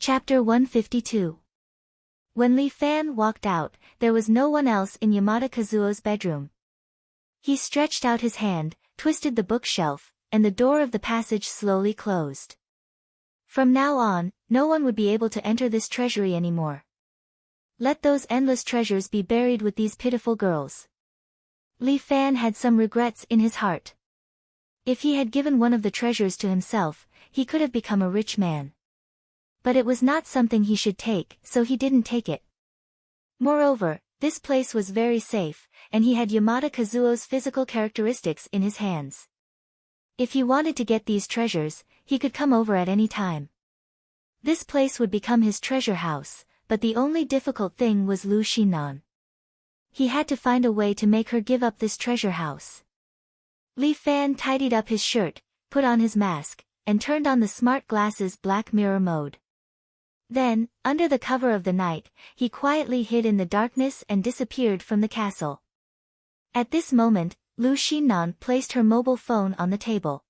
Chapter 152. When Li Fan walked out, there was no one else in Yamada Kazuo's bedroom. He stretched out his hand, twisted the bookshelf, and the door of the passage slowly closed. From now on, no one would be able to enter this treasury anymore. Let those endless treasures be buried with these pitiful girls. Li Fan had some regrets in his heart. If he had given one of the treasures to himself, he could have become a rich man. But it was not something he should take, so he didn't take it. Moreover, this place was very safe, and he had Yamada Kazuo's physical characteristics in his hands. If he wanted to get these treasures, he could come over at any time. This place would become his treasure house, but the only difficult thing was Lu Xinan. He had to find a way to make her give up this treasure house. Li Fan tidied up his shirt, put on his mask, and turned on the smart glasses Black Mirror mode. Then, under the cover of the night, he quietly hid in the darkness and disappeared from the castle. At this moment, Lu Xinan placed her mobile phone on the table.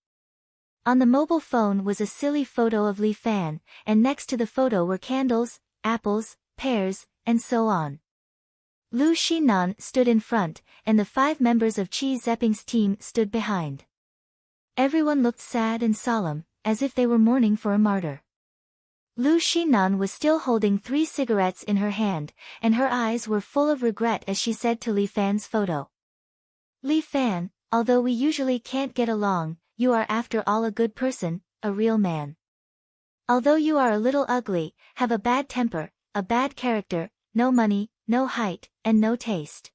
On the mobile phone was a silly photo of Li Fan, and next to the photo were candles, apples, pears, and so on. Lu Xinan stood in front, and the 5 members of Qi Zeping's team stood behind. Everyone looked sad and solemn, as if they were mourning for a martyr. Lu Xinan was still holding 3 cigarettes in her hand, and her eyes were full of regret as she said to Li Fan's photo. Li Fan, although we usually can't get along, you are after all a good person, a real man. Although you are a little ugly, have a bad temper, a bad character, no money, no height, and no taste.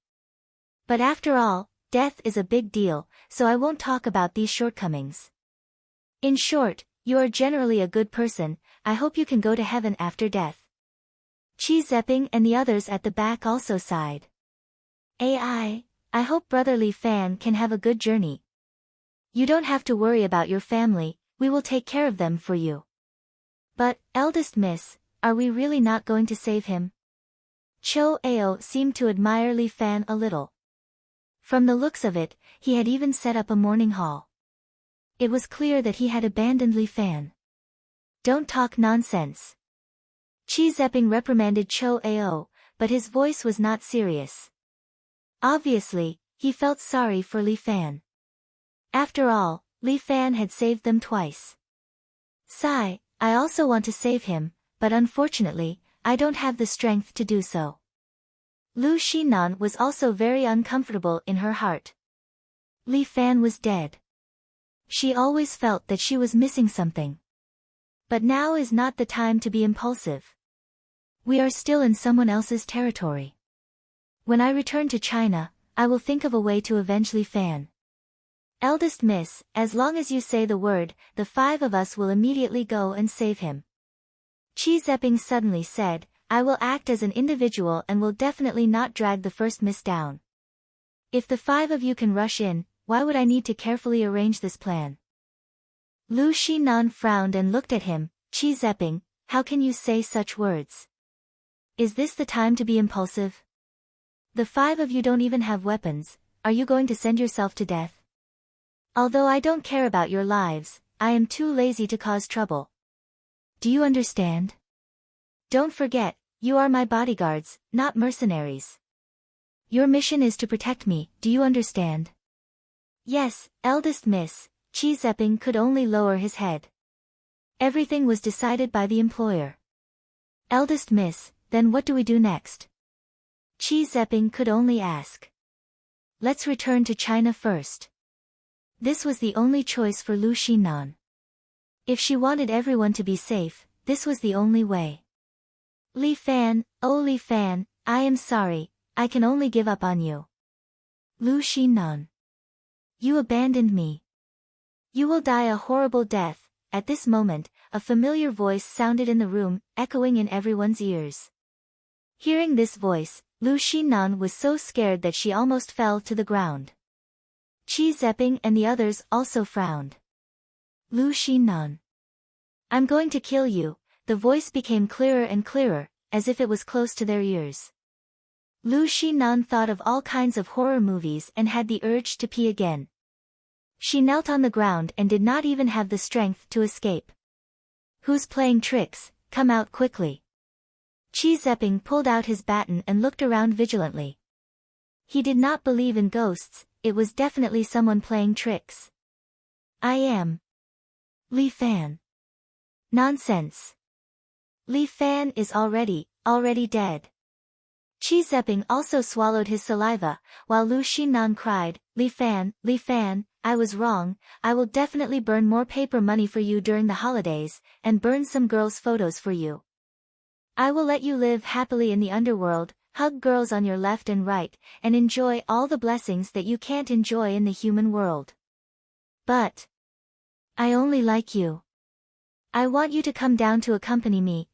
But after all, death is a big deal, so I won't talk about these shortcomings. In short, you are generally a good person. I hope you can go to heaven after death. Qi Zeping and the others at the back also sighed. I hope Brother Li Fan can have a good journey. You don't have to worry about your family, we will take care of them for you. But, eldest miss, are we really not going to save him? Cho Ao seemed to admire Li Fan a little. From the looks of it, he had even set up a mourning hall. It was clear that he had abandoned Li Fan. Don't talk nonsense. Qi Zeping reprimanded Cho Ao, but his voice was not serious. Obviously, he felt sorry for Li Fan. After all, Li Fan had saved them twice. Sigh, I also want to save him, but unfortunately, I don't have the strength to do so. Lu Xinan was also very uncomfortable in her heart. Li Fan was dead. She always felt that she was missing something. But now is not the time to be impulsive. We are still in someone else's territory. When I return to China, I will think of a way to avenge Li Fan. Eldest miss, as long as you say the word, the 5 of us will immediately go and save him. Qi Zeping suddenly said, I will act as an individual and will definitely not drag the first miss down. If the 5 of you can rush in, why would I need to carefully arrange this plan? Lu Xinan frowned and looked at him. Qi Zeping, how can you say such words? Is this the time to be impulsive? The 5 of you don't even have weapons, are you going to send yourself to death? Although I don't care about your lives, I am too lazy to cause trouble. Do you understand? Don't forget, you are my bodyguards, not mercenaries. Your mission is to protect me, do you understand? Yes, eldest miss. Qi Zeping could only lower his head. Everything was decided by the employer. Eldest miss, then what do we do next? Qi Zeping could only ask. Let's return to China first. This was the only choice for Lu Xinan. If she wanted everyone to be safe, this was the only way. Li Fan, oh Li Fan, I am sorry, I can only give up on you. Lu Xinan. You abandoned me. You will die a horrible death. At this moment, a familiar voice sounded in the room, echoing in everyone's ears. Hearing this voice, Lu Xinan was so scared that she almost fell to the ground. Qi Zeping and the others also frowned. Lu Xinan. I'm going to kill you. The voice became clearer and clearer, as if it was close to their ears. Lu Xinan thought of all kinds of horror movies and had the urge to pee again. She knelt on the ground and did not even have the strength to escape. Who's playing tricks? come out quickly. Chi Zeping pulled out his baton and looked around vigilantly. He did not believe in ghosts, it was definitely someone playing tricks. I am Li Fan. Nonsense. Li Fan is already dead. Chi Zeping also swallowed his saliva, while Lu Xinnan cried, Li Fan, I was wrong, I will definitely burn more paper money for you during the holidays, and burn some girls' photos for you. I will let you live happily in the underworld, hug girls on your left and right, and enjoy all the blessings that you can't enjoy in the human world. But I only like you. I want you to come down to accompany me.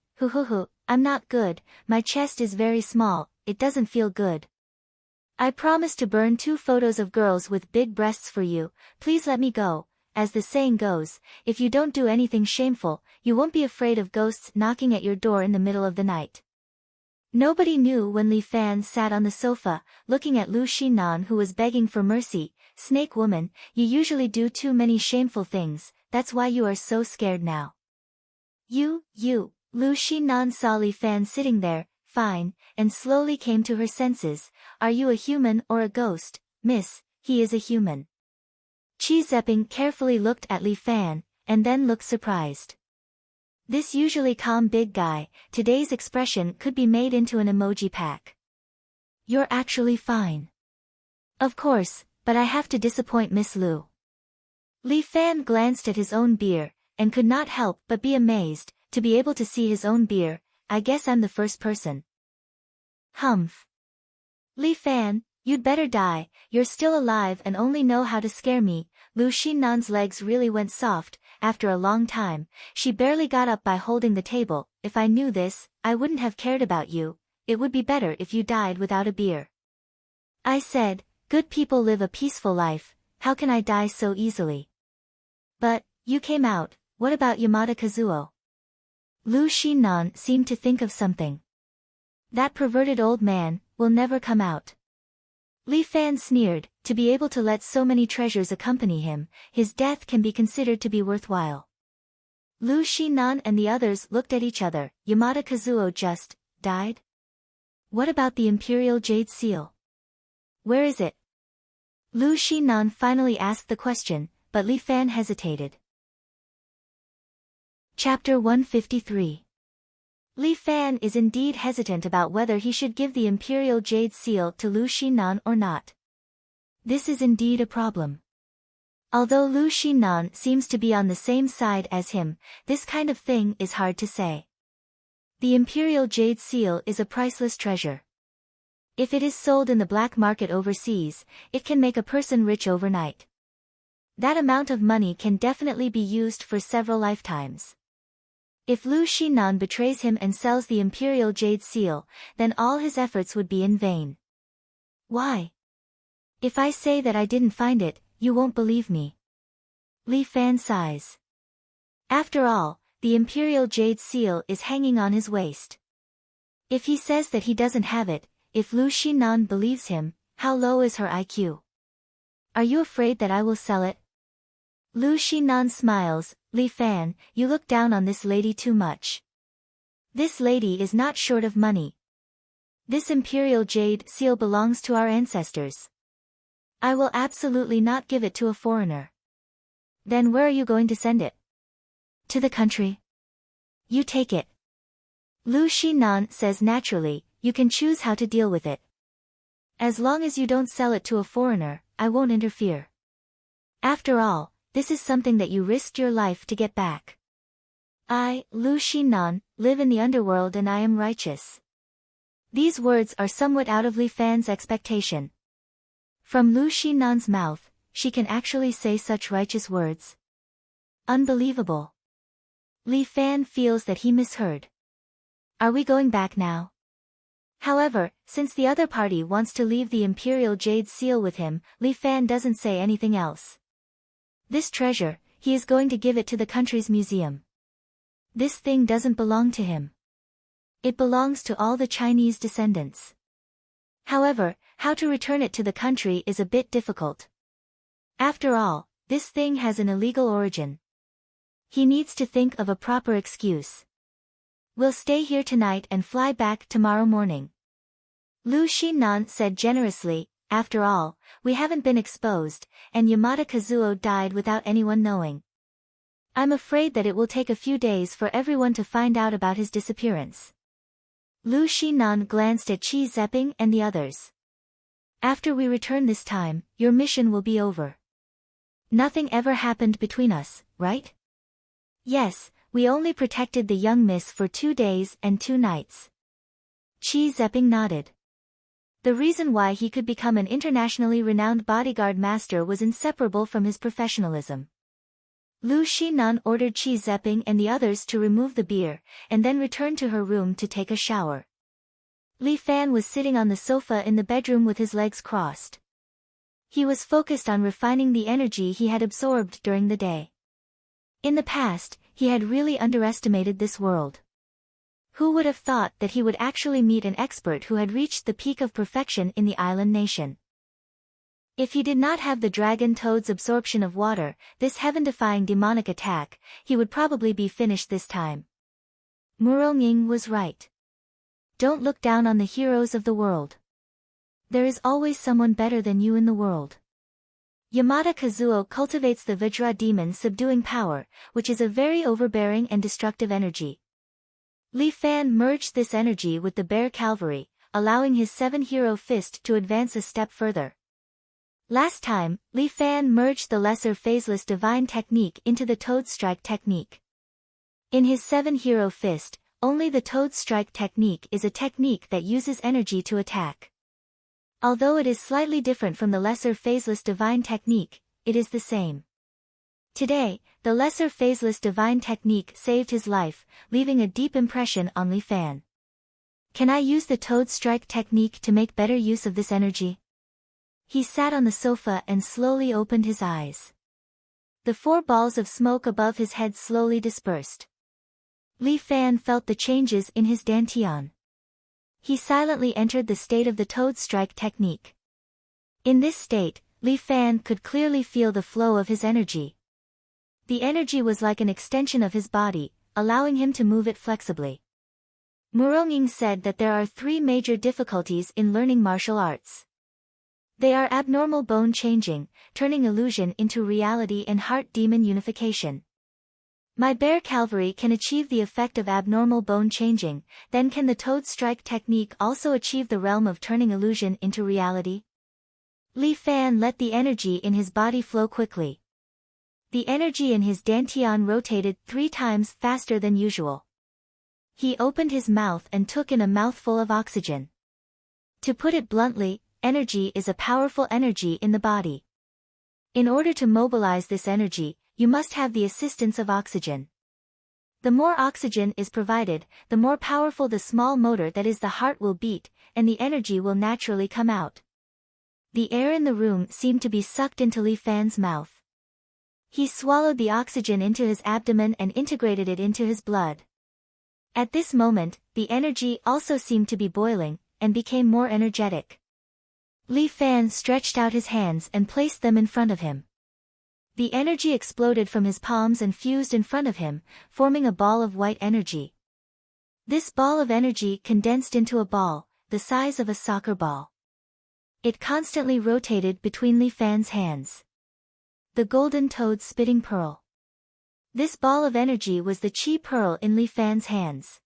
I'm not good, my chest is very small, it doesn't feel good. I promise to burn 2 photos of girls with big breasts for you, please let me go. As the saying goes, if you don't do anything shameful, you won't be afraid of ghosts knocking at your door in the middle of the night. Nobody knew when Li Fan sat on the sofa, looking at Lu Xinnan who was begging for mercy. Snake woman, you usually do too many shameful things, that's why you are so scared now. You, Lu Xinnan saw Li Fan sitting there, fine, and slowly came to her senses. Are you a human or a ghost, miss? He is a human. Chi Zeping carefully looked at Li Fan, and then looked surprised. This usually calm big guy, today's expression could be made into an emoji pack. You're actually fine. Of course, but I have to disappoint Miss Lu. Li Fan glanced at his own beer, and could not help but be amazed, to be able to see his own beer. I guess I'm the first person. Humph. Li Fan, you'd better die, you're still alive and only know how to scare me. Lu Xinnan's legs really went soft, after a long time, she barely got up by holding the table. If I knew this, I wouldn't have cared about you, it would be better if you died without a beer. I said, good people live a peaceful life, how can I die so easily? But, you came out, what about Yamada Kazuo? Lu Xinnan seemed to think of something. That perverted old man will never come out. Li Fan sneered, to be able to let so many treasures accompany him, his death can be considered to be worthwhile. Lu Xinnan and the others looked at each other. Yamada Kazuo just died? What about the Imperial Jade Seal? Where is it? Lu Xinnan finally asked the question, but Li Fan hesitated. Chapter 153. Li Fan is indeed hesitant about whether he should give the Imperial Jade Seal to Lu Xinnan or not. This is indeed a problem. Although Lu Xinnan seems to be on the same side as him, this kind of thing is hard to say. The Imperial Jade Seal is a priceless treasure. If it is sold in the black market overseas, it can make a person rich overnight. That amount of money can definitely be used for several lifetimes. If Lu Xinnan betrays him and sells the Imperial Jade Seal, then all his efforts would be in vain. Why? If I say that I didn't find it, you won't believe me. Li Fan sighs. After all, the Imperial Jade Seal is hanging on his waist. If he says that he doesn't have it, if Lu Xinnan believes him, how low is her IQ? Are you afraid that I will sell it? Lu Xinnan smiles. Li Fan, you look down on this lady too much. This lady is not short of money. This Imperial Jade Seal belongs to our ancestors. I will absolutely not give it to a foreigner. Then where are you going to send it? To the country. You take it. Lu Xinnan says naturally, you can choose how to deal with it. As long as you don't sell it to a foreigner, I won't interfere. After all, this is something that you risked your life to get back. I, Lu Xinnan, live in the underworld and I am righteous. These words are somewhat out of Li Fan's expectation. From Lu Xinnan's mouth, she can actually say such righteous words. Unbelievable. Li Fan feels that he misheard. Are we going back now? However, since the other party wants to leave the Imperial Jade Seal with him, Li Fan doesn't say anything else. This treasure, he is going to give it to the country's museum. This thing doesn't belong to him. It belongs to all the Chinese descendants. However, how to return it to the country is a bit difficult. After all, this thing has an illegal origin. He needs to think of a proper excuse. We'll stay here tonight and fly back tomorrow morning. Lu Xinan said generously, after all, we haven't been exposed, and Yamada Kazuo died without anyone knowing. I'm afraid that it will take a few days for everyone to find out about his disappearance. Lu Xinan glanced at Qi Zeping and the others. After we return this time, your mission will be over. Nothing ever happened between us, right? Yes, we only protected the young miss for 2 days and 2 nights. Qi Zeping nodded. The reason why he could become an internationally renowned bodyguard master was inseparable from his professionalism. Lu Xinan ordered Qi Zeping and the others to remove the beer, and then returned to her room to take a shower. Li Fan was sitting on the sofa in the bedroom with his legs crossed. He was focused on refining the energy he had absorbed during the day. In the past, he had really underestimated this world. Who would have thought that he would actually meet an expert who had reached the peak of perfection in the island nation? If he did not have the dragon toad's absorption of water, this heaven-defying demonic attack, he would probably be finished this time. Muronging was right. Don't look down on the heroes of the world. There is always someone better than you in the world. Yamada Kazuo cultivates the Vajra demon subduing power, which is a very overbearing and destructive energy. Li Fan merged this energy with the bear cavalry, allowing his 7-hero fist to advance a step further. Last time, Li Fan merged the lesser phaseless divine technique into the Toad Strike technique. In his 7-hero fist, only the Toad Strike technique is a technique that uses energy to attack. Although it is slightly different from the lesser phaseless divine technique, it is the same. Today, the lesser phaseless divine technique saved his life, leaving a deep impression on Li Fan. Can I use the Toad Strike technique to make better use of this energy? He sat on the sofa and slowly opened his eyes. The 4 balls of smoke above his head slowly dispersed. Li Fan felt the changes in his dantian. He silently entered the state of the Toad Strike technique. In this state, Li Fan could clearly feel the flow of his energy. The energy was like an extension of his body, allowing him to move it flexibly. Muronging said that there are 3 major difficulties in learning martial arts. They are abnormal bone changing, turning illusion into reality, and heart demon unification. My bear cavalry can achieve the effect of abnormal bone changing, then can the Toad Strike technique also achieve the realm of turning illusion into reality? Li Fan let the energy in his body flow quickly. The energy in his dantian rotated 3 times faster than usual. He opened his mouth and took in a mouthful of oxygen. To put it bluntly, energy is a powerful energy in the body. In order to mobilize this energy, you must have the assistance of oxygen. The more oxygen is provided, the more powerful the small motor that is the heart will beat, and the energy will naturally come out. The air in the room seemed to be sucked into Li Fan's mouth. He swallowed the oxygen into his abdomen and integrated it into his blood. At this moment, the energy also seemed to be boiling, and became more energetic. Li Fan stretched out his hands and placed them in front of him. The energy exploded from his palms and fused in front of him, forming a ball of white energy. This ball of energy condensed into a ball, the size of a soccer ball. It constantly rotated between Li Fan's hands. The golden toad's spitting pearl. This ball of energy was the chi pearl in Li Fan's hands.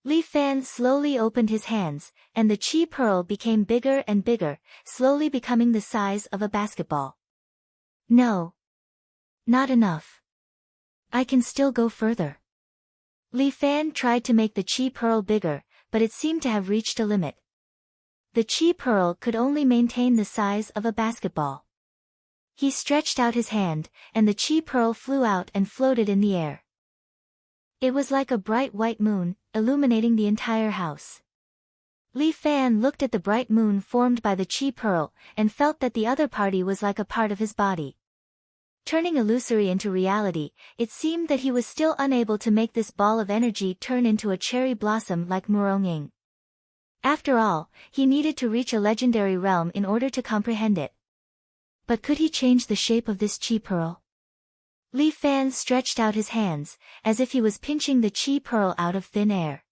Li Fan slowly opened his hands, and the chi pearl became bigger and bigger, slowly becoming the size of a basketball. No. Not enough. I can still go further. Li Fan tried to make the chi pearl bigger, but it seemed to have reached a limit. The chi pearl could only maintain the size of a basketball. He stretched out his hand, and the chi pearl flew out and floated in the air. It was like a bright white moon, illuminating the entire house. Li Fan looked at the bright moon formed by the chi pearl, and felt that the other party was like a part of his body. Turning illusory into reality, it seemed that he was still unable to make this ball of energy turn into a cherry blossom like Muronging. After all, he needed to reach a legendary realm in order to comprehend it. But could he change the shape of this chi pearl? Li Fan stretched out his hands, as if he was pinching the chi pearl out of thin air.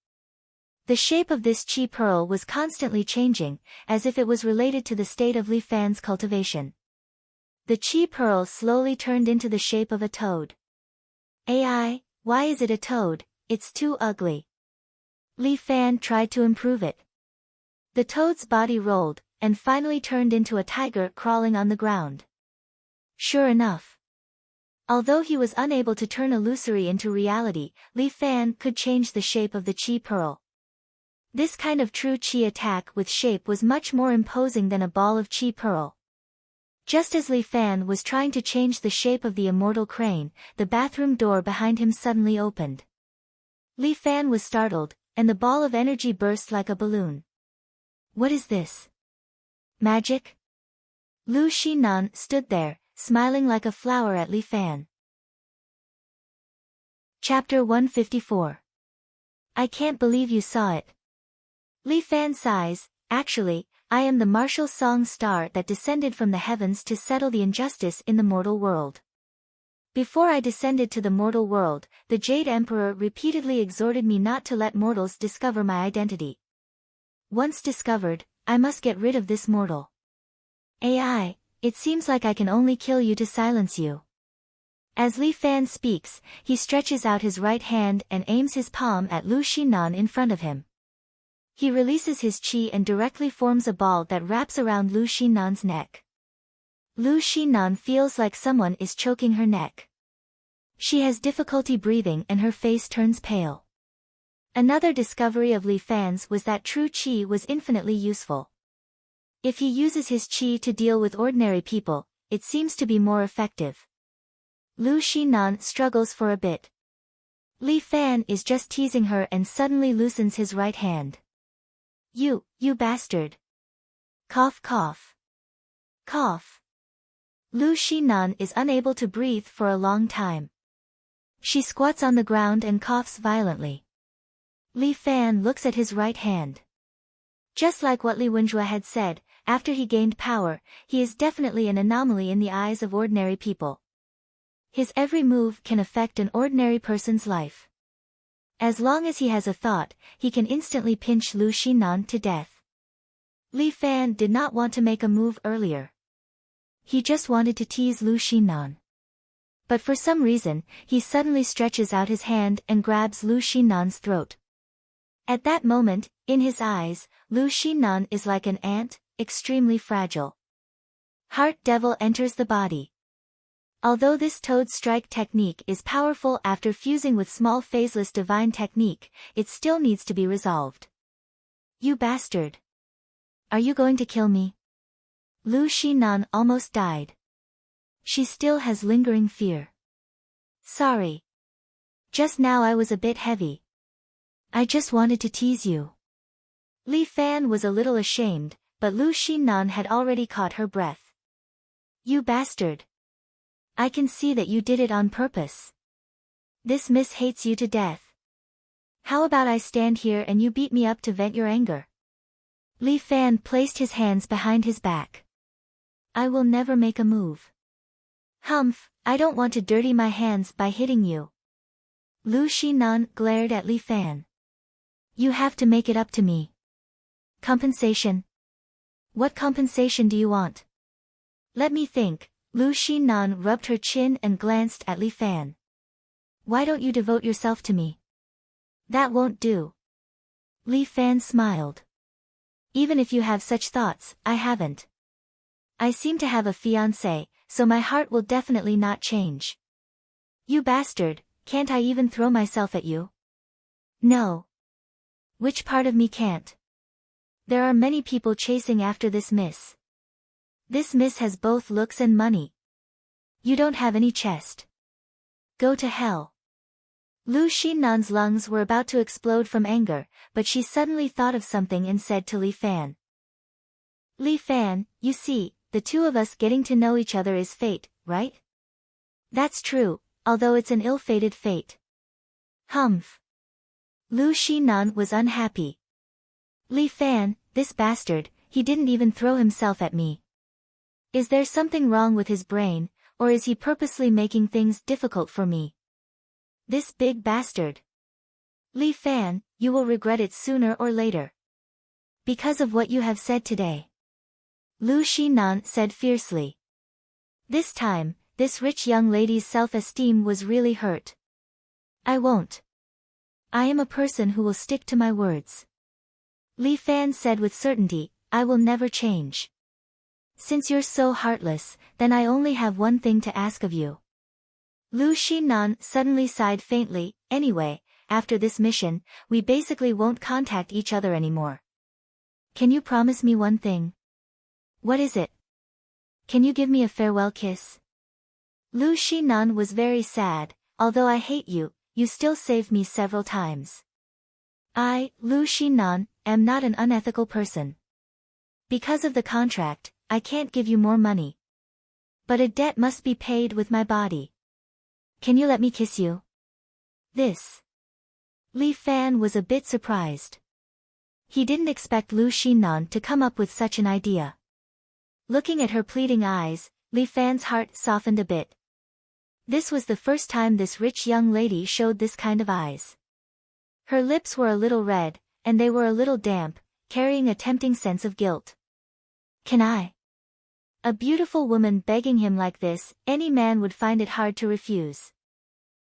The shape of this chi pearl was constantly changing, as if it was related to the state of Li Fan's cultivation. The chi pearl slowly turned into the shape of a toad. "Ai, why is it a toad? It's too ugly." Li Fan tried to improve it. The toad's body rolled, and finally turned into a tiger crawling on the ground. Sure enough. Although he was unable to turn illusory into reality, Li Fan could change the shape of the chi pearl. This kind of true chi attack with shape was much more imposing than a ball of chi pearl. Just as Li Fan was trying to change the shape of the immortal crane, the bathroom door behind him suddenly opened. Li Fan was startled, and the ball of energy burst like a balloon. What is this? Magic? Lu Xinan stood there, smiling like a flower at Li Fan. Chapter 154. I can't believe you saw it. Li Fan sighs. Actually, I am the martial song star that descended from the heavens to settle the injustice in the mortal world. Before I descended to the mortal world, the Jade Emperor repeatedly exhorted me not to let mortals discover my identity. Once discovered, I must get rid of this mortal. Ai, it seems like I can only kill you to silence you. As Li Fan speaks, he stretches out his right hand and aims his palm at Lu Xinan in front of him. He releases his chi and directly forms a ball that wraps around Lu Xinan's neck. Lu Xinan feels like someone is choking her neck. She has difficulty breathing and her face turns pale. Another discovery of Li Fan's was that true chi was infinitely useful. If he uses his chi to deal with ordinary people, it seems to be more effective. Lu Xinan struggles for a bit. Li Fan is just teasing her and suddenly loosens his right hand. You bastard. Cough cough. Cough. Lu Xinan is unable to breathe for a long time. She squats on the ground and coughs violently. Li Fan looks at his right hand. Just like what Li Wenjue had said, after he gained power, he is definitely an anomaly in the eyes of ordinary people. His every move can affect an ordinary person's life. As long as he has a thought, he can instantly pinch Lu Xinan to death. Li Fan did not want to make a move earlier. He just wanted to tease Lu Xinan. But for some reason, he suddenly stretches out his hand and grabs Lu Xinan's throat. At that moment, in his eyes, Lu Xinan is like an ant, extremely fragile. Heart Devil enters the body. Although this toad strike technique is powerful after fusing with small phaseless divine technique, it still needs to be resolved. You bastard. Are you going to kill me? Lu Xinan almost died. She still has lingering fear. Sorry. Just now I was a bit heavy. I just wanted to tease you. Li Fan was a little ashamed, but Lu Xinan had already caught her breath. You bastard. I can see that you did it on purpose. This miss hates you to death. How about I stand here and you beat me up to vent your anger? Li Fan placed his hands behind his back. I will never make a move. Humph, I don't want to dirty my hands by hitting you. Lu Xinan glared at Li Fan. You have to make it up to me. Compensation? What compensation do you want? Let me think. Lu Xinan rubbed her chin and glanced at Li Fan. Why don't you devote yourself to me? That won't do. Li Fan smiled. Even if you have such thoughts, I haven't. I seem to have a fiancé, so my heart will definitely not change. You bastard, can't I even throw myself at you? No. Which part of me can't? There are many people chasing after this miss. This miss has both looks and money. You don't have any chest. Go to hell. Lu Xinan's lungs were about to explode from anger, but she suddenly thought of something and said to Li Fan. Li Fan, you see, the two of us getting to know each other is fate, right? That's true, although it's an ill-fated fate. Humph. Lu Xinan was unhappy. Li Fan, this bastard, he didn't even throw himself at me. Is there something wrong with his brain? Or is he purposely making things difficult for me? This big bastard. Li Fan, you will regret it sooner or later. Because of what you have said today. Lu Xinan said fiercely. This time, this rich young lady's self-esteem was really hurt. I won't. I am a person who will stick to my words. Li Fan said with certainty, I will never change. Since you're so heartless, then I only have one thing to ask of you. Lu Xinan suddenly sighed faintly, anyway, after this mission, we basically won't contact each other anymore. Can you promise me one thing? What is it? Can you give me a farewell kiss? Lu Xinan was very sad, although I hate you, you still saved me several times. I, Lu Xinan, am not an unethical person. Because of the contract, I can't give you more money. But a debt must be paid with my body. Can you let me kiss you? This. Li Fan was a bit surprised. He didn't expect Lu Xinan to come up with such an idea. Looking at her pleading eyes, Li Fan's heart softened a bit. This was the first time this rich young lady showed this kind of eyes. Her lips were a little red, and they were a little damp, carrying a tempting sense of guilt. Can I? A beautiful woman begging him like this, any man would find it hard to refuse.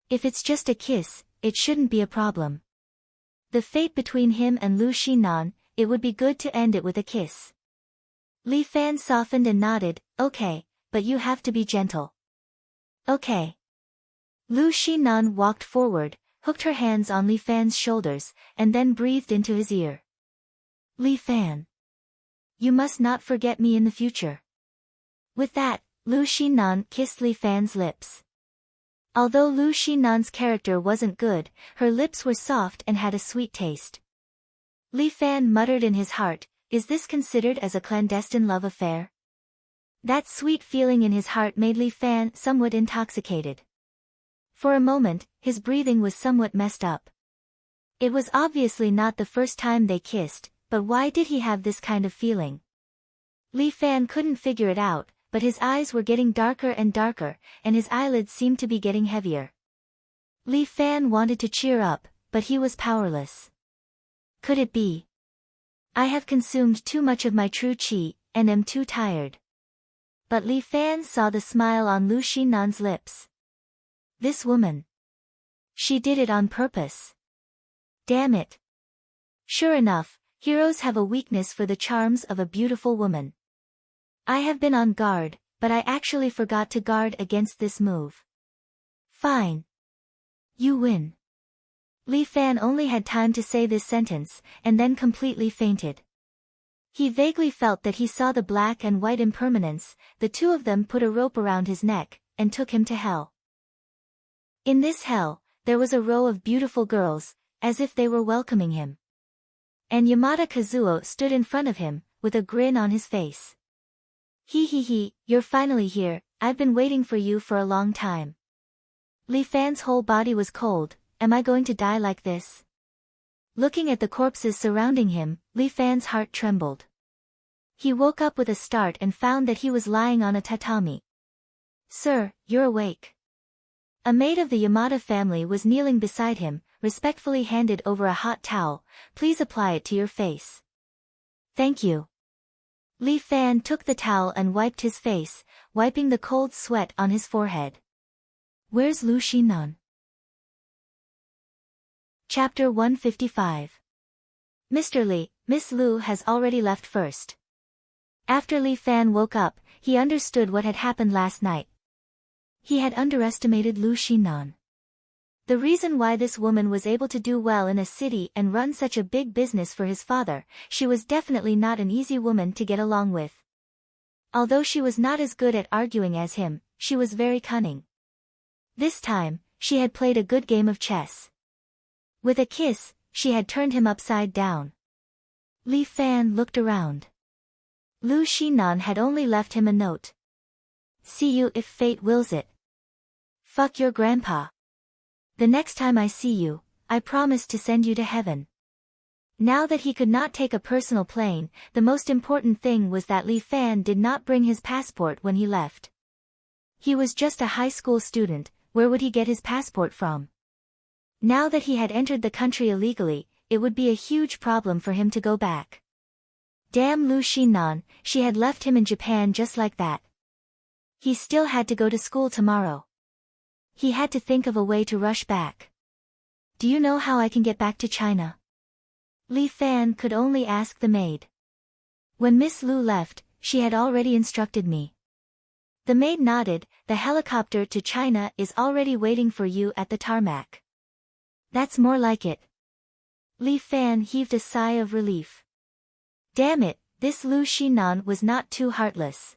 If it's just a kiss, it shouldn't be a problem. The fate between him and Lu Xinan, it would be good to end it with a kiss. Li Fan softened and nodded, okay, but you have to be gentle. Okay. Lu Xinan walked forward, hooked her hands on Li Fan's shoulders, and then breathed into his ear. Li Fan. You must not forget me in the future. With that, Lu Xinan kissed Li Fan's lips. Although Lu Xinan's character wasn't good, her lips were soft and had a sweet taste. Li Fan muttered in his heart, is this considered as a clandestine love affair? That sweet feeling in his heart made Li Fan somewhat intoxicated. For a moment, his breathing was somewhat messed up. It was obviously not the first time they kissed, but why did he have this kind of feeling? Li Fan couldn't figure it out, but his eyes were getting darker and darker, and his eyelids seemed to be getting heavier. Li Fan wanted to cheer up, but he was powerless. Could it be? I have consumed too much of my true qi, and am too tired. But Li Fan saw the smile on Lu Xinan's lips. This woman. She did it on purpose. Damn it. Sure enough, heroes have a weakness for the charms of a beautiful woman. I have been on guard, but I actually forgot to guard against this move. Fine. You win. Li Fan only had time to say this sentence, and then completely fainted. He vaguely felt that he saw the black and white impermanence, the two of them put a rope around his neck, and took him to hell. In this hell, there was a row of beautiful girls, as if they were welcoming him. And Yamada Kazuo stood in front of him, with a grin on his face. He, you're finally here, I've been waiting for you for a long time. Li Fan's whole body was cold, am I going to die like this? Looking at the corpses surrounding him, Li Fan's heart trembled. He woke up with a start and found that he was lying on a tatami. Sir, you're awake. A maid of the Yamada family was kneeling beside him, respectfully handed over a hot towel, please apply it to your face. Thank you. Li Fan took the towel and wiped his face, wiping the cold sweat on his forehead. Where's Lu Xinan? Chapter 155. Mr. Li, Miss Lu has already left first. After Li Fan woke up, he understood what had happened last night. He had underestimated Lu Xinan. The reason why this woman was able to do well in a city and run such a big business for his father, she was definitely not an easy woman to get along with. Although she was not as good at arguing as him, she was very cunning. This time, she had played a good game of chess. With a kiss, she had turned him upside down. Li Fan looked around. Lu Xinan had only left him a note. See you if fate wills it. Fuck your grandpa. The next time I see you, I promise to send you to heaven. Now that he could not take a personal plane, the most important thing was that Li Fan did not bring his passport when he left. He was just a high school student, where would he get his passport from? Now that he had entered the country illegally, it would be a huge problem for him to go back. Damn Lu Xinnan, she had left him in Japan just like that. He still had to go to school tomorrow. He had to think of a way to rush back. Do you know how I can get back to China? Li Fan could only ask the maid. When Miss Lu left, she had already instructed me. The maid nodded. The helicopter to China is already waiting for you at the tarmac. That's more like it. Li Fan heaved a sigh of relief. Damn it, this Lu Xinnan was not too heartless.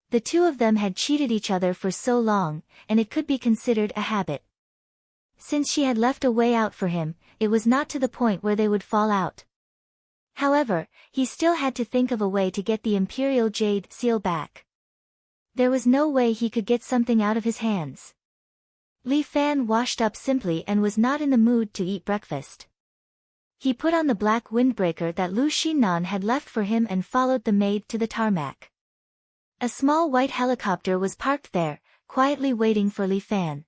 The two of them had cheated each other for so long, and it could be considered a habit. Since she had left a way out for him, it was not to the point where they would fall out. However, he still had to think of a way to get the Imperial Jade seal back. There was no way he could get something out of his hands. Li Fan washed up simply and was not in the mood to eat breakfast. He put on the black windbreaker that Lu Xinnan had left for him and followed the maid to the tarmac. A small white helicopter was parked there, quietly waiting for Li Fan.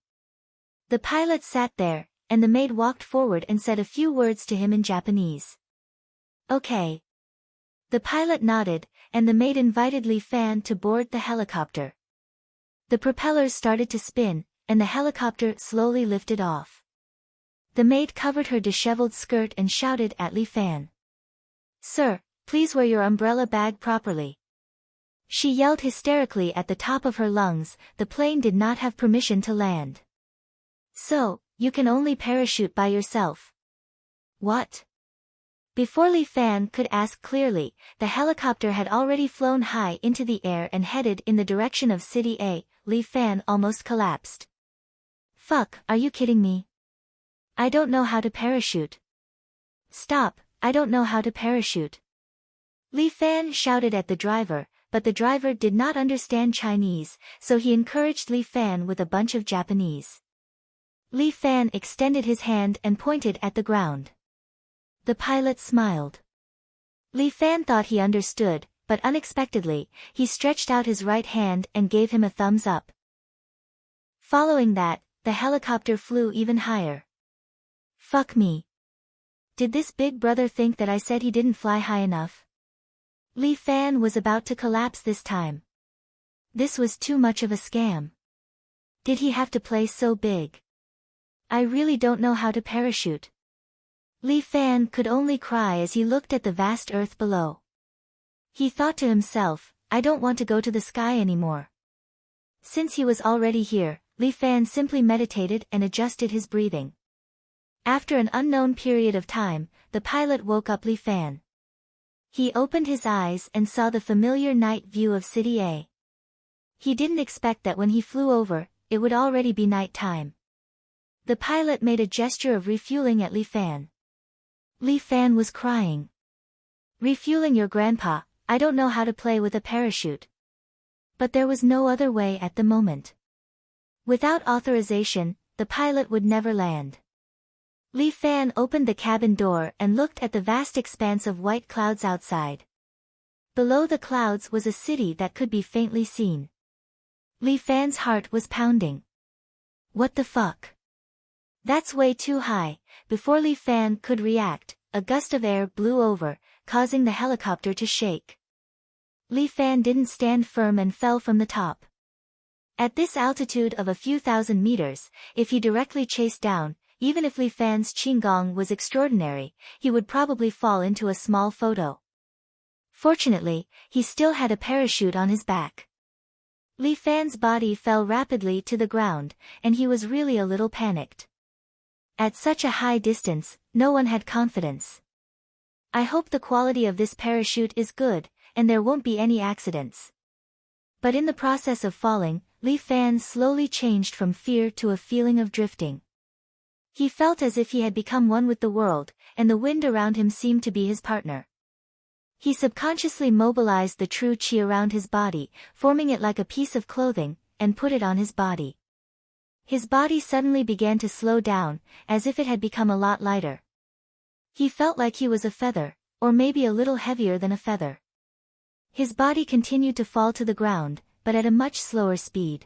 The pilot sat there, and the maid walked forward and said a few words to him in Japanese. Okay. The pilot nodded, and the maid invited Li Fan to board the helicopter. The propellers started to spin, and the helicopter slowly lifted off. The maid covered her disheveled skirt and shouted at Li Fan. Sir, please wear your umbrella bag properly. She yelled hysterically at the top of her lungs. The plane did not have permission to land. So, you can only parachute by yourself. What? Before Li Fan could ask clearly, the helicopter had already flown high into the air and headed in the direction of City A. Li Fan almost collapsed. Fuck, are you kidding me? I don't know how to parachute. Stop, I don't know how to parachute. Li Fan shouted at the driver, but the driver did not understand Chinese, so he encouraged Li Fan with a bunch of Japanese. Li Fan extended his hand and pointed at the ground. The pilot smiled. Li Fan thought he understood, but unexpectedly, he stretched out his right hand and gave him a thumbs up. Following that, the helicopter flew even higher. Fuck me. Did this big brother think that I said he didn't fly high enough? Li Fan was about to collapse this time. This was too much of a scam. Did he have to play so big? I really don't know how to parachute. Li Fan could only cry as he looked at the vast earth below. He thought to himself, I don't want to go to the sky anymore. Since he was already here, Li Fan simply meditated and adjusted his breathing. After an unknown period of time, the pilot woke up Li Fan. He opened his eyes and saw the familiar night view of City A. He didn't expect that when he flew over, it would already be night time. The pilot made a gesture of refueling at Li Fan. Li Fan was crying. Refueling your grandpa, I don't know how to play with a parachute. But there was no other way at the moment. Without authorization, the pilot would never land. Li Fan opened the cabin door and looked at the vast expanse of white clouds outside. Below the clouds was a city that could be faintly seen. Li Fan's heart was pounding. What the fuck? That's way too high. Before Li Fan could react, a gust of air blew over, causing the helicopter to shake. Li Fan didn't stand firm and fell from the top. At this altitude of a few thousand meters, if he directly chased down, even if Li Fan's qigong was extraordinary, he would probably fall into a small photo. Fortunately, he still had a parachute on his back. Li Fan's body fell rapidly to the ground, and he was really a little panicked. At such a high distance, no one had confidence. I hope the quality of this parachute is good, and there won't be any accidents. But in the process of falling, Li Fan slowly changed from fear to a feeling of drifting. He felt as if he had become one with the world, and the wind around him seemed to be his partner. He subconsciously mobilized the true qi around his body, forming it like a piece of clothing, and put it on his body. His body suddenly began to slow down, as if it had become a lot lighter. He felt like he was a feather, or maybe a little heavier than a feather. His body continued to fall to the ground, but at a much slower speed.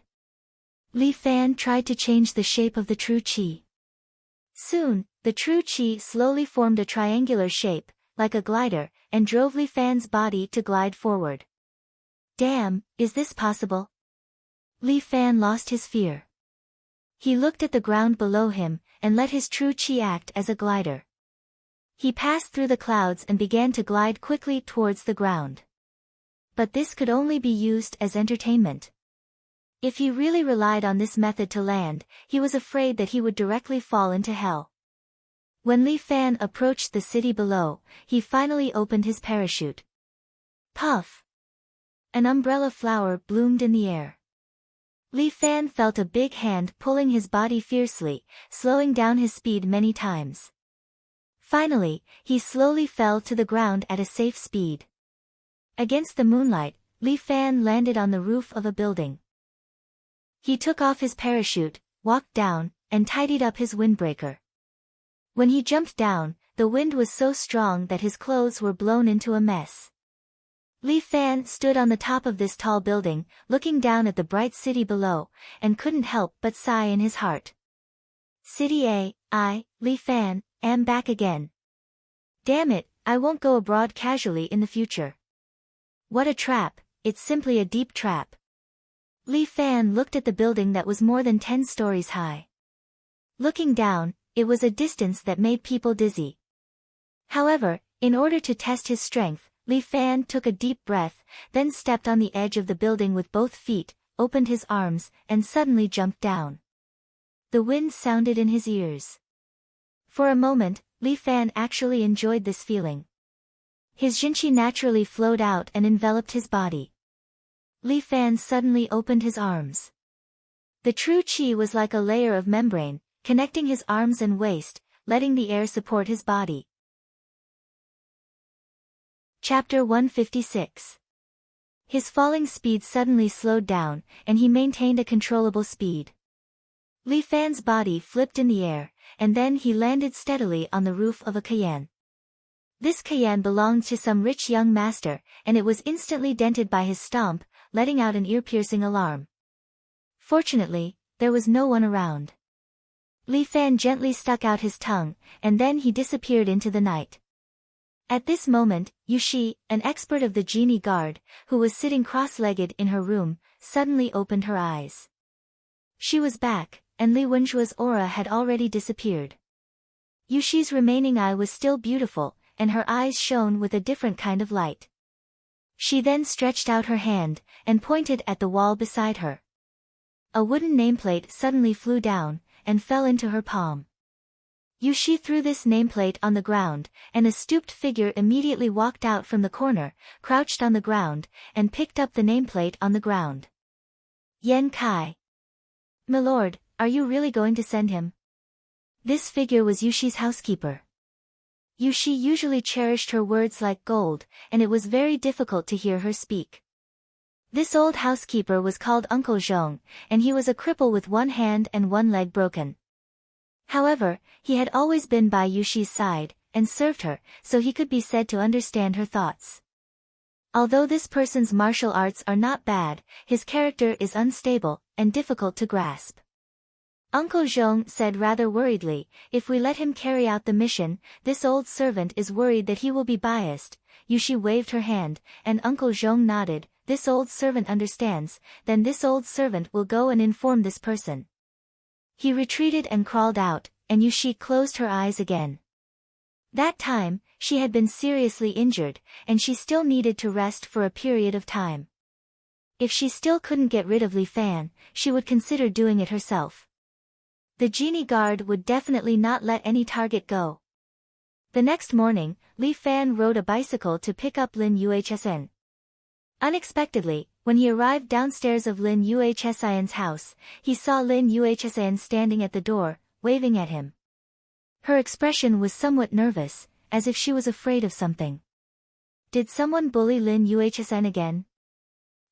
Li Fan tried to change the shape of the true qi. Soon, the true qi slowly formed a triangular shape, like a glider, and drove Li Fan's body to glide forward. Damn, is this possible? Li Fan lost his fear. He looked at the ground below him, and let his true qi act as a glider. He passed through the clouds and began to glide quickly towards the ground. But this could only be used as entertainment. If he really relied on this method to land, he was afraid that he would directly fall into hell. When Li Fan approached the city below, he finally opened his parachute. Puff! An umbrella flower bloomed in the air. Li Fan felt a big hand pulling his body fiercely, slowing down his speed many times. Finally, he slowly fell to the ground at a safe speed. Against the moonlight, Li Fan landed on the roof of a building. He took off his parachute, walked down, and tidied up his windbreaker. When he jumped down, the wind was so strong that his clothes were blown into a mess. Li Fan stood on the top of this tall building, looking down at the bright city below, and couldn't help but sigh in his heart. City A, I, Li Fan, am back again. Damn it, I won't go abroad casually in the future. What a trap, it's simply a deep trap. Li Fan looked at the building that was more than 10 stories high. Looking down, it was a distance that made people dizzy. However, in order to test his strength, Li Fan took a deep breath, then stepped on the edge of the building with both feet, opened his arms, and suddenly jumped down. The wind sounded in his ears. For a moment, Li Fan actually enjoyed this feeling. His jinqi naturally flowed out and enveloped his body. Li Fan suddenly opened his arms. The true qi was like a layer of membrane, connecting his arms and waist, letting the air support his body. Chapter 156. His falling speed suddenly slowed down, and he maintained a controllable speed. Li Fan's body flipped in the air, and then he landed steadily on the roof of a Cayenne. This Cayenne belonged to some rich young master, and it was instantly dented by his stomp, letting out an ear-piercing alarm. Fortunately, there was no one around. Li Fan gently stuck out his tongue, and then he disappeared into the night. At this moment, Yushi, an expert of the genie guard, who was sitting cross-legged in her room, suddenly opened her eyes. She was back, and Li Wenjue's aura had already disappeared. Yushi's remaining eye was still beautiful, and her eyes shone with a different kind of light. She then stretched out her hand, and pointed at the wall beside her. A wooden nameplate suddenly flew down, and fell into her palm. Yushi threw this nameplate on the ground, and a stooped figure immediately walked out from the corner, crouched on the ground, and picked up the nameplate on the ground. Yan Kai. Milord, are you really going to send him? This figure was Yushi's housekeeper. Yushi usually cherished her words like gold, and it was very difficult to hear her speak. This old housekeeper was called Uncle Zhong, and he was a cripple with one hand and one leg broken. However, he had always been by Yushi's side, and served her, so he could be said to understand her thoughts. Although this person's martial arts are not bad, his character is unstable, and difficult to grasp. Uncle Zhong said rather worriedly, if we let him carry out the mission, this old servant is worried that he will be biased. Yushi waved her hand, and Uncle Zhong nodded, this old servant understands, then this old servant will go and inform this person. He retreated and crawled out, and Yushi closed her eyes again. That time, she had been seriously injured, and she still needed to rest for a period of time. If she still couldn't get rid of Li Fan, she would consider doing it herself. The genie guard would definitely not let any target go. The next morning, Li Fan rode a bicycle to pick up Lin Yuhsin. Unexpectedly, when he arrived downstairs of Lin Yuhsin's house, he saw Lin Yuhsin standing at the door, waving at him. Her expression was somewhat nervous, as if she was afraid of something. Did someone bully Lin Yuhsin again?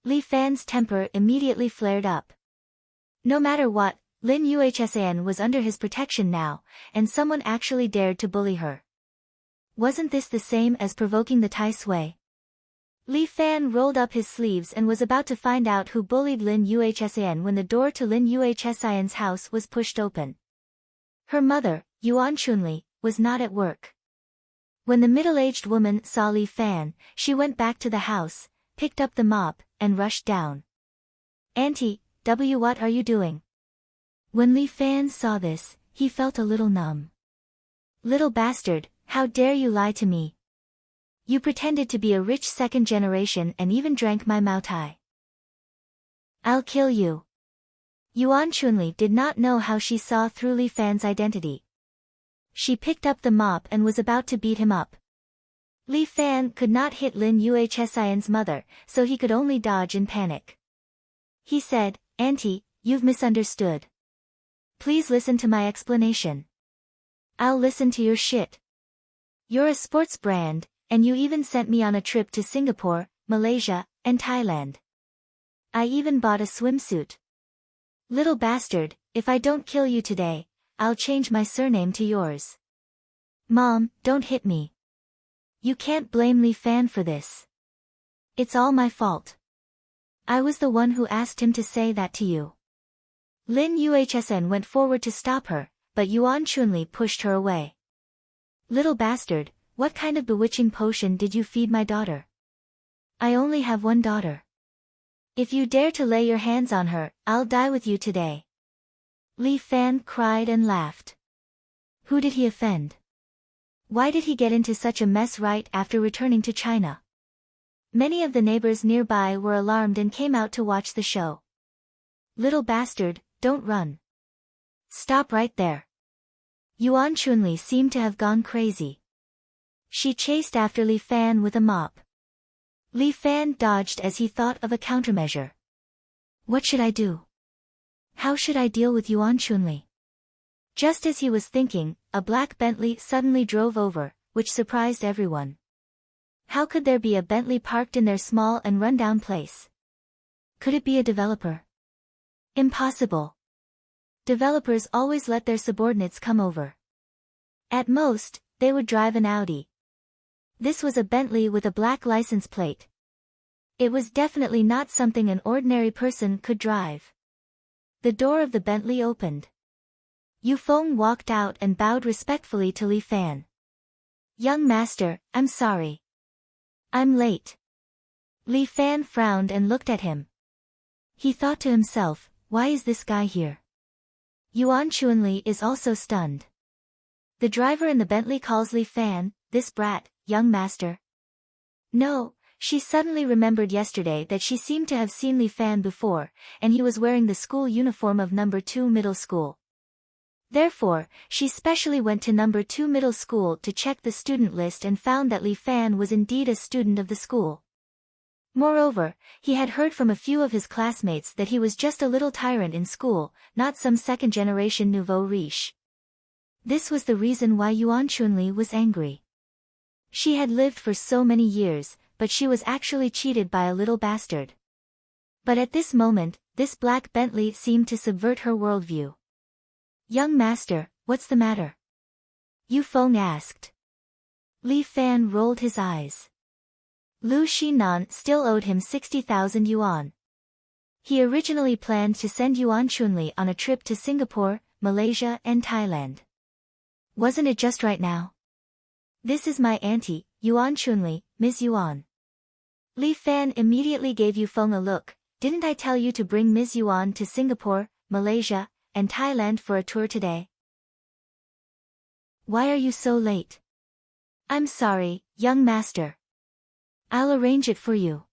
Li Fan's temper immediately flared up. No matter what, Lin Yuhsin was under his protection now, and someone actually dared to bully her. Wasn't this the same as provoking the Tai Sui? Li Fan rolled up his sleeves and was about to find out who bullied Lin Yuhsan when the door to Lin Yuhsan's house was pushed open. Her mother, Yuan Chunli, was not at work. When the middle-aged woman saw Li Fan, she went back to the house, picked up the mop, and rushed down. "Auntie, what are you doing?" When Li Fan saw this, he felt a little numb. "Little bastard, how dare you lie to me? You pretended to be a rich second generation and even drank my moutai. I'll kill you." Yuan Chunli did not know how she saw through Li Fan's identity. She picked up the mop and was about to beat him up. Li Fan could not hit Lin Yuhsan's mother, so he could only dodge in panic. He said, "Auntie, you've misunderstood. Please listen to my explanation." "I'll listen to your shit. You're a sports brand, and you even sent me on a trip to Singapore, Malaysia, and Thailand. I even bought a swimsuit. Little bastard, if I don't kill you today, I'll change my surname to yours." "Mom, don't hit me. You can't blame Li Fan for this. It's all my fault. I was the one who asked him to say that to you." Lin Yuhsan went forward to stop her, but Yuan Chunli pushed her away. "Little bastard, what kind of bewitching potion did you feed my daughter? I only have one daughter. If you dare to lay your hands on her, I'll die with you today." Li Fan cried and laughed. Who did he offend? Why did he get into such a mess right after returning to China? Many of the neighbors nearby were alarmed and came out to watch the show. "Little bastard, don't run. Stop right there." Yuan Chunli seemed to have gone crazy. She chased after Li Fan with a mop. Li Fan dodged as he thought of a countermeasure. What should I do? How should I deal with Yuan Chunli? Just as he was thinking, a black Bentley suddenly drove over, which surprised everyone. How could there be a Bentley parked in their small and run-down place? Could it be a developer? Impossible. Developers always let their subordinates come over. At most, they would drive an Audi. This was a Bentley with a black license plate. It was definitely not something an ordinary person could drive. The door of the Bentley opened. Yu Feng walked out and bowed respectfully to Li Fan. "Young master, I'm sorry. I'm late." Li Fan frowned and looked at him. He thought to himself, why is this guy here? Yuan Chunli is also stunned. The driver in the Bentley calls Li Fan, "This brat, young master." No, she suddenly remembered yesterday that she seemed to have seen Li Fan before, and he was wearing the school uniform of No. 2 Middle School. Therefore, she specially went to No. 2 Middle School to check the student list and found that Li Fan was indeed a student of the school. Moreover, he had heard from a few of his classmates that he was just a little tyrant in school, not some second-generation nouveau riche. This was the reason why Yuan Chunli was angry. She had lived for so many years, but she was actually cheated by a little bastard. But at this moment, this black Bentley seemed to subvert her worldview. "Young master, what's the matter?" Yu Feng asked. Li Fan rolled his eyes. Lu Xinan still owed him 60,000 yuan. He originally planned to send Yuan Chunli on a trip to Singapore, Malaysia and Thailand. Wasn't it just right now? "This is my auntie, Yuan Chunli, Ms. Yuan." Li Fan immediately gave Yu Feng a look. "Didn't I tell you to bring Ms. Yuan to Singapore, Malaysia, and Thailand for a tour today? Why are you so late?" "I'm sorry, young master. I'll arrange it for you."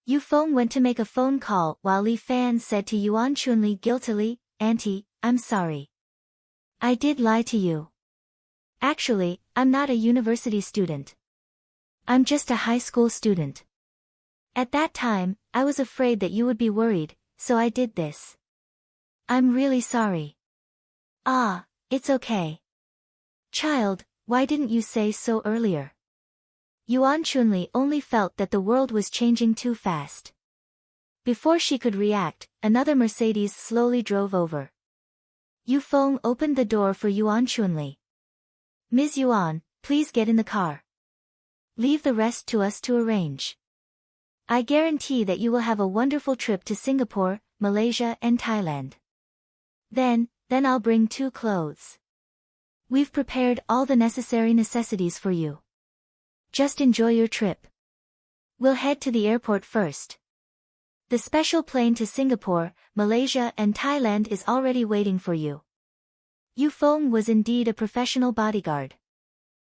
Yu Feng went to make a phone call while Li Fan said to Yuan Chunli guiltily, "Auntie, I'm sorry. I did lie to you. Actually, I'm not a university student. I'm just a high school student. At that time, I was afraid that you would be worried, so I did this. I'm really sorry." "Ah, it's okay. Child, why didn't you say so earlier?" Yuan Chunli only felt that the world was changing too fast. Before she could react, another Mercedes slowly drove over. Yu Feng opened the door for Yuan Chunli. "Ms. Yuan, please get in the car. Leave the rest to us to arrange." I guarantee that you will have a wonderful trip to Singapore, Malaysia and Thailand. Then I'll bring 2 clothes. We've prepared all the necessary necessities for you. Just enjoy your trip. We'll head to the airport first. The special plane to Singapore, Malaysia and Thailand is already waiting for you. Yu Feng was indeed a professional bodyguard.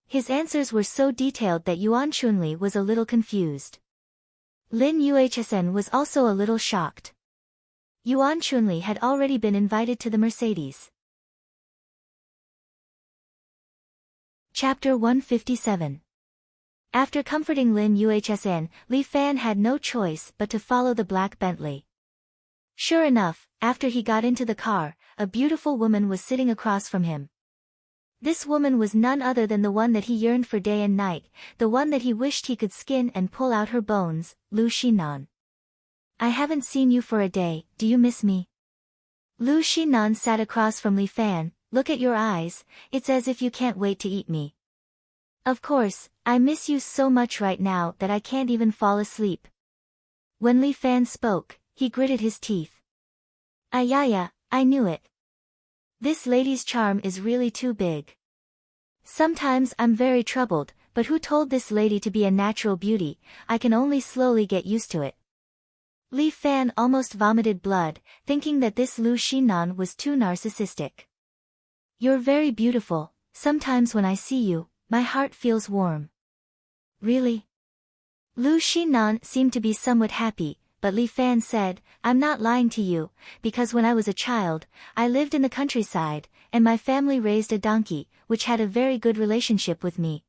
His answers were so detailed that Yuan Chunli was a little confused. Lin Yuhsn was also a little shocked. Yuan Chunli had already been invited to the Mercedes. Chapter 157. After comforting Lin Yuhsn, Li Fan had no choice but to follow the black Bentley. Sure enough, after he got into the car, a beautiful woman was sitting across from him. This woman was none other than the one that he yearned for day and night, the one that he wished he could skin and pull out her bones, Lu Xinan. I haven't seen you for a day, do you miss me? Lu Xinan sat across from Li Fan. Look at your eyes, it's as if you can't wait to eat me. Of course, I miss you so much right now that I can't even fall asleep. When Li Fan spoke, he gritted his teeth. Ayaya, I knew it. This lady's charm is really too big. Sometimes I'm very troubled, but who told this lady to be a natural beauty? I can only slowly get used to it. Li Fan almost vomited blood, thinking that this Lu Xinan was too narcissistic. You're very beautiful, sometimes when I see you, my heart feels warm. Really? Lu Xinan seemed to be somewhat happy, but Li Fan said, I'm not lying to you, because when I was a child, I lived in the countryside, and my family raised a donkey, which had a very good relationship with me.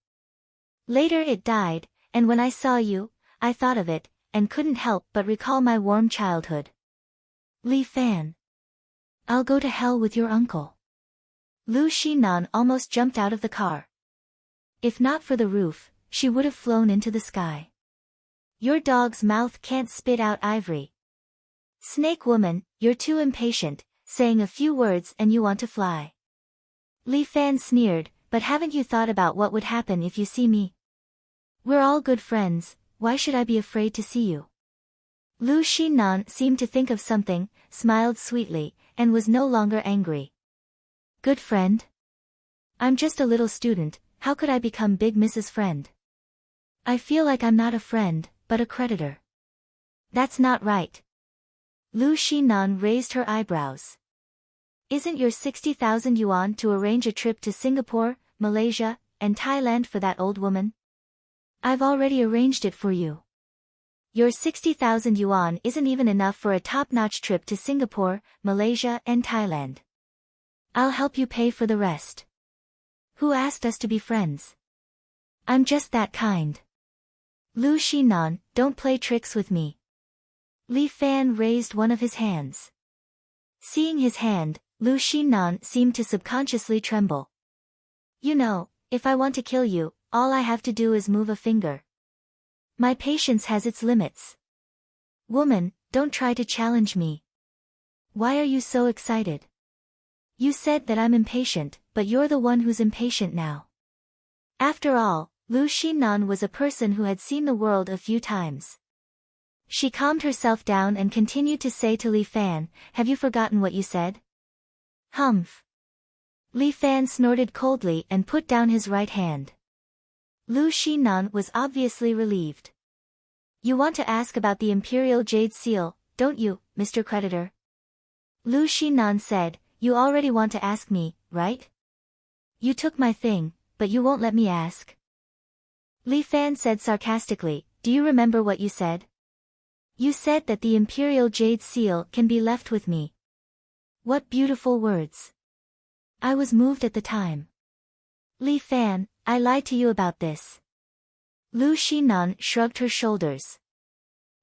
Later it died, and when I saw you, I thought of it, and couldn't help but recall my warm childhood. Li Fan. I'll go to hell with your uncle. Lu Xinan almost jumped out of the car. If not for the roof, she would have flown into the sky. Your dog's mouth can't spit out ivory. Snake woman, you're too impatient, saying a few words and you want to fly. Li Fan sneered, but haven't you thought about what would happen if you see me? We're all good friends, why should I be afraid to see you? Lu Xinan seemed to think of something, smiled sweetly, and was no longer angry. Good friend? I'm just a little student, how could I become Big Mrs. Friend? I feel like I'm not a friend, but a creditor. That's not right. Lu Xinan raised her eyebrows. Isn't your 60,000 yuan to arrange a trip to Singapore, Malaysia, and Thailand for that old woman? I've already arranged it for you. Your 60,000 yuan isn't even enough for a top-notch trip to Singapore, Malaysia and Thailand. I'll help you pay for the rest. Who asked us to be friends? I'm just that kind. Lu Xinan, don't play tricks with me. Li Fan raised one of his hands. Seeing his hand, Lu Xinan seemed to subconsciously tremble. You know, if I want to kill you, all I have to do is move a finger. My patience has its limits. Woman, don't try to challenge me. Why are you so excited? You said that I'm impatient, but you're the one who's impatient now. After all, Lu Xinan was a person who had seen the world a few times. She calmed herself down and continued to say to Li Fan, have you forgotten what you said? Humph. Li Fan snorted coldly and put down his right hand. Lu Xinan was obviously relieved. You want to ask about the Imperial Jade Seal, don't you, Mr. Creditor? Lu Xinan said, you already want to ask me, right? You took my thing, but you won't let me ask. Li Fan said sarcastically, do you remember what you said? You said that the Imperial Jade Seal can be left with me. What beautiful words. I was moved at the time. Li Fan, I lied to you about this. Lu Xinan shrugged her shoulders.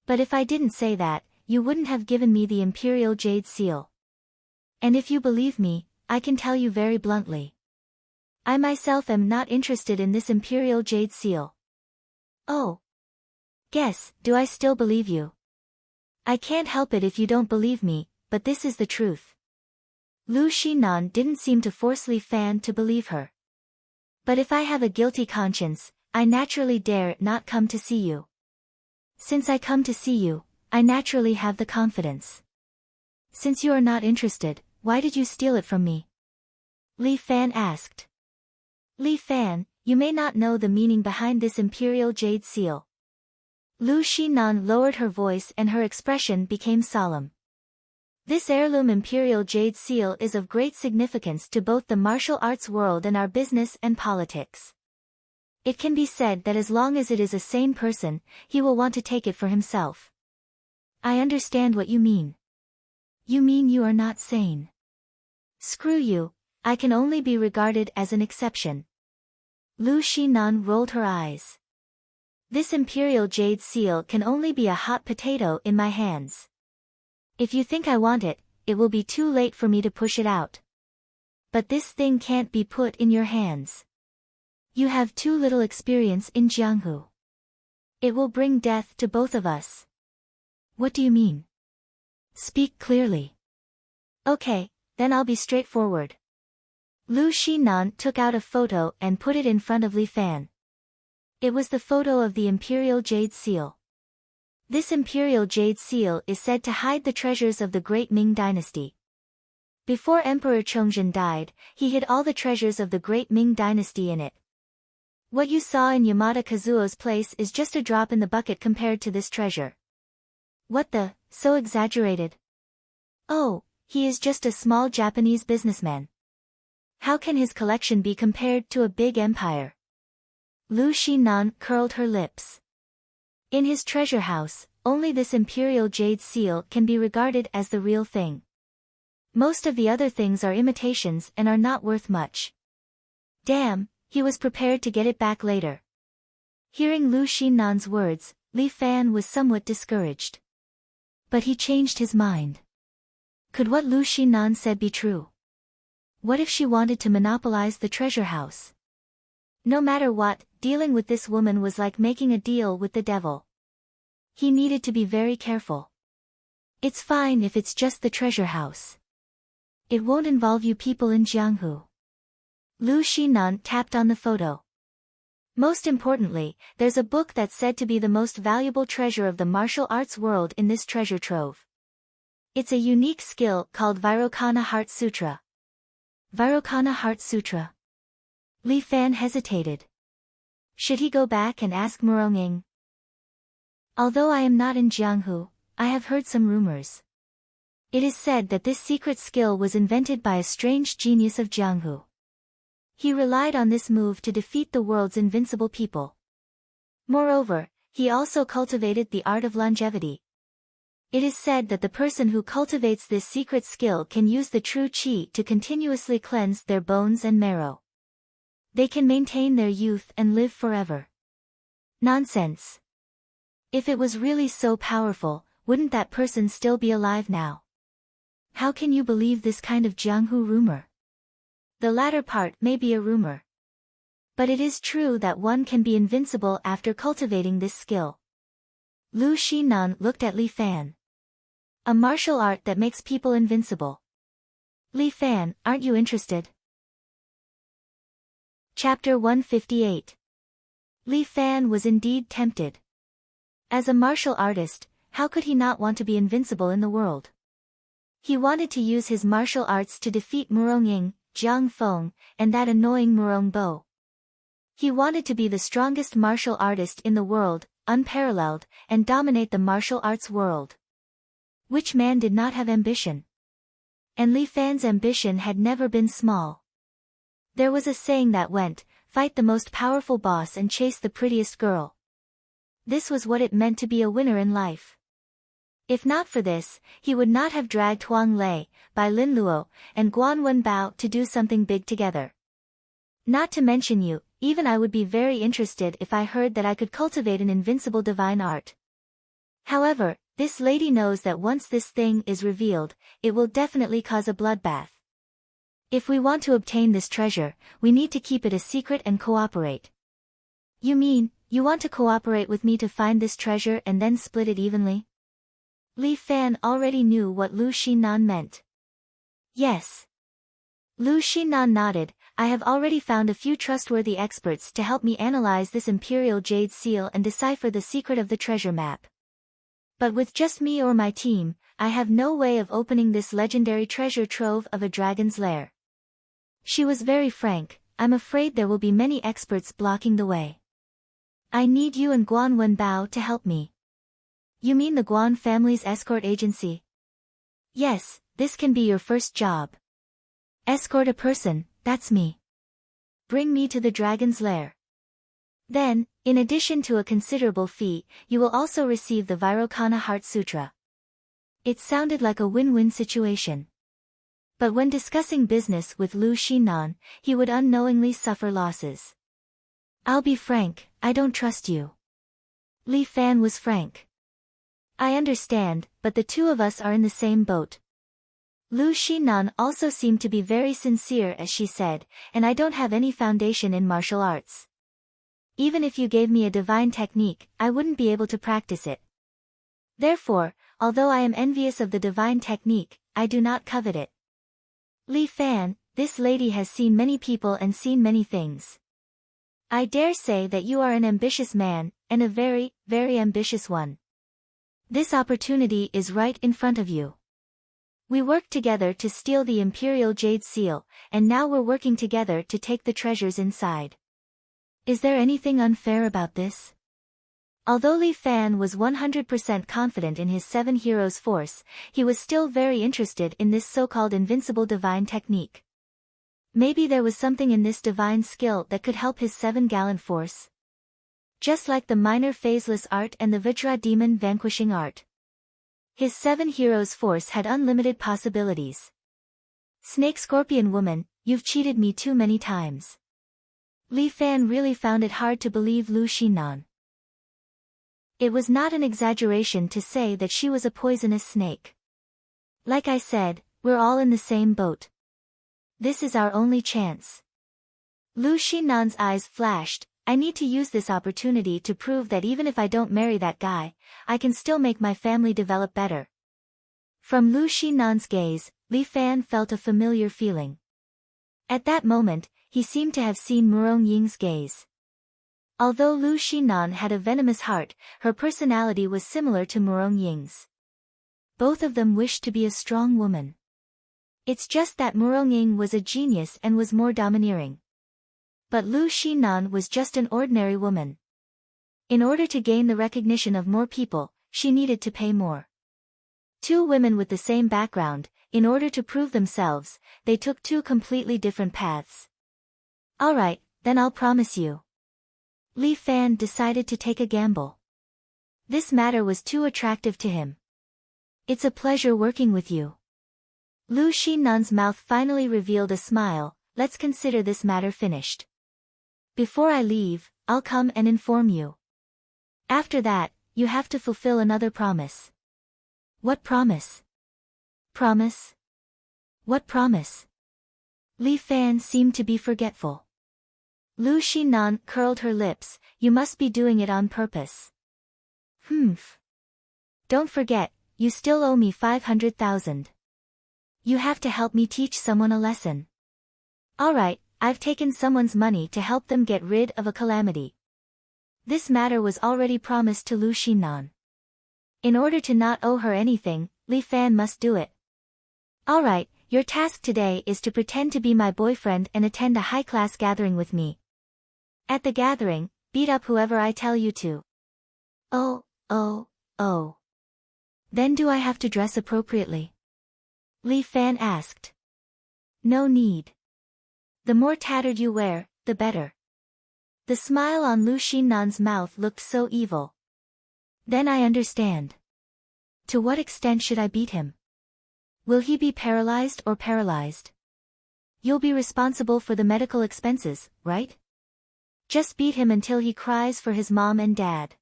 But if I didn't say that, you wouldn't have given me the Imperial Jade Seal. And if you believe me, I can tell you very bluntly. I myself am not interested in this Imperial Jade Seal. Oh. Guess, do I still believe you? I can't help it if you don't believe me, but this is the truth. Lu Xinan didn't seem to force Li Fan to believe her. But if I have a guilty conscience, I naturally dare not come to see you. Since I come to see you, I naturally have the confidence. Since you are not interested, why did you steal it from me? Li Fan asked. Li Fan, you may not know the meaning behind this imperial jade seal. Lu Xinan lowered her voice and her expression became solemn. This heirloom imperial jade seal is of great significance to both the martial arts world and our business and politics. It can be said that as long as it is a sane person, he will want to take it for himself. I understand what you mean. You mean you are not sane. Screw you, I can only be regarded as an exception. Lu Xinan rolled her eyes. This imperial jade seal can only be a hot potato in my hands. If you think I want it, it will be too late for me to push it out. But this thing can't be put in your hands. You have too little experience in Jianghu. It will bring death to both of us. What do you mean? Speak clearly. Okay, then I'll be straightforward. Lu Xinan took out a photo and put it in front of Li Fan. It was the photo of the imperial jade seal. This imperial jade seal is said to hide the treasures of the great Ming dynasty. Before Emperor Chongzhen died, he hid all the treasures of the great Ming dynasty in it. What you saw in Yamada Kazuo's place is just a drop in the bucket compared to this treasure. What the, so exaggerated? Oh, he is just a small Japanese businessman. How can his collection be compared to a big empire? Lu Xinan curled her lips. In his treasure house, only this imperial jade seal can be regarded as the real thing. Most of the other things are imitations and are not worth much. Damn, he was prepared to get it back later. Hearing Lu Xinan's words, Li Fan was somewhat discouraged. But he changed his mind. Could what Lu Xinan said be true? What if she wanted to monopolize the treasure house? No matter what, dealing with this woman was like making a deal with the devil. He needed to be very careful. It's fine if it's just the treasure house. It won't involve you people in Jianghu. Lu Xinan tapped on the photo. Most importantly, there's a book that's said to be the most valuable treasure of the martial arts world in this treasure trove. It's a unique skill called Vairocana Heart Sutra. Vairocana Heart Sutra. Li Fan hesitated. Should he go back and ask Muronging? Although I am not in Jianghu, I have heard some rumors. It is said that this secret skill was invented by a strange genius of Jianghu. He relied on this move to defeat the world's invincible people. Moreover, he also cultivated the art of longevity. It is said that the person who cultivates this secret skill can use the true qi to continuously cleanse their bones and marrow. They can maintain their youth and live forever. Nonsense. If it was really so powerful, wouldn't that person still be alive now? How can you believe this kind of Jianghu rumor? The latter part may be a rumor. But it is true that one can be invincible after cultivating this skill. Lu Xinan looked at Li Fan. A martial art that makes people invincible. Li Fan, aren't you interested? Chapter 158. Li Fan was indeed tempted. As a martial artist, how could he not want to be invincible in the world? He wanted to use his martial arts to defeat Muronging, Jiang Feng, and that annoying Murong Bo. He wanted to be the strongest martial artist in the world, unparalleled, and dominate the martial arts world. Which man did not have ambition? And Li Fan's ambition had never been small. There was a saying that went, fight the most powerful boss and chase the prettiest girl. This was what it meant to be a winner in life. If not for this, he would not have dragged Huang Lei, Bai Lin Luo, and Guan Wenbao to do something big together. Not to mention you, even I would be very interested if I heard that I could cultivate an invincible divine art. However, this lady knows that once this thing is revealed, it will definitely cause a bloodbath. If we want to obtain this treasure, we need to keep it a secret and cooperate. You mean, you want to cooperate with me to find this treasure and then split it evenly? Li Fan already knew what Lu Xinan meant. Yes. Lu Xinan nodded, I have already found a few trustworthy experts to help me analyze this Imperial Jade Seal and decipher the secret of the treasure map. But with just me or my team, I have no way of opening this legendary treasure trove of a dragon's lair. She was very frank. I'm afraid there will be many experts blocking the way. I need you and Guan Wenbao to help me. You mean the Guan family's escort agency? Yes, this can be your first job. Escort a person, that's me. Bring me to the dragon's lair. Then, in addition to a considerable fee, you will also receive the Vairocana Heart Sutra. It sounded like a win-win situation. But when discussing business with Lu Xinan, he would unknowingly suffer losses. I'll be frank, I don't trust you. Li Fan was frank. I understand, but the two of us are in the same boat. Lu Xinan also seemed to be very sincere as she said, and I don't have any foundation in martial arts. Even if you gave me a divine technique, I wouldn't be able to practice it. Therefore, although I am envious of the divine technique, I do not covet it. Li Fan, this lady has seen many people and seen many things. I dare say that you are an ambitious man, and a very, very ambitious one. This opportunity is right in front of you. We worked together to steal the Imperial Jade Seal, and now we're working together to take the treasures inside. Is there anything unfair about this? Although Li Fan was 100% confident in his 7 heroes force, he was still very interested in this so-called invincible divine technique. Maybe there was something in this divine skill that could help his 7 gallant force. Just like the minor phaseless art and the Vajra demon vanquishing art. His 7 heroes force had unlimited possibilities. Snake Scorpion woman, you've cheated me too many times. Li Fan really found it hard to believe Lu Xinan. It was not an exaggeration to say that she was a poisonous snake. Like I said, we're all in the same boat. This is our only chance. Lu Xinan's eyes flashed. I need to use this opportunity to prove that even if I don't marry that guy, I can still make my family develop better. From Lu Xinan's gaze, Li Fan felt a familiar feeling. At that moment, he seemed to have seen Murong Ying's gaze. Although Lu Xinan had a venomous heart, her personality was similar to Murong Ying's. Both of them wished to be a strong woman. It's just that Murong Ying was a genius and was more domineering. But Lu Xinan was just an ordinary woman. In order to gain the recognition of more people, she needed to pay more. Two women with the same background, in order to prove themselves, they took two completely different paths. Alright, then I'll promise you. Li Fan decided to take a gamble. This matter was too attractive to him. It's a pleasure working with you. Lu Xinan's mouth finally revealed a smile. Let's consider this matter finished. Before I leave, I'll come and inform you. After that, you have to fulfill another promise. What promise? Promise? What promise? Li Fan seemed to be forgetful. Lu Xinan curled her lips. You must be doing it on purpose. Humph. Don't forget, you still owe me 500,000. You have to help me teach someone a lesson. Alright, I've taken someone's money to help them get rid of a calamity. This matter was already promised to Lu Xinan. In order to not owe her anything, Li Fan must do it. Alright, your task today is to pretend to be my boyfriend and attend a high-class gathering with me. At the gathering, beat up whoever I tell you to. Oh. Then do I have to dress appropriately? Li Fan asked. No need. The more tattered you wear, the better. The smile on Lu Xinan's mouth looked so evil. Then I understand. To what extent should I beat him? Will he be paralyzed or paralyzed? You'll be responsible for the medical expenses, right? Just beat him until he cries for his mom and dad.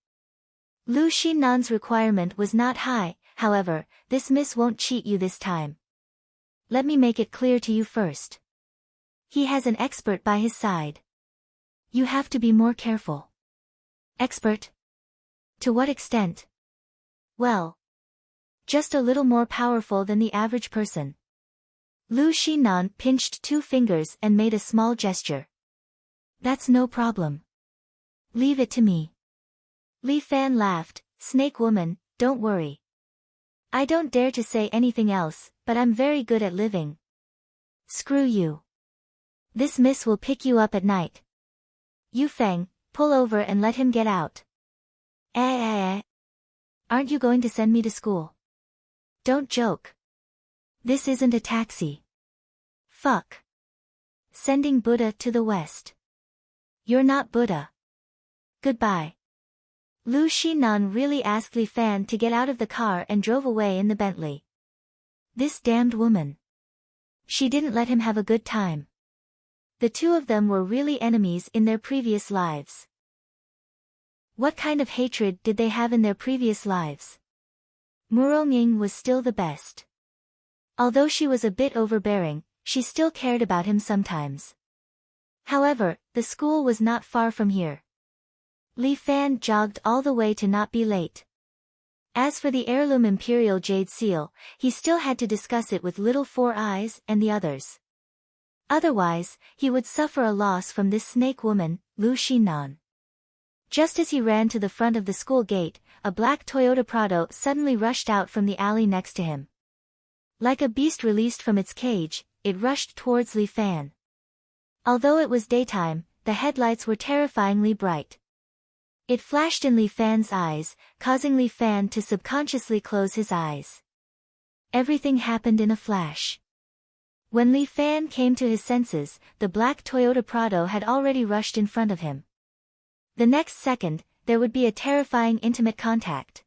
Lu Xinan's requirement was not high, however, this miss won't cheat you this time. Let me make it clear to you first. He has an expert by his side. You have to be more careful. Expert? To what extent? Well, just a little more powerful than the average person. Lu Xinan pinched 2 fingers and made a small gesture. That's no problem. Leave it to me. Li Fan laughed. Snake woman, don't worry. I don't dare to say anything else, but I'm very good at living. Screw you. This miss will pick you up at night. Yu Feng, pull over and let him get out. Aren't you going to send me to school? Don't joke. This isn't a taxi. Fuck. Sending Buddha to the west. You're not Buddha. Goodbye. Lu Xinan really asked Li Fan to get out of the car and drove away in the Bentley. This damned woman. She didn't let him have a good time. The two of them were really enemies in their previous lives. What kind of hatred did they have in their previous lives? Muronging was still the best. Although she was a bit overbearing, she still cared about him sometimes. However, the school was not far from here. Li Fan jogged all the way to not be late. As for the heirloom Imperial Jade Seal, he still had to discuss it with Little Four Eyes and the others. Otherwise, he would suffer a loss from this snake woman, Lu Xinan. Just as he ran to the front of the school gate, a black Toyota Prado suddenly rushed out from the alley next to him. Like a beast released from its cage, it rushed towards Li Fan. Although it was daytime, the headlights were terrifyingly bright. It flashed in Li Fan's eyes, causing Li Fan to subconsciously close his eyes. Everything happened in a flash. When Li Fan came to his senses, the black Toyota Prado had already rushed in front of him. The next second, there would be a terrifying intimate contact.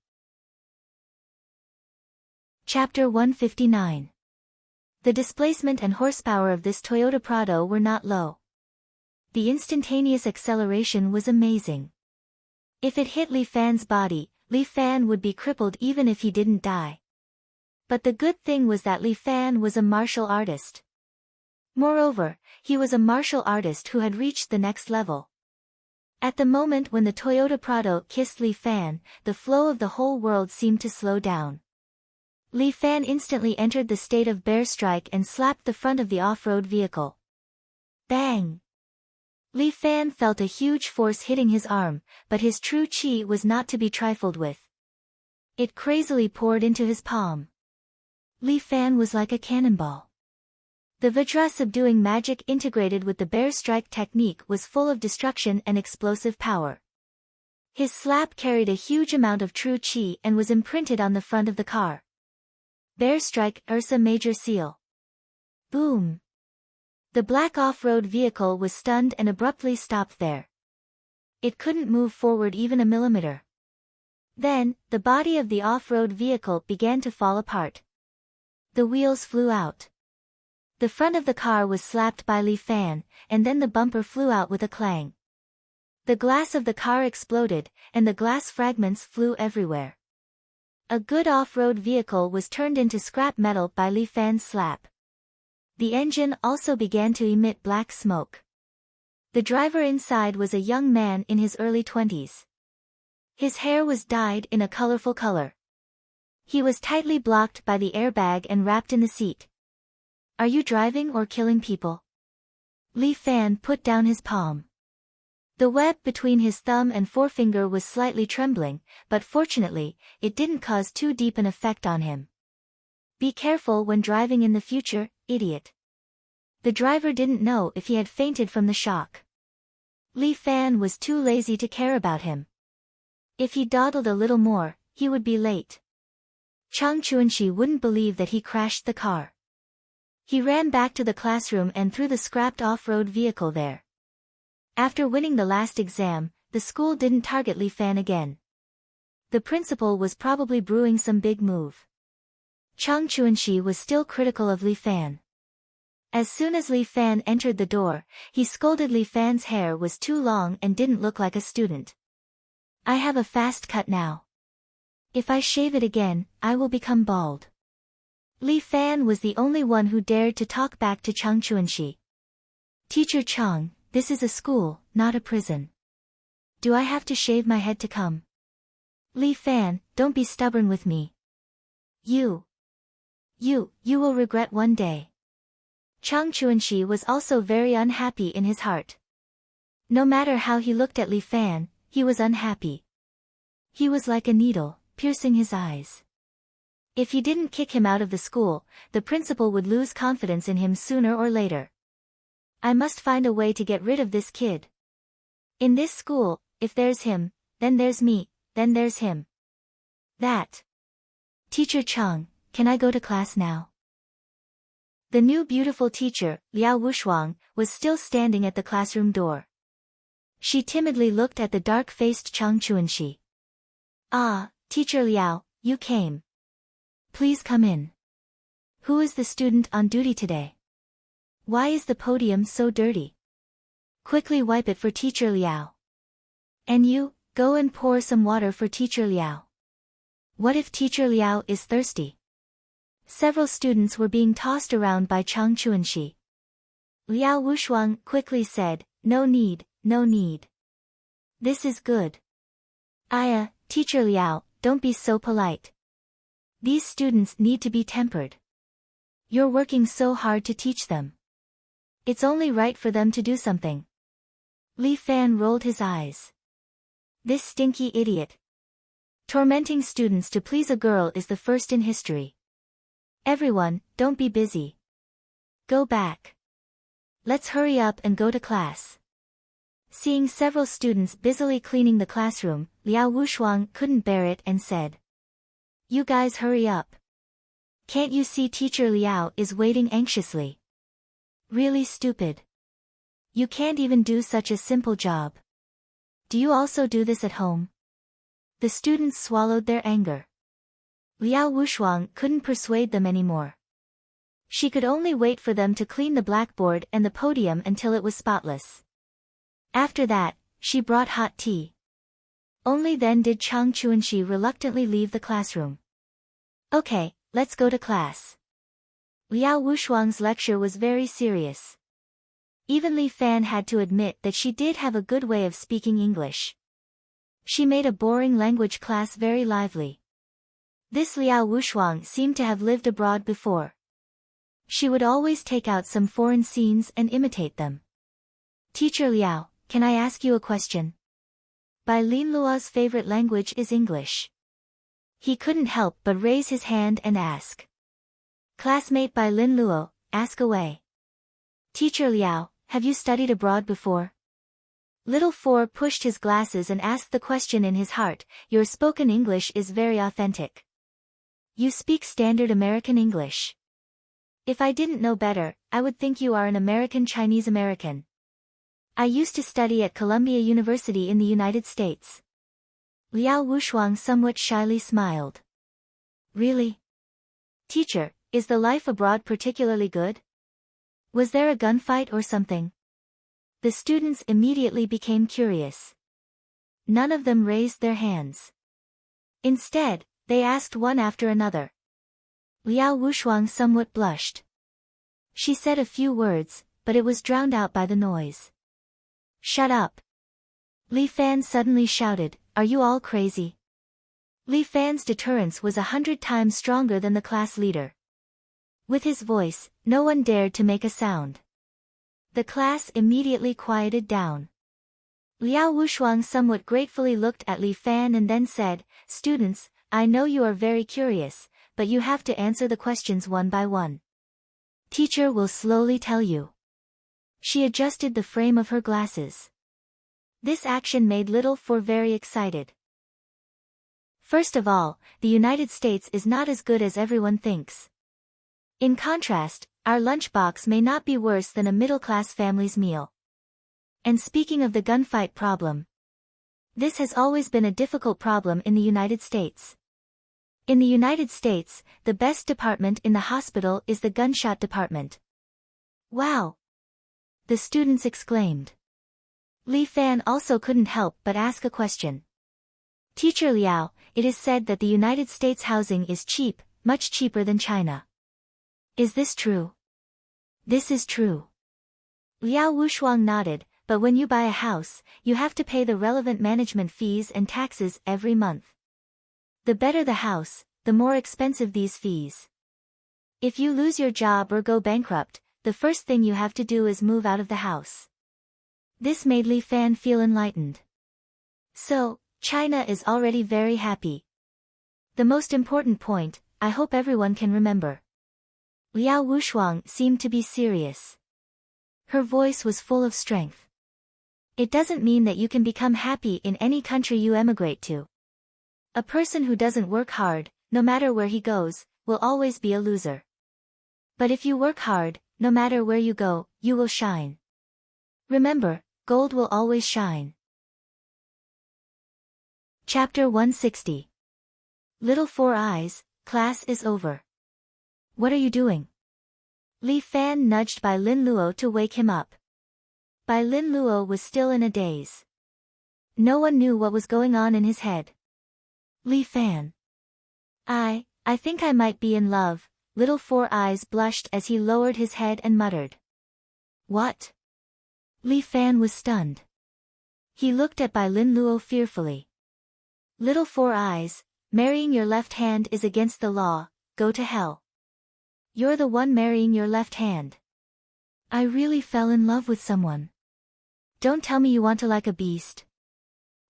Chapter 159. The displacement and horsepower of this Toyota Prado were not low. The instantaneous acceleration was amazing. If it hit Li Fan's body, Li Fan would be crippled even if he didn't die. But the good thing was that Li Fan was a martial artist. Moreover, he was a martial artist who had reached the next level. At the moment when the Toyota Prado kissed Li Fan, the flow of the whole world seemed to slow down. Li Fan instantly entered the state of bear strike and slapped the front of the off-road vehicle. Bang! Li Fan felt a huge force hitting his arm, but his true chi was not to be trifled with. It crazily poured into his palm. Li Fan was like a cannonball. The Vajra subduing magic integrated with the bear strike technique was full of destruction and explosive power. His slap carried a huge amount of true chi and was imprinted on the front of the car. Bear strike Ursa Major Seal. Boom! The black off-road vehicle was stunned and abruptly stopped there. It couldn't move forward even a millimeter. Then, the body of the off-road vehicle began to fall apart. The wheels flew out. The front of the car was slapped by Li Fan, and then the bumper flew out with a clang. The glass of the car exploded, and the glass fragments flew everywhere. A good off-road vehicle was turned into scrap metal by Li Fan's slap. The engine also began to emit black smoke. The driver inside was a young man in his early 20s. His hair was dyed in a colorful color. He was tightly blocked by the airbag and wrapped in the seat. Are you driving or killing people? Li Fan put down his palm. The web between his thumb and forefinger was slightly trembling, but fortunately, it didn't cause too deep an effect on him. Be careful when driving in the future, idiot. The driver didn't know if he had fainted from the shock. Li Fan was too lazy to care about him. If he dawdled a little more, he would be late. Chang Chuanxi wouldn't believe that he crashed the car. He ran back to the classroom and threw the scrapped off-road vehicle there. After winning the last exam, the school didn't target Li Fan again. The principal was probably brewing some big move. Chang Chuanxi was still critical of Li Fan. As soon as Li Fan entered the door, he scolded Li Fan's hair was too long and didn't look like a student. I have a fast cut now. If I shave it again, I will become bald. Li Fan was the only one who dared to talk back to Chang Chuanxi. Teacher Chang, this is a school, not a prison. Do I have to shave my head to come? Li Fan, don't be stubborn with me. You will regret one day. Chang Chuanxi was also very unhappy in his heart. No matter how he looked at Li Fan, he was unhappy. He was like a needle, piercing his eyes. If he didn't kick him out of the school, the principal would lose confidence in him sooner or later. I must find a way to get rid of this kid. In this school, if there's him, then there's me, then there's him. That. Teacher Chang, can I go to class now? The new beautiful teacher, Liao Wushuang, was still standing at the classroom door. She timidly looked at the dark-faced Chang Chuanxi. Ah, Teacher Liao, you came. Please come in. Who is the student on duty today? Why is the podium so dirty? Quickly wipe it for Teacher Liao. And you, go and pour some water for Teacher Liao. What if Teacher Liao is thirsty? Several students were being tossed around by Chang Chuanxi. Liao Wushuang quickly said, no need, no need. This is good. Aya, Teacher Liao, don't be so polite. These students need to be tempered. You're working so hard to teach them. It's only right for them to do something. Li Fan rolled his eyes. This stinky idiot. Tormenting students to please a girl is the first in history. Everyone, don't be busy. Go back. Let's hurry up and go to class. Seeing several students busily cleaning the classroom, Liao Wushuang couldn't bear it and said, you guys hurry up. Can't you see Teacher Liao is waiting anxiously? Really stupid. You can't even do such a simple job. Do you also do this at home? The students swallowed their anger. Liao Wushuang couldn't persuade them anymore. She could only wait for them to clean the blackboard and the podium until it was spotless. After that, she brought hot tea. Only then did Chang Chuanxi reluctantly leave the classroom. Okay, let's go to class. Liao Wushuang's lecture was very serious. Even Li Fan had to admit that she did have a good way of speaking English. She made a boring language class very lively. This Liao Wushuang seemed to have lived abroad before. She would always take out some foreign scenes and imitate them. Teacher Liao, can I ask you a question? Bai Lin Luo's favorite language is English. He couldn't help but raise his hand and ask. Classmate Bai Lin Luo, ask away. Teacher Liao, have you studied abroad before? Little Four pushed his glasses and asked the question in his heart, your spoken English is very authentic. You speak standard American English. If I didn't know better, I would think you are an American Chinese American. I used to study at Columbia University in the United States. Liao Wushuang somewhat shyly smiled. Really? Teacher, is the life abroad particularly good? Was there a gunfight or something? The students immediately became curious. None of them raised their hands. Instead, they asked one after another. Liao Wushuang somewhat blushed. She said a few words, but it was drowned out by the noise. Shut up. Li Fan suddenly shouted, are you all crazy? Li Fan's deterrence was 100 times stronger than the class leader. With his voice, no one dared to make a sound. The class immediately quieted down. Liao Wushuang somewhat gratefully looked at Li Fan and then said, students, I know you are very curious, but you have to answer the questions one by one. Teacher will slowly tell you. She adjusted the frame of her glasses. This action made Little Four very excited. First of all, the United States is not as good as everyone thinks. In contrast, our lunchbox may not be worse than a middle-class family's meal. And speaking of the gunfight problem, this has always been a difficult problem in the United States. In the United States, the best department in the hospital is the gunshot department. Wow! The students exclaimed. Li Fan also couldn't help but ask a question. Teacher Liao, it is said that the United States housing is cheap, much cheaper than China. Is this true? This is true. Liao Wushuang nodded, but when you buy a house, you have to pay the relevant management fees and taxes every month. The better the house, the more expensive these fees. If you lose your job or go bankrupt, the first thing you have to do is move out of the house. This made Li Fan feel enlightened. So, China is already very happy. The most important point, I hope everyone can remember. Liao Wushuang seemed to be serious. Her voice was full of strength. It doesn't mean that you can become happy in any country you emigrate to. A person who doesn't work hard, no matter where he goes, will always be a loser. But if you work hard, no matter where you go, you will shine. Remember, gold will always shine. Chapter 160. Little Four Eyes, class is over. What are you doing? Li Fan nudged Bai Lin Luo to wake him up. Bai Lin Luo was still in a daze. No one knew what was going on in his head. Li Fan. I think I might be in love, Little Four Eyes blushed as he lowered his head and muttered. What? Li Fan was stunned. He looked at Bai Lin Luo fearfully. Little Four Eyes, marrying your left hand is against the law, go to hell. You're the one marrying your left hand. I really fell in love with someone. Don't tell me you want to like a beast.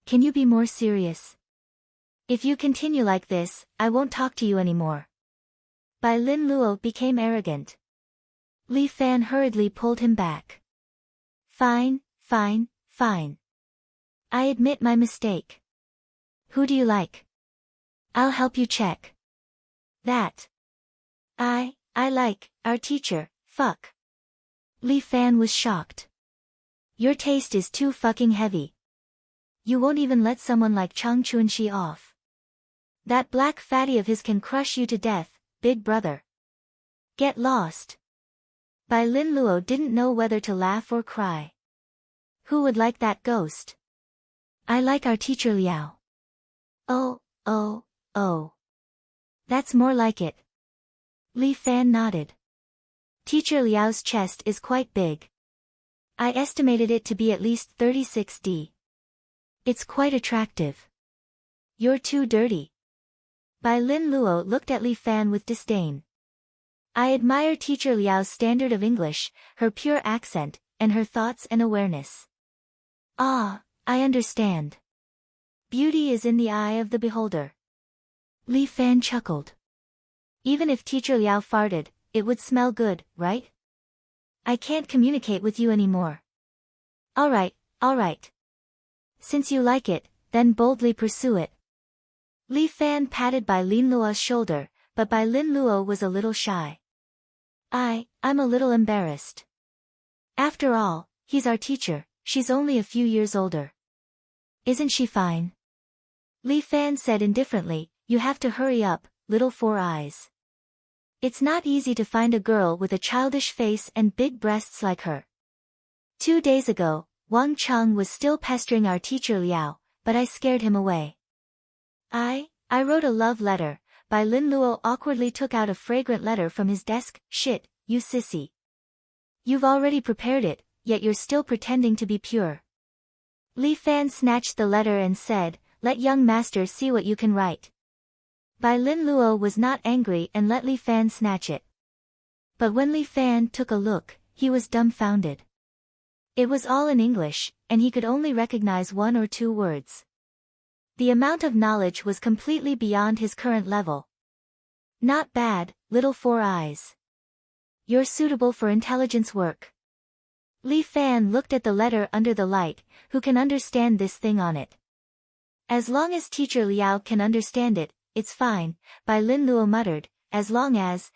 Can you be more serious? If you continue like this, I won't talk to you anymore. Bai Lin Luo became arrogant. Li Fan hurriedly pulled him back. Fine. I admit my mistake. Who do you like? I'll help you check. That. I like, our teacher, fuck. Li Fan was shocked. Your taste is too fucking heavy. You won't even let someone like Chang Chunxi off. That black fatty of his can crush you to death, big brother. Get lost. Bai Lin Luo didn't know whether to laugh or cry. Who would like that ghost? I like our teacher Liao. Oh. That's more like it. Li Fan nodded. Teacher Liao's chest is quite big. I estimated it to be at least 36D. It's quite attractive. You're too dirty. Bai Lin Luo looked at Li Fan with disdain. I admire teacher Liao's standard of English, her pure accent, and her thoughts and awareness. Ah, I understand. Beauty is in the eye of the beholder. Li Fan chuckled. Even if teacher Liao farted, it would smell good, right? I can't communicate with you anymore. Alright. Since you like it, then boldly pursue it. Li Fan patted Bai Lin Luo's shoulder, but Bai Lin Luo was a little shy. I'm a little embarrassed. After all, he's our teacher, she's only a few years older. Isn't she fine? Li Fan said indifferently, you have to hurry up, Little Four Eyes. It's not easy to find a girl with a childish face and big breasts like her. 2 days ago, Wang Cheng was still pestering our teacher Liao, but I scared him away. I wrote a love letter. Bai Lin Luo awkwardly took out a fragrant letter from his desk. Shit, you sissy. You've already prepared it, yet you're still pretending to be pure. Li Fan snatched the letter and said, let young master see what you can write. Bai Lin Luo was not angry and let Li Fan snatch it. But when Li Fan took a look, he was dumbfounded. It was all in English, and he could only recognize 1 or 2 words. The amount of knowledge was completely beyond his current level. Not bad, Little Four Eyes. You're suitable for intelligence work. Li Fan looked at the letter under the light. Who can understand this thing on it? As long as teacher Liao can understand it, it's fine, Bai Lin Luo muttered, as long as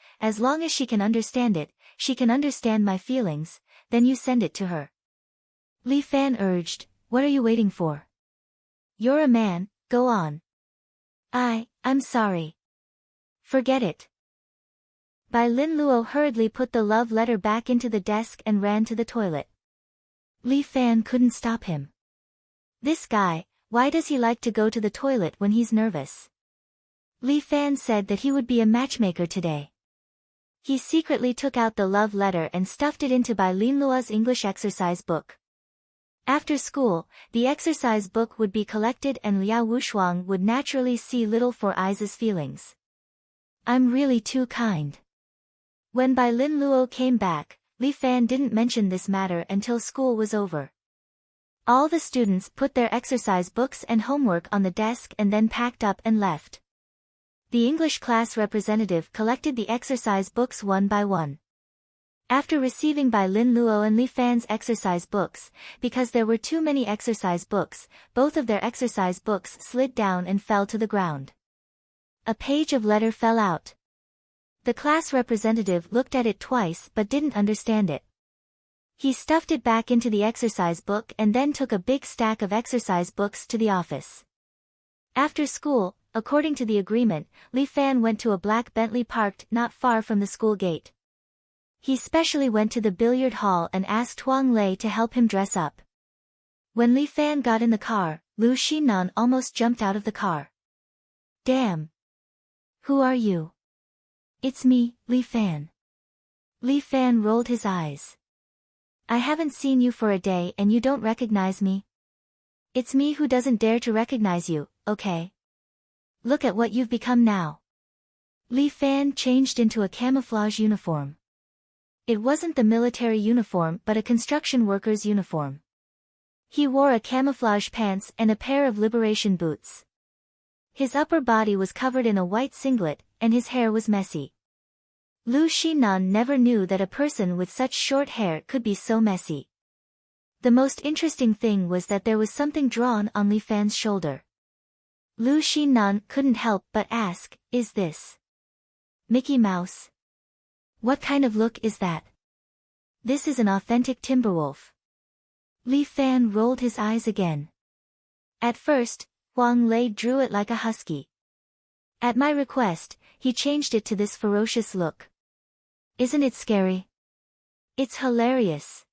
she can understand it, she can understand my feelings, then you send it to her. Li Fan urged, what are you waiting for? You're a man, go on. I'm sorry. Forget it. Bai Lin Luo hurriedly put the love letter back into the desk and ran to the toilet. Li Fan couldn't stop him. This guy, why does he like to go to the toilet when he's nervous? Li Fan said that he would be a matchmaker today. He secretly took out the love letter and stuffed it into Bai Lin Luo's English exercise book. After school, the exercise book would be collected and Liao Wushuang would naturally see Little Four Eyes' feelings. I'm really too kind. When Bai Lin Luo came back, Li Fan didn't mention this matter until school was over. All the students put their exercise books and homework on the desk and then packed up and left. The English class representative collected the exercise books one by one. After receiving by Lin Luo and Li Fan's exercise books, because there were too many exercise books, both of their exercise books slid down and fell to the ground. A page of letter fell out. The class representative looked at it twice but didn't understand it. He stuffed it back into the exercise book and then took a big stack of exercise books to the office. After school, according to the agreement, Li Fan went to a black Bentley parked not far from the school gate. He specially went to the billiard hall and asked Huang Lei to help him dress up. When Li Fan got in the car, Lu Xinan almost jumped out of the car. "Damn! Who are you?" "It's me, Li Fan." Li Fan rolled his eyes. "I haven't seen you for a day and you don't recognize me?" "It's me who doesn't dare to recognize you, okay? Look at what you've become now." Li Fan changed into a camouflage uniform. It wasn't the military uniform but a construction worker's uniform. He wore a camouflage pants and a pair of liberation boots. His upper body was covered in a white singlet, and his hair was messy. Lu Xinan never knew that a person with such short hair could be so messy. The most interesting thing was that there was something drawn on Li Fan's shoulder. Lu Xinan couldn't help but ask, "Is this Mickey Mouse? What kind of look is that?" "This is an authentic Timberwolf." Li Fan rolled his eyes again. At first, Huang Lei drew it like a husky. At my request, he changed it to this ferocious look. "Isn't it scary?" "It's hilarious."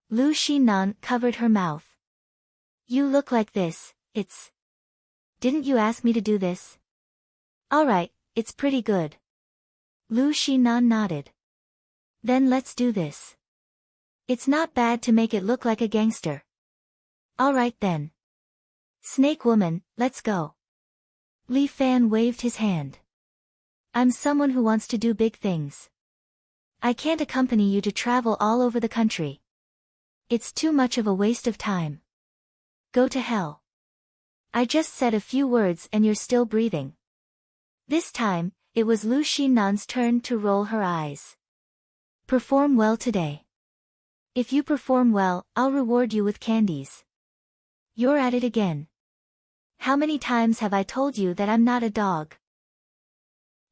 Lu Xinan covered her mouth. "You look like this, it's... Didn't you ask me to do this?" "Alright, it's pretty good." Lu Xinan nodded. "Then let's do this. It's not bad to make it look like a gangster." "Alright then. Snake Woman, let's go." Li Fan waved his hand. "I'm someone who wants to do big things. I can't accompany you to travel all over the country. It's too much of a waste of time. Go to hell. I just said a few words and you're still breathing." This time, it was Lu Xinan's turn to roll her eyes. "Perform well today. If you perform well, I'll reward you with candies." "You're at it again. How many times have I told you that I'm not a dog?"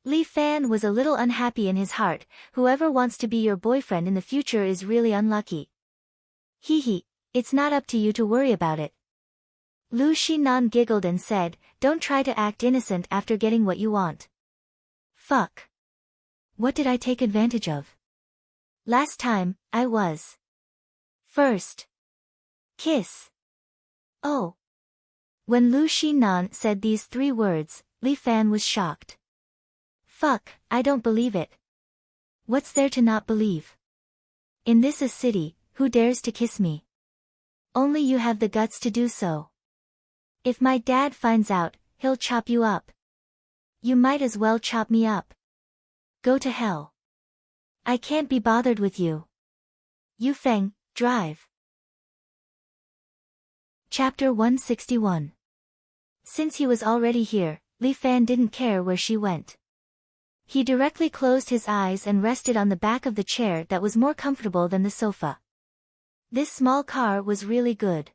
Li Fan was a little unhappy in his heart. Whoever wants to be your boyfriend in the future is really unlucky. Hee, it's not up to you to worry about it." Lu Xinan giggled and said, "Don't try to act innocent after getting what you want." "Fuck. What did I take advantage of? Last time, I was first. Kiss." "Oh." When Lu Xinan said these 3 words, Li Fan was shocked. "Fuck, I don't believe it. What's there to not believe? In this a city, who dares to kiss me? Only you have the guts to do so. If my dad finds out, he'll chop you up. You might as well chop me up. Go to hell. I can't be bothered with you. Yu Feng, drive." Chapter 161. Since he was already here, Li Fan didn't care where she went. He directly closed his eyes and rested on the back of the chair that was more comfortable than the sofa. This small car was really good.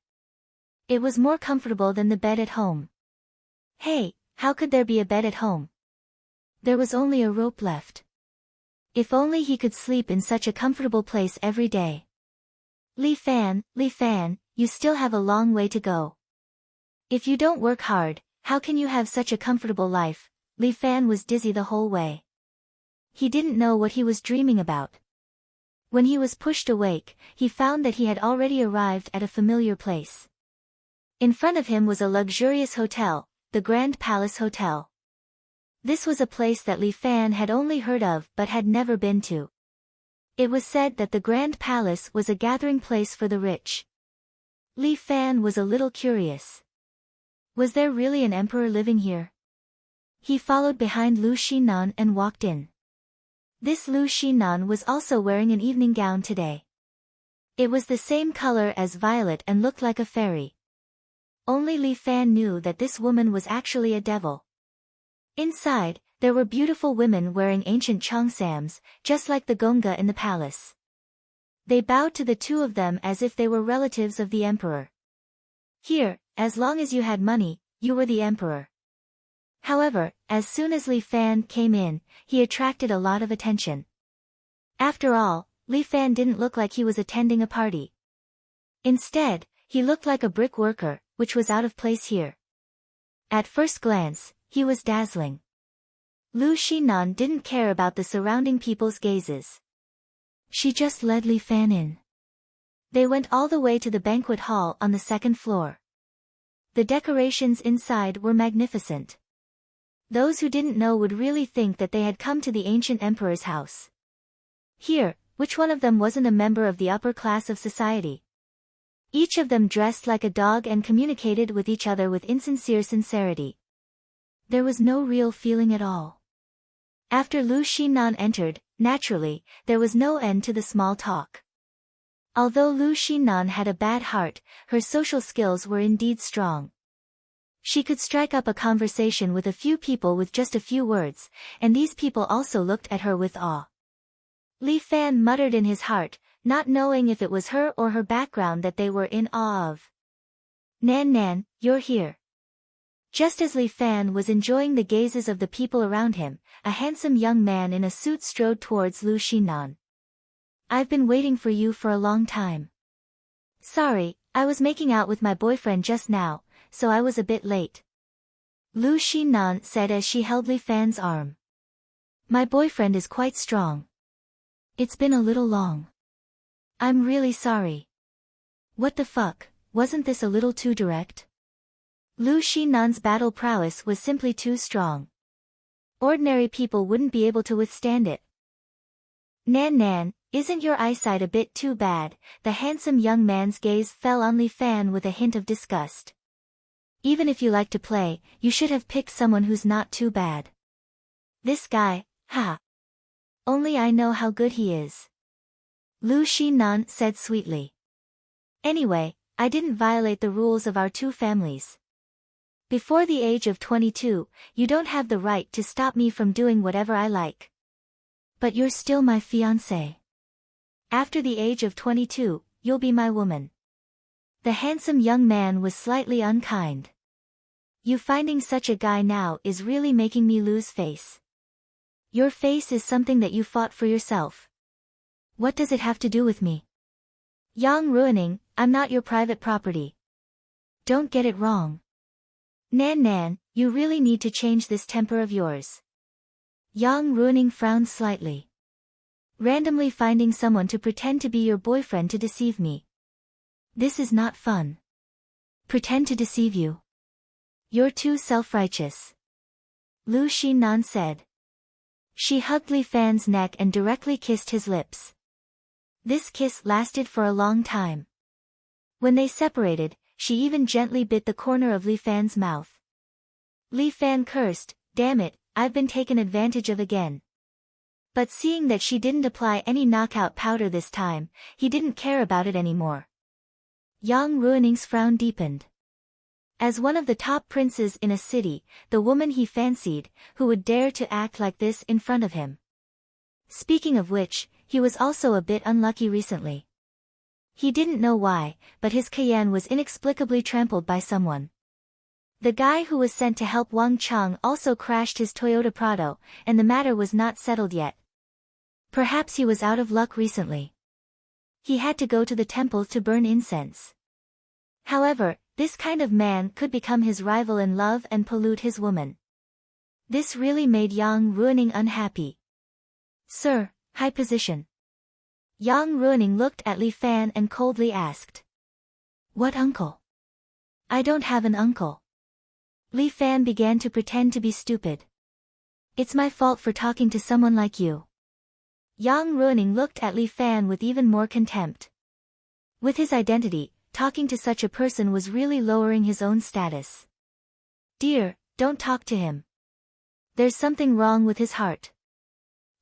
It was more comfortable than the bed at home. Hey, how could there be a bed at home? There was only a rope left. If only he could sleep in such a comfortable place every day. Li Fan, you still have a long way to go. If you don't work hard, how can you have such a comfortable life? Li Fan was dizzy the whole way. He didn't know what he was dreaming about. When he was pushed awake, he found that he had already arrived at a familiar place. In front of him was a luxurious hotel, the Grand Palace Hotel. This was a place that Li Fan had only heard of but had never been to. It was said that the Grand Palace was a gathering place for the rich. Li Fan was a little curious. Was there really an emperor living here? He followed behind Lu Xinan and walked in. This Lu Xinan was also wearing an evening gown today. It was the same color as violet and looked like a fairy. Only Li Fan knew that this woman was actually a devil. Inside, there were beautiful women wearing ancient cheongsams, just like the Gongga in the palace. They bowed to the two of them as if they were relatives of the emperor. Here, as long as you had money, you were the emperor. However, as soon as Li Fan came in, he attracted a lot of attention. After all, Li Fan didn't look like he was attending a party. Instead, he looked like a brick worker, which was out of place here. At first glance, he was dazzling. Lu Xinan didn't care about the surrounding people's gazes. She just led Li Fan in. They went all the way to the banquet hall on the second floor. The decorations inside were magnificent. Those who didn't know would really think that they had come to the ancient emperor's house. Here, which one of them wasn't a member of the upper class of society? Each of them dressed like a dog and communicated with each other with insincere sincerity. There was no real feeling at all. After Lu Xinan entered, naturally, there was no end to the small talk. Although Lu Xinan had a bad heart, her social skills were indeed strong. She could strike up a conversation with a few people with just a few words, and these people also looked at her with awe. Li Fan muttered in his heart, not knowing if it was her or her background that they were in awe of. Nan Nan, you're here. Just as Li Fan was enjoying the gazes of the people around him, a handsome young man in a suit strode towards Lu Xinan. I've been waiting for you for a long time. Sorry, I was making out with my boyfriend just now, so I was a bit late. Lu Xinan said as she held Li Fan's arm. My boyfriend is quite strong. It's been a little long. I'm really sorry. What the fuck, wasn't this a little too direct? Lu Xinan's battle prowess was simply too strong. Ordinary people wouldn't be able to withstand it. Nan Nan, isn't your eyesight a bit too bad? The handsome young man's gaze fell on Li Fan with a hint of disgust. Even if you like to play, you should have picked someone who's not too bad. This guy, ha. Only I know how good he is. Lu Xinan said sweetly. Anyway, I didn't violate the rules of our two families. Before the age of 22, you don't have the right to stop me from doing whatever I like. But you're still my fiancé. After the age of 22, you'll be my woman. The handsome young man was slightly unkind. You finding such a guy now is really making me lose face. Your face is something that you fought for yourself. What does it have to do with me? Yang ruining, I'm not your private property. Don't get it wrong. Nan Nan, you really need to change this temper of yours. Yang ruining frowned slightly. Randomly finding someone to pretend to be your boyfriend to deceive me. This is not fun. Pretend to deceive you. You're too self-righteous. Lu Xinan said. She hugged Li Fan's neck and directly kissed his lips. This kiss lasted for a long time. When they separated, she even gently bit the corner of Li Fan's mouth. Li Fan cursed, damn it, I've been taken advantage of again. But seeing that she didn't apply any knockout powder this time, he didn't care about it anymore. Yang Ruining's frown deepened. As one of the top princes in a city, the woman he fancied, who would dare to act like this in front of him. Speaking of which, he was also a bit unlucky recently. He didn't know why, but his Cayenne was inexplicably trampled by someone. The guy who was sent to help Wang Chang also crashed his Toyota Prado, and the matter was not settled yet. Perhaps he was out of luck recently. He had to go to the temple to burn incense. However, this kind of man could become his rival in love and pollute his woman. This really made Yang Ruining unhappy. Sir, high position. Yang Ruining looked at Li Fan and coldly asked. What uncle? I don't have an uncle. Li Fan began to pretend to be stupid. It's my fault for talking to someone like you. Yang Ruining looked at Li Fan with even more contempt. With his identity, talking to such a person was really lowering his own status. Dear, don't talk to him. There's something wrong with his heart.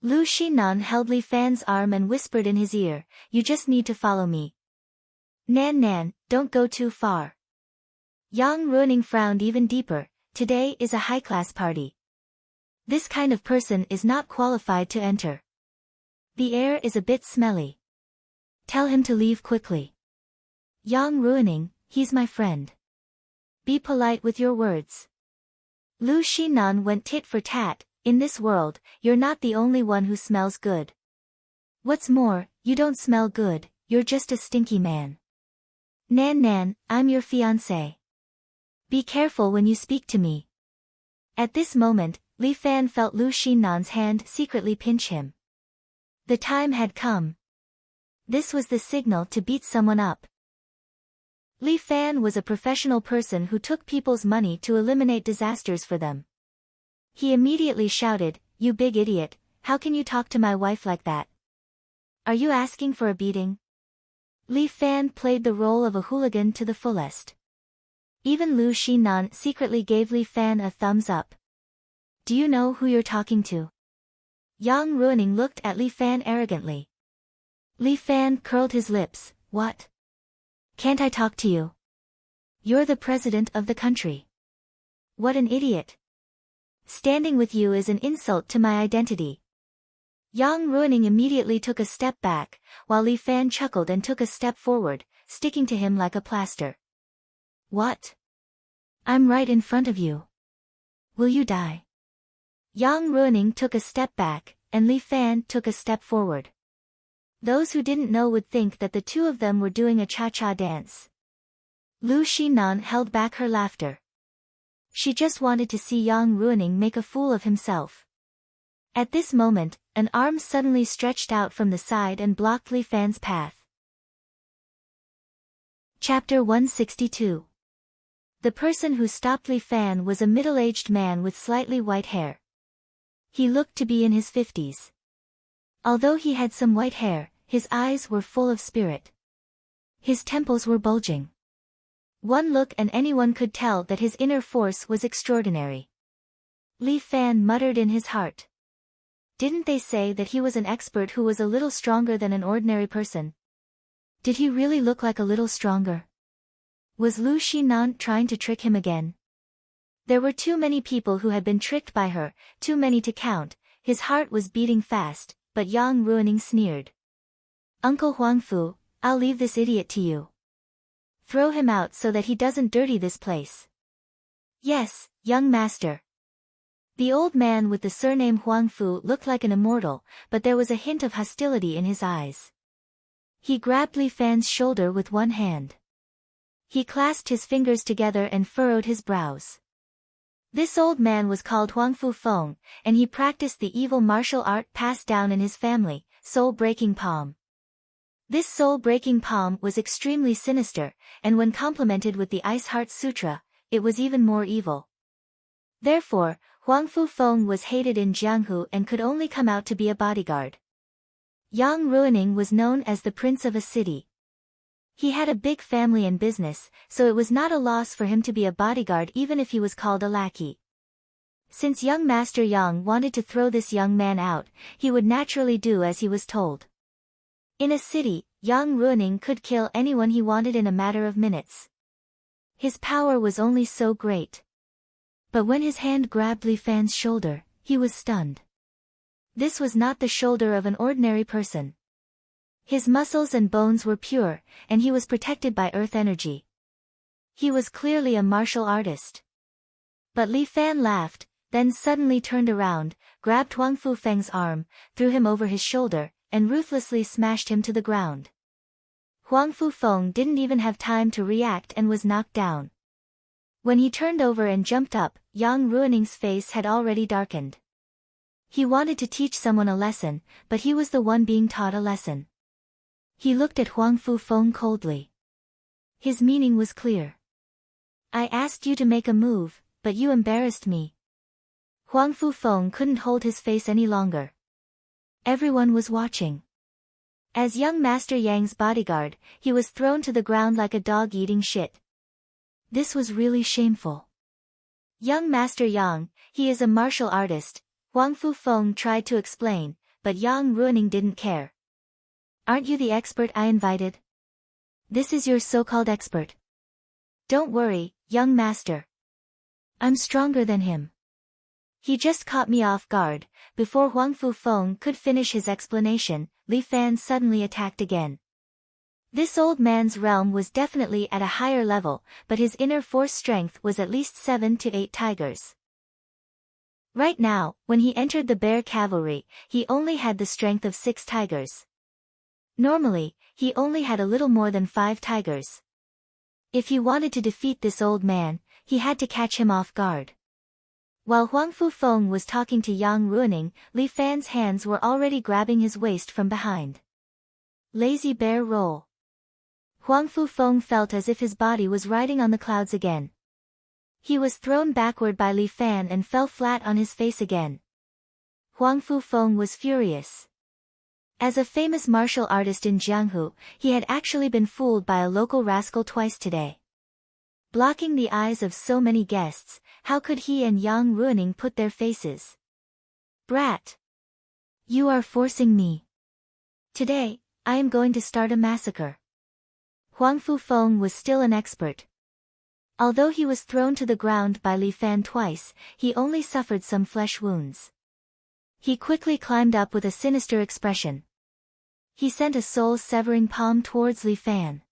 Lu Xinan held Li Fan's arm and whispered in his ear, "You just need to follow me. Nan Nan, don't go too far." Yang Ruining frowned even deeper. Today is a high-class party. This kind of person is not qualified to enter. The air is a bit smelly. Tell him to leave quickly. Yang Ruining, he's my friend. Be polite with your words. Lu Xinan went tit for tat. In this world, you're not the only one who smells good. What's more, you don't smell good, you're just a stinky man. Nan Nan, I'm your fiancé. Be careful when you speak to me. At this moment, Li Fan felt Lu Xinan's hand secretly pinch him. The time had come. This was the signal to beat someone up. Li Fan was a professional person who took people's money to eliminate disasters for them. He immediately shouted, "You big idiot, how can you talk to my wife like that? Are you asking for a beating?" Li Fan played the role of a hooligan to the fullest. Even Lu Xinan secretly gave Li Fan a thumbs up. Do you know who you're talking to? Yang Ruining looked at Li Fan arrogantly. Li Fan curled his lips. What? Can't I talk to you? You're the president of the country. What an idiot. Standing with you is an insult to my identity. Yang Ruining immediately took a step back, while Li Fan chuckled and took a step forward, sticking to him like a plaster. What? I'm right in front of you. Will you die? Yang Ruining took a step back, and Li Fan took a step forward. Those who didn't know would think that the two of them were doing a cha-cha dance. Lu Xinan held back her laughter. She just wanted to see Yang Ruining make a fool of himself. At this moment, an arm suddenly stretched out from the side and blocked Li Fan's path. Chapter 162. The person who stopped Li Fan was a middle-aged man with slightly white hair. He looked to be in his 50s. Although he had some white hair, his eyes were full of spirit. His temples were bulging. One look and anyone could tell that his inner force was extraordinary. Li Fan muttered in his heart. Didn't they say that he was an expert who was a little stronger than an ordinary person? Did he really look like a little stronger? Was Lu Xinan trying to trick him again? There were too many people who had been tricked by her, too many to count. His heart was beating fast, but Yang Ruining sneered. Uncle Huangfu, I'll leave this idiot to you. Throw him out so that he doesn't dirty this place. Yes, young master. The old man with the surname Huangfu looked like an immortal, but there was a hint of hostility in his eyes. He grabbed Li Fan's shoulder with one hand. He clasped his fingers together and furrowed his brows. This old man was called Huangfu Feng, and he practiced the evil martial art passed down in his family, soul-breaking palm. This soul-breaking palm was extremely sinister, and when complemented with the Ice Heart Sutra, it was even more evil. Therefore, Huangfu Feng was hated in Jianghu and could only come out to be a bodyguard. Yang Ruining was known as the prince of a city. He had a big family and business, so it was not a loss for him to be a bodyguard even if he was called a lackey. Since young Master Yang wanted to throw this young man out, he would naturally do as he was told. In a city, Yang Ruining could kill anyone he wanted in a matter of minutes. His power was only so great. But when his hand grabbed Li Fan's shoulder, he was stunned. This was not the shoulder of an ordinary person. His muscles and bones were pure, and he was protected by earth energy. He was clearly a martial artist. But Li Fan laughed, then suddenly turned around, grabbed Huangfu Feng's arm, threw him over his shoulder, and ruthlessly smashed him to the ground. Huangfu Feng didn't even have time to react and was knocked down. When he turned over and jumped up, Yang Ruining's face had already darkened. He wanted to teach someone a lesson, but he was the one being taught a lesson. He looked at Huangfu Feng coldly. His meaning was clear. I asked you to make a move, but you embarrassed me. Huangfu Feng couldn't hold his face any longer. Everyone was watching. As young Master Yang's bodyguard, he was thrown to the ground like a dog eating shit. This was really shameful. Young Master Yang, he is a martial artist, Huangfu Feng tried to explain, but Yang Ruining didn't care. Aren't you the expert I invited? This is your so-called expert. Don't worry, young master. I'm stronger than him. He just caught me off guard. Before Huang Fufeng could finish his explanation, Li Fan suddenly attacked again. This old man's realm was definitely at a higher level, but his inner force strength was at least 7 to 8 tigers. Right now, when he entered the bear cavalry, he only had the strength of 6 tigers. Normally, he only had a little more than 5 tigers. If he wanted to defeat this old man, he had to catch him off guard. While Huang Fufeng was talking to Yang Ruining, Li Fan's hands were already grabbing his waist from behind. Lazy bear roll. Huang Fufeng felt as if his body was riding on the clouds again. He was thrown backward by Li Fan and fell flat on his face again. Huang Fufeng was furious. As a famous martial artist in Jianghu, he had actually been fooled by a local rascal twice today. Blocking the eyes of so many guests, how could he and Yang Ruining put their faces? Brat! You are forcing me. Today, I am going to start a massacre. Huang Fufeng was still an expert. Although he was thrown to the ground by Li Fan twice, he only suffered some flesh wounds. He quickly climbed up with a sinister expression. He sent a soul-severing palm towards Li Fan.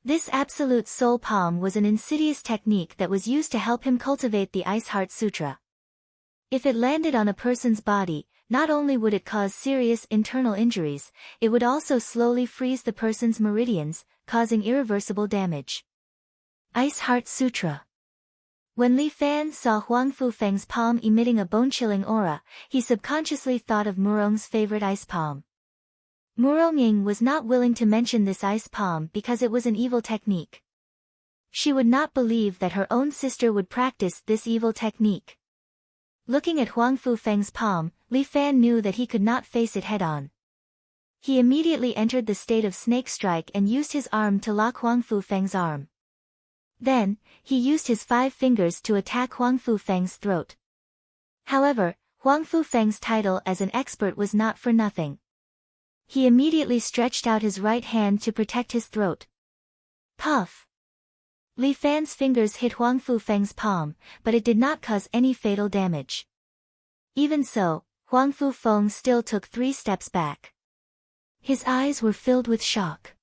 This absolute soul palm was an insidious technique that was used to help him cultivate the Ice Heart Sutra. If it landed on a person's body, not only would it cause serious internal injuries, it would also slowly freeze the person's meridians, causing irreversible damage. Ice Heart Sutra. When Li Fan saw Huang Fufeng's palm emitting a bone-chilling aura, he subconsciously thought of Murong's favorite ice palm. Murong Ying was not willing to mention this ice palm because it was an evil technique. She would not believe that her own sister would practice this evil technique. Looking at Huang Fufeng's palm, Li Fan knew that he could not face it head-on. He immediately entered the state of snake strike and used his arm to lock Huang Fufeng's arm. Then, he used his 5 fingers to attack Huang Fufeng's throat. However, Huang Fufeng's title as an expert was not for nothing. He immediately stretched out his right hand to protect his throat. Puff! Li Fan's fingers hit Huang Fufeng's palm, but it did not cause any fatal damage. Even so, Huang Fufeng still took 3 steps back. His eyes were filled with shock.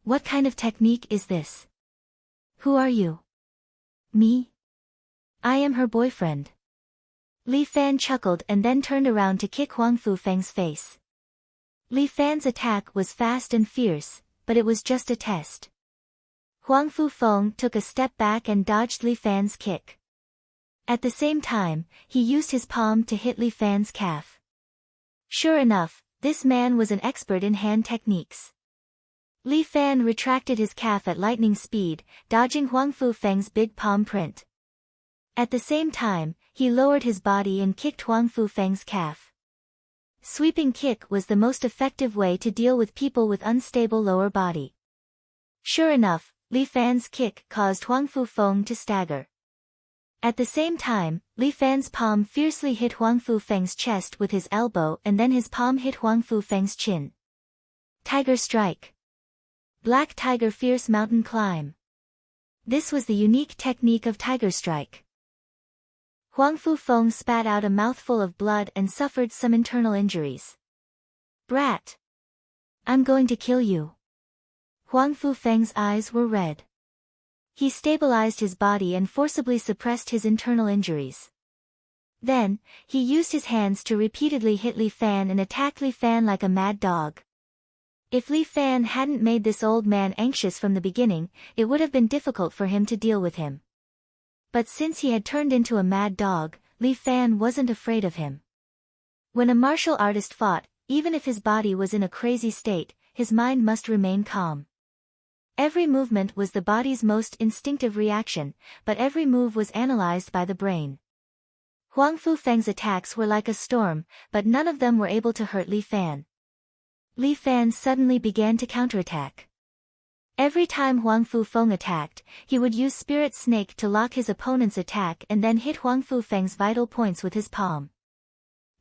What kind of technique is this? Who are you? Me? I am her boyfriend. Li Fan chuckled and then turned around to kick Huang Fufeng's face. Li Fan's attack was fast and fierce, but it was just a test. Huang Fufeng took a step back and dodged Li Fan's kick. At the same time, he used his palm to hit Li Fan's calf. Sure enough, this man was an expert in hand techniques. Li Fan retracted his calf at lightning speed, dodging Huang Fufeng's big palm print. At the same time, he lowered his body and kicked Huang Fufeng's calf. Sweeping kick was the most effective way to deal with people with unstable lower body. Sure enough, Li Fan's kick caused Huang Fufeng to stagger. At the same time, Li Fan's palm fiercely hit Huang Fufeng's chest with his elbow and then his palm hit Huang Fufeng's chin. Tiger Strike. Black Tiger Fierce Mountain Climb. This was the unique technique of Tiger Strike. Huang Fufeng spat out a mouthful of blood and suffered some internal injuries. Brat! I'm going to kill you. Huang Fufeng's eyes were red. He stabilized his body and forcibly suppressed his internal injuries. Then, he used his hands to repeatedly hit Li Fan and attack Li Fan like a mad dog. If Li Fan hadn't made this old man anxious from the beginning, it would have been difficult for him to deal with him. But since he had turned into a mad dog, Li Fan wasn't afraid of him. When a martial artist fought, even if his body was in a crazy state, his mind must remain calm. Every movement was the body's most instinctive reaction, but every move was analyzed by the brain. Huang Fufeng's attacks were like a storm, but none of them were able to hurt Li Fan. Li Fan suddenly began to counterattack. Every time Huang Fufeng attacked, he would use Spirit Snake to lock his opponent's attack and then hit Huang Fufeng's vital points with his palm.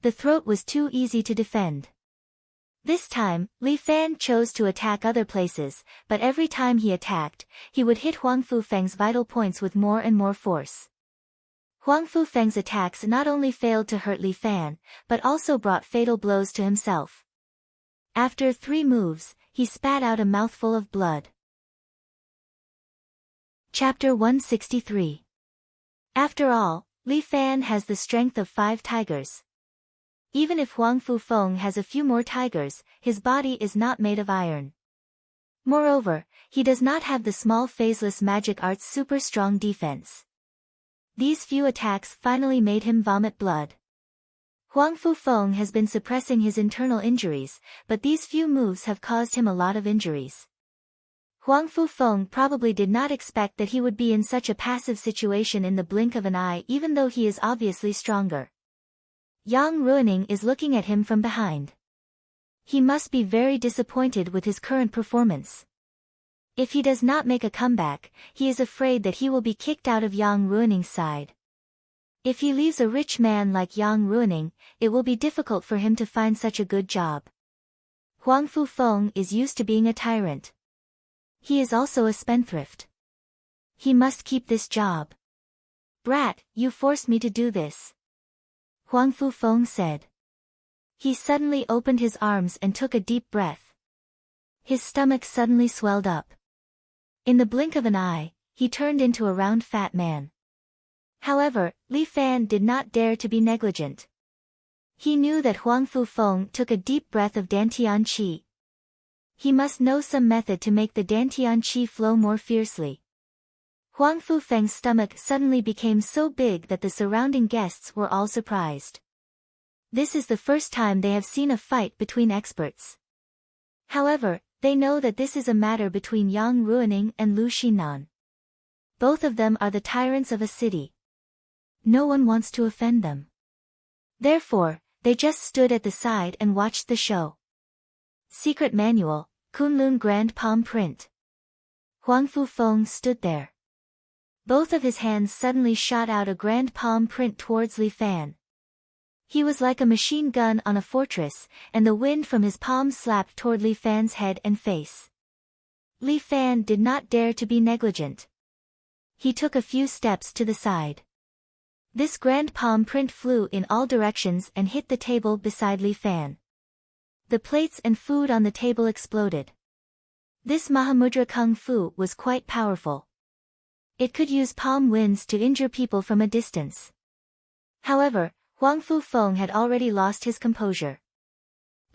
The throat was too easy to defend. This time, Li Fan chose to attack other places, but every time he attacked, he would hit Huang Fufeng's vital points with more and more force. Huang Fufeng's attacks not only failed to hurt Li Fan, but also brought fatal blows to himself. After 3 moves, he spat out a mouthful of blood. Chapter 163. After all, Li Fan has the strength of 5 tigers. Even if Huang Fufeng has a few more tigers, his body is not made of iron. Moreover, he does not have the small phaseless magic art's super strong defense. These few attacks finally made him vomit blood. Huang Fufeng has been suppressing his internal injuries, but these few moves have caused him a lot of injuries. Huang Fufeng probably did not expect that he would be in such a passive situation in the blink of an eye, even though he is obviously stronger. Yang Ruining is looking at him from behind. He must be very disappointed with his current performance. If he does not make a comeback, he is afraid that he will be kicked out of Yang Ruining's side. If he leaves a rich man like Yang Ruining, it will be difficult for him to find such a good job. Huang Fufeng is used to being a tyrant. He is also a spendthrift. He must keep this job. Brat, you forced me to do this, Huang Fufeng said. He suddenly opened his arms and took a deep breath. His stomach suddenly swelled up. In the blink of an eye, he turned into a round fat man. However, Li Fan did not dare to be negligent. He knew that Huang Fufeng took a deep breath of Dantian Qi. He must know some method to make the Dantian Qi flow more fiercely. Huang Fufeng's stomach suddenly became so big that the surrounding guests were all surprised. This is the first time they have seen a fight between experts. However, they know that this is a matter between Yang Ruining and Lu Xinan. Both of them are the tyrants of a city. No one wants to offend them. Therefore, they just stood at the side and watched the show. Secret Manual, Kunlun Grand Palm Print. Huang Fufeng stood there. Both of his hands suddenly shot out a grand palm print towards Li Fan. He was like a machine gun on a fortress, and the wind from his palm slapped toward Li Fan's head and face. Li Fan did not dare to be negligent. He took a few steps to the side. This grand palm print flew in all directions and hit the table beside Li Fan. The plates and food on the table exploded. This Mahamudra Kung Fu was quite powerful. It could use palm winds to injure people from a distance. However, Huang Fufeng had already lost his composure.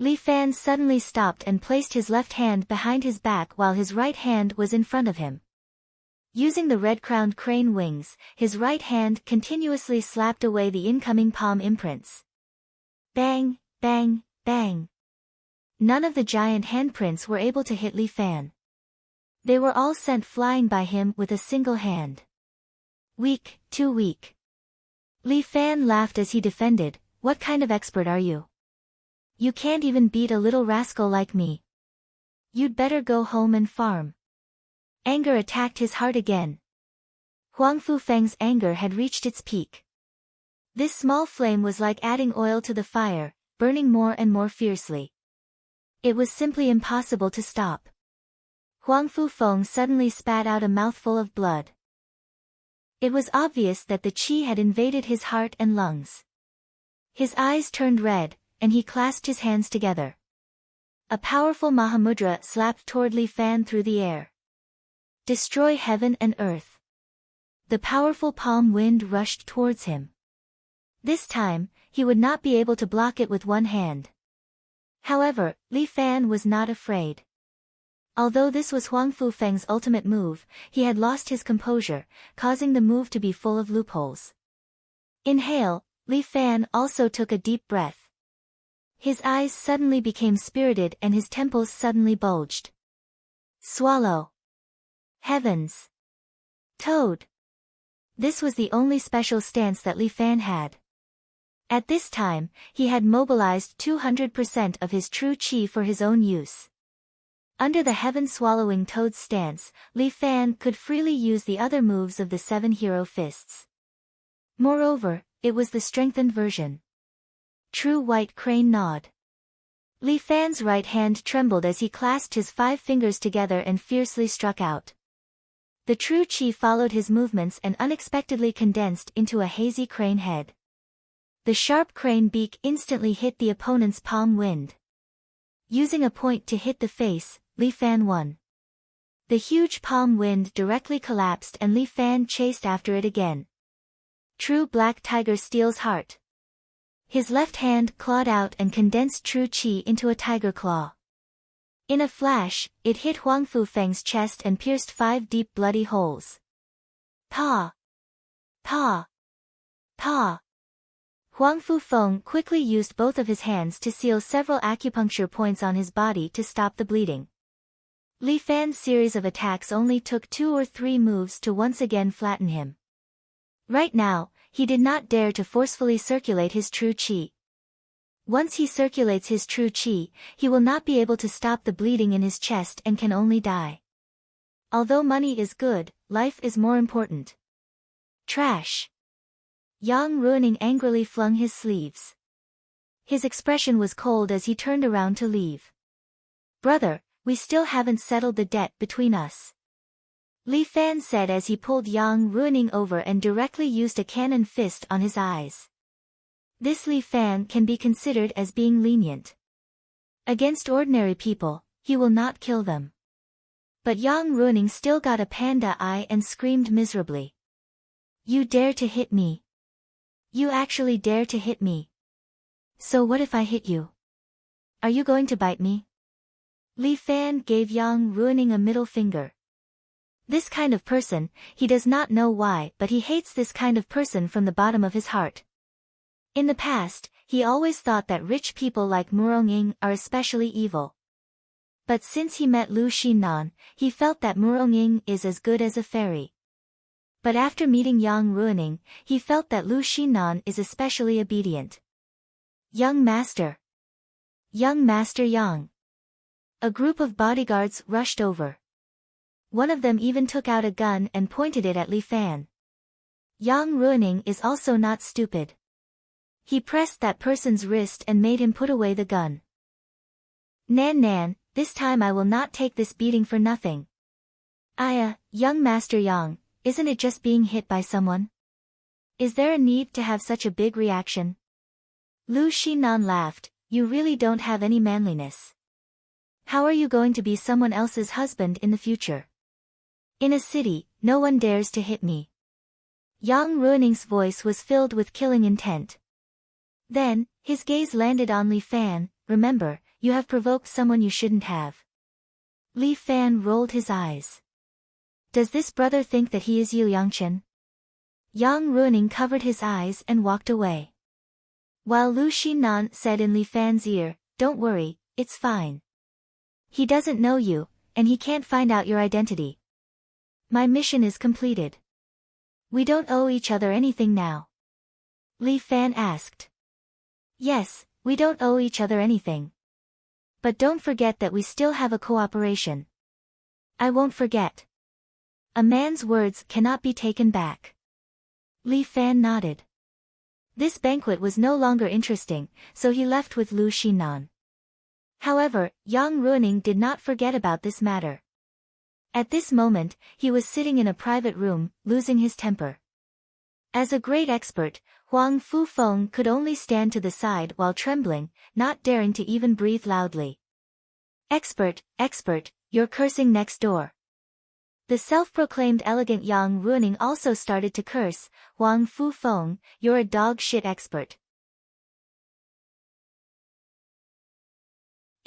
Li Fan suddenly stopped and placed his left hand behind his back while his right hand was in front of him. Using the red-crowned crane wings, his right hand continuously slapped away the incoming palm imprints. Bang, bang, bang. None of the giant handprints were able to hit Li Fan. They were all sent flying by him with a single hand. Weak, too weak. Li Fan laughed as he defended, "What kind of expert are you? You can't even beat a little rascal like me. You'd better go home and farm." Anger attacked his heart again. Huang Fufeng's anger had reached its peak. This small flame was like adding oil to the fire, burning more and more fiercely. It was simply impossible to stop. Huang Fufeng suddenly spat out a mouthful of blood. It was obvious that the qi had invaded his heart and lungs. His eyes turned red, and he clasped his hands together. A powerful Mahamudra slapped toward Li Fan through the air. Destroy heaven and earth. The powerful palm wind rushed towards him. This time, he would not be able to block it with one hand. However, Li Fan was not afraid. Although this was Huang Fufeng's ultimate move, he had lost his composure, causing the move to be full of loopholes. Inhale, Li Fan also took a deep breath. His eyes suddenly became spirited and his temples suddenly bulged. Swallow. Heavens. Toad. This was the only special stance that Li Fan had. At this time, he had mobilized 200% of his true qi for his own use. Under the heaven-swallowing toad stance, Li Fan could freely use the other moves of the 7 hero fists. Moreover, it was the strengthened version. True White Crane gnawed. Li Fan's right hand trembled as he clasped his 5 fingers together and fiercely struck out. The true chi followed his movements and unexpectedly condensed into a hazy crane head. The sharp crane beak instantly hit the opponent's palm wind. Using a point to hit the face, Li Fan won. The huge palm wind directly collapsed and Li Fan chased after it again. True Black Tiger Steel's heart. His left hand clawed out and condensed true chi into a tiger claw. In a flash, it hit Huang Fu Feng's chest and pierced 5 deep bloody holes. Pa! Pa! Pa! Huang Fu Feng quickly used both of his hands to seal several acupuncture points on his body to stop the bleeding. Li Fan's series of attacks only took 2 or 3 moves to once again flatten him. Right now, he did not dare to forcefully circulate his true chi. Once he circulates his true chi, he will not be able to stop the bleeding in his chest and can only die. Although money is good, life is more important. Trash! Yang Ruining angrily flung his sleeves. His expression was cold as he turned around to leave. Brother, we still haven't settled the debt between us. Li Fan said as he pulled Yang Ruining over and directly used a cannon fist on his eyes. This Li Fan can be considered as being lenient. Against ordinary people, he will not kill them. But Yang Ruining still got a panda eye and screamed miserably. You dare to hit me? You actually dare to hit me? So what if I hit you? Are you going to bite me? Li Fan gave Yang Ruining a middle finger. This kind of person, he does not know why, but he hates this kind of person from the bottom of his heart. In the past, he always thought that rich people like Murong-ing are especially evil. But since he met Lu Xinnan, he felt that Murong-ing is as good as a fairy. But after meeting Yang Ruining, he felt that Lu Xinnan is especially obedient. Young Master! Young Master Yang! A group of bodyguards rushed over. One of them even took out a gun and pointed it at Li Fan. Yang Ruining is also not stupid. He pressed that person's wrist and made him put away the gun. Nan, this time I will not take this beating for nothing. Young Master Yang, isn't it just being hit by someone? Is there a need to have such a big reaction? Lu Xinnan laughed, you really don't have any manliness. How are you going to be someone else's husband in the future? In a city, no one dares to hit me. Yang Ruining's voice was filled with killing intent. Then, his gaze landed on Li Fan. Remember, you have provoked someone you shouldn't have. Li Fan rolled his eyes. Does this brother think that he is Yu Yangchen? Yang Ruining covered his eyes and walked away. While Lu Xinnan said in Li Fan's ear, don't worry, it's fine. He doesn't know you, and he can't find out your identity. My mission is completed. We don't owe each other anything now. Li Fan asked. Yes, we don't owe each other anything. But don't forget that we still have a cooperation. I won't forget. A man's words cannot be taken back. Li Fan nodded. This banquet was no longer interesting, so he left with Lu Xinnan. However, Yang Ruining did not forget about this matter. At this moment, he was sitting in a private room, losing his temper. As a great expert, Huang Fu Feng could only stand to the side while trembling, not daring to even breathe loudly. Expert, you're cursing next door. The self-proclaimed elegant Yang Ruining also started to curse, Huang Fu Feng, you're a dog shit expert.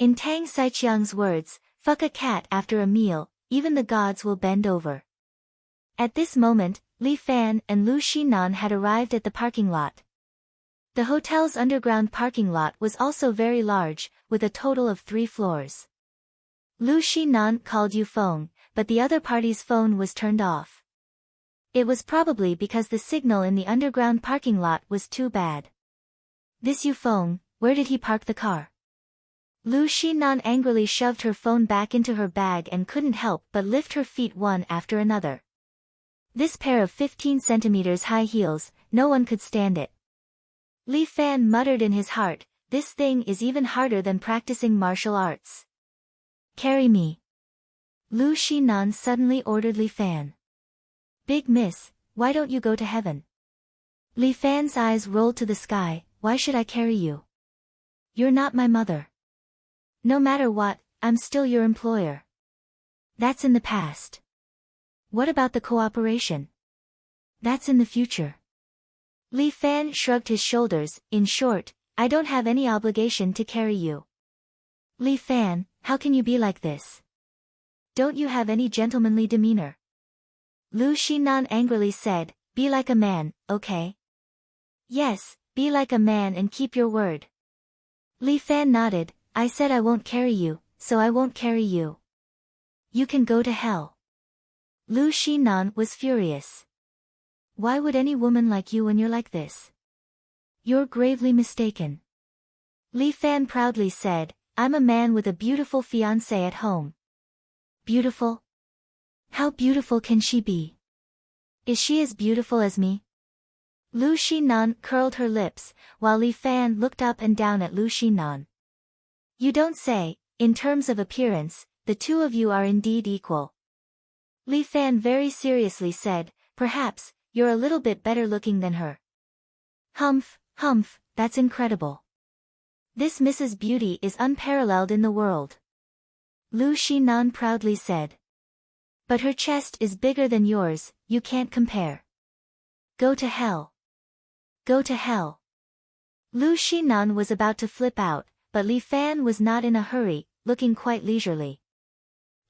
In Tang Saiqiang's words, fuck a cat after a meal, even the gods will bend over. At this moment, Li Fan and Lu Xinnan had arrived at the parking lot. The hotel's underground parking lot was also very large, with a total of 3 floors. Lu Xinnan called Yu Feng, but the other party's phone was turned off. It was probably because the signal in the underground parking lot was too bad. This Yu Feng, where did he park the car? Lu Xinnan angrily shoved her phone back into her bag and couldn't help but lift her feet one after another. This pair of 15 centimeters high heels, no one could stand it. Li Fan muttered in his heart, this thing is even harder than practicing martial arts. Carry me. Lu Xinan suddenly ordered Li Fan. Big miss, why don't you go to heaven? Li Fan's eyes rolled to the sky, why should I carry you? You're not my mother. No matter what, I'm still your employer. That's in the past. What about the cooperation? That's in the future. Li Fan shrugged his shoulders, in short, I don't have any obligation to carry you. Li Fan, how can you be like this? Don't you have any gentlemanly demeanor? Lu Xinan angrily said, be like a man, okay? Yes, be like a man and keep your word. Li Fan nodded, I said I won't carry you, so I won't carry you. You can go to hell. Lu Xinan was furious. Why would any woman like you when you're like this? You're gravely mistaken. Li Fan proudly said, I'm a man with a beautiful fiancée at home. Beautiful? How beautiful can she be? Is she as beautiful as me? Lu Xinan curled her lips, while Li Fan looked up and down at Lu Xinan. You don't say, in terms of appearance, the two of you are indeed equal. Li Fan very seriously said, perhaps, you're a little bit better looking than her. Humph, that's incredible. This Mrs. Beauty is unparalleled in the world. Lu Xinan proudly said. But her chest is bigger than yours, you can't compare. Go to hell. Go to hell. Lu Xinan was about to flip out, but Li Fan was not in a hurry, looking quite leisurely.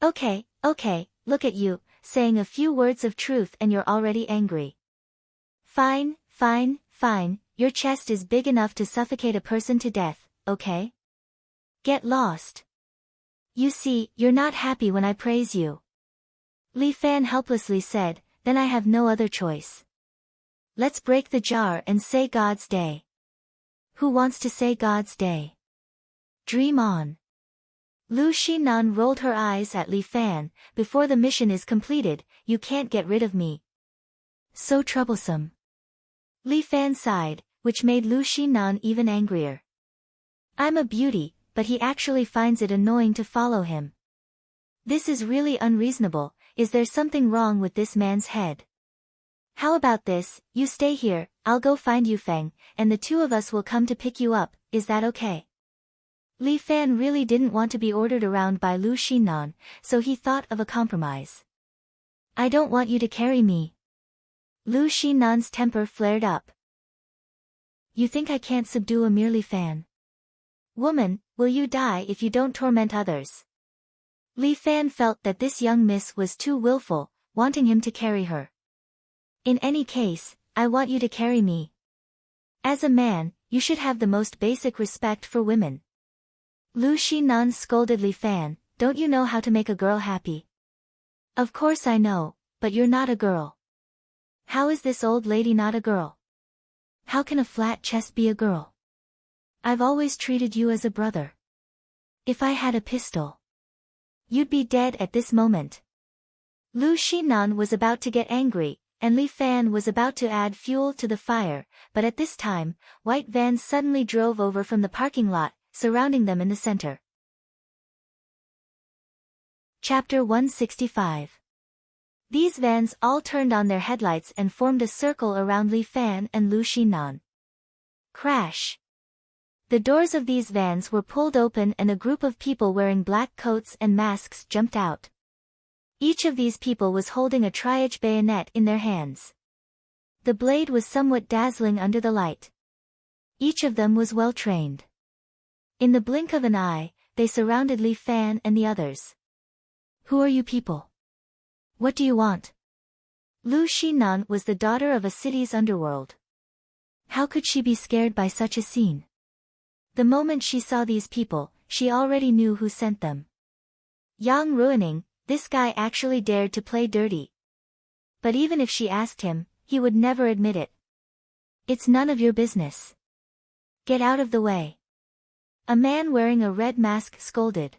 Okay, look at you, saying a few words of truth and you're already angry. Fine, your chest is big enough to suffocate a person to death, okay? Get lost. You see, you're not happy when I praise you. Li Fan helplessly said, then I have no other choice. Let's break the jar and say God's Day. Who wants to say God's Day? Dream on. Lu Xinan rolled her eyes at Li Fan, before the mission is completed, you can't get rid of me. So troublesome. Li Fan sighed, which made Lu Xinan even angrier. I'm a beauty, but he actually finds it annoying to follow him. This is really unreasonable, is there something wrong with this man's head? How about this, you stay here, I'll go find Yufeng, and the two of us will come to pick you up, is that okay? Li Fan really didn't want to be ordered around by Lu Xinan, so he thought of a compromise. I don't want you to carry me. Lu Xinan's temper flared up. You think I can't subdue a mere Li Fan? Woman, will you die if you don't torment others? Li Fan felt that this young miss was too willful, wanting him to carry her. In any case, I want you to carry me. As a man, you should have the most basic respect for women. Lu Xinan scolded Li Fan, don't you know how to make a girl happy? Of course I know, but you're not a girl. How is this old lady not a girl? How can a flat chest be a girl? I've always treated you as a brother. If I had a pistol, you'd be dead at this moment. Lu Xinan was about to get angry, and Li Fan was about to add fuel to the fire, but at this time, white vans suddenly drove over from the parking lot, surrounding them in the center. Chapter 165. These vans all turned on their headlights and formed a circle around Li Fan and Lu Xinan. Crash! The doors of these vans were pulled open and a group of people wearing black coats and masks jumped out. Each of these people was holding a triage bayonet in their hands. The blade was somewhat dazzling under the light. Each of them was well trained. In the blink of an eye, they surrounded Li Fan and the others. Who are you people? What do you want? Lu Xinan was the daughter of a city's underworld. How could she be scared by such a scene? The moment she saw these people, she already knew who sent them. Yang Ruining, this guy actually dared to play dirty. But even if she asked him, he would never admit it. It's none of your business. Get out of the way. A man wearing a red mask scolded.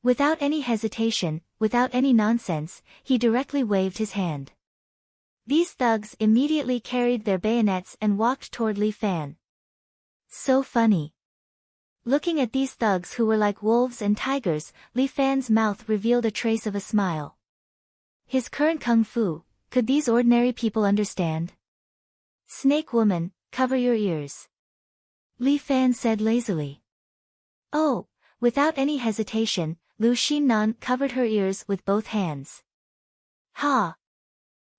Without any hesitation, without any nonsense, he directly waved his hand. These thugs immediately carried their bayonets and walked toward Li Fan. So funny. Looking at these thugs who were like wolves and tigers, Li Fan's mouth revealed a trace of a smile. His current kung fu, could these ordinary people understand? Snake woman, cover your ears. Li Fan said lazily. Oh, without any hesitation, Lu Xinnan covered her ears with both hands. Ha!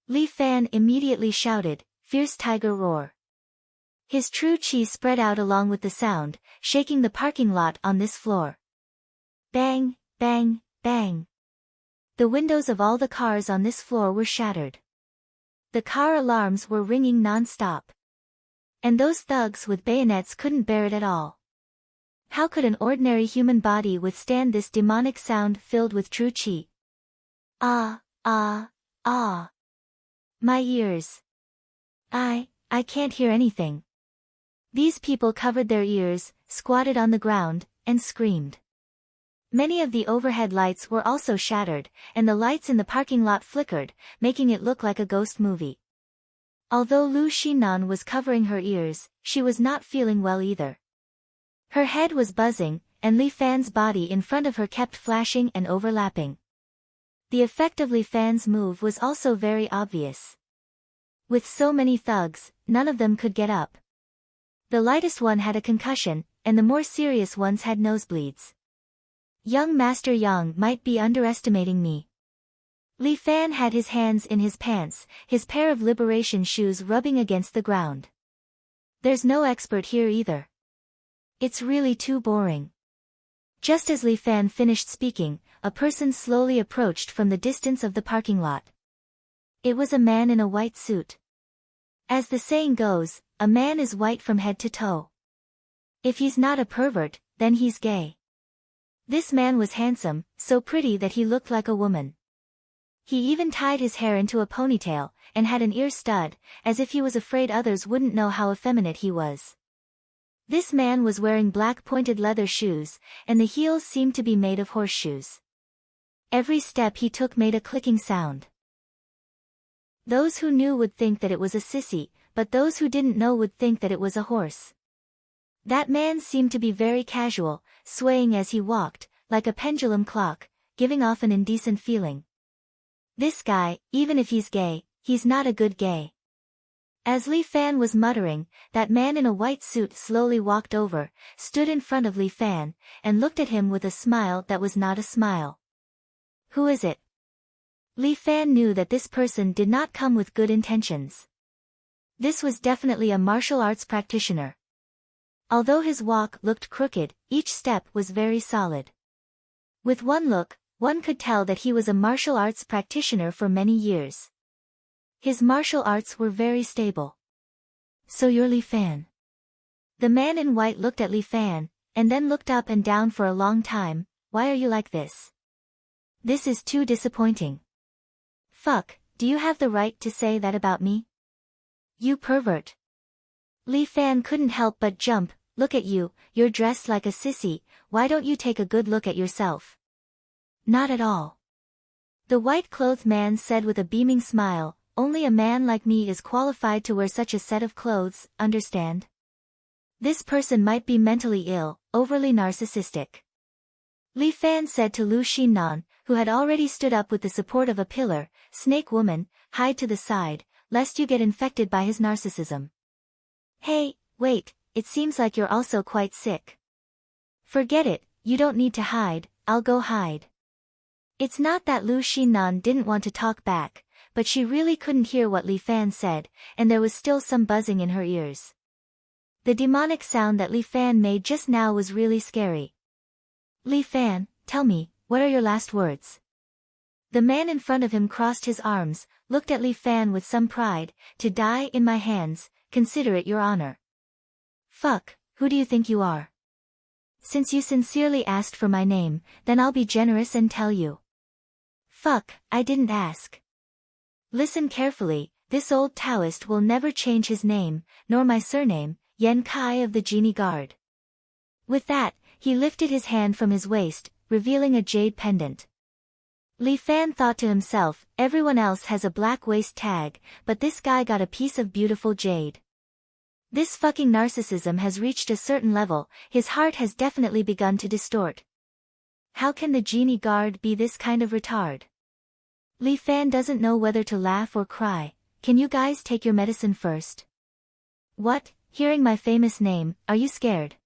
Li Fan immediately shouted, fierce tiger roar. His true chi spread out along with the sound, shaking the parking lot on this floor. Bang, bang, bang. The windows of all the cars on this floor were shattered. The car alarms were ringing non-stop. And those thugs with bayonets couldn't bear it at all. How could an ordinary human body withstand this demonic sound filled with true chi? Ah, ah, ah. My ears. I can't hear anything. These people covered their ears, squatted on the ground, and screamed. Many of the overhead lights were also shattered, and the lights in the parking lot flickered, making it look like a ghost movie. Although Lu Xinnan was covering her ears, she was not feeling well either. Her head was buzzing, and Li Fan's body in front of her kept flashing and overlapping. The effect of Li Fan's move was also very obvious. With so many thugs, none of them could get up. The lightest one had a concussion, and the more serious ones had nosebleeds. Young Master Yang might be underestimating me. Li Fan had his hands in his pants, his pair of liberation shoes rubbing against the ground. There's no expert here either. It's really too boring. Just as Li Fan finished speaking, a person slowly approached from the distance of the parking lot. It was a man in a white suit. As the saying goes, a man is white from head to toe. If he's not a pervert, then he's gay. This man was handsome, so pretty that he looked like a woman. He even tied his hair into a ponytail, and had an ear stud, as if he was afraid others wouldn't know how effeminate he was. This man was wearing black pointed leather shoes, and the heels seemed to be made of horseshoes. Every step he took made a clicking sound. Those who knew would think that it was a sissy, but those who didn't know would think that it was a horse. That man seemed to be very casual, swaying as he walked, like a pendulum clock, giving off an indecent feeling. This guy, even if he's gay, he's not a good gay. As Li Fan was muttering, that man in a white suit slowly walked over, stood in front of Li Fan, and looked at him with a smile that was not a smile. Who is it? Li Fan knew that this person did not come with good intentions. This was definitely a martial arts practitioner. Although his walk looked crooked, each step was very solid. With one look, one could tell that he was a martial arts practitioner for many years. His martial arts were very stable. So you're Li Fan. The man in white looked at Li Fan, and then looked up and down for a long time. Why are you like this? This is too disappointing. Fuck, do you have the right to say that about me? You pervert. Li Fan couldn't help but jump. Look at you, you're dressed like a sissy, why don't you take a good look at yourself? Not at all. The white-clothed man said with a beaming smile, only a man like me is qualified to wear such a set of clothes, understand? This person might be mentally ill, overly narcissistic. Li Fan said to Lu Xinnan, who had already stood up with the support of a pillar, Snake woman, hide to the side, lest you get infected by his narcissism. Hey, wait, it seems like you're also quite sick. Forget it, you don't need to hide, I'll go hide. It's not that Lu Xinnan didn't want to talk back, but she really couldn't hear what Li Fan said, and there was still some buzzing in her ears. The demonic sound that Li Fan made just now was really scary. Li Fan, tell me, what are your last words? The man in front of him crossed his arms, looked at Li Fan with some pride. To die in my hands, consider it your honor. Fuck, who do you think you are? Since you sincerely asked for my name, then I'll be generous and tell you. Fuck, I didn't ask. Listen carefully, this old Taoist will never change his name, nor my surname, Yen Kai of the Genie Guard. With that, he lifted his hand from his waist, revealing a jade pendant. Li Fan thought to himself, everyone else has a black waist tag, but this guy got a piece of beautiful jade. This fucking narcissism has reached a certain level, his heart has definitely begun to distort. How can the genie guard be this kind of retard? Li Fan doesn't know whether to laugh or cry. Can you guys take your medicine first? What? Hearing my famous name, are you scared?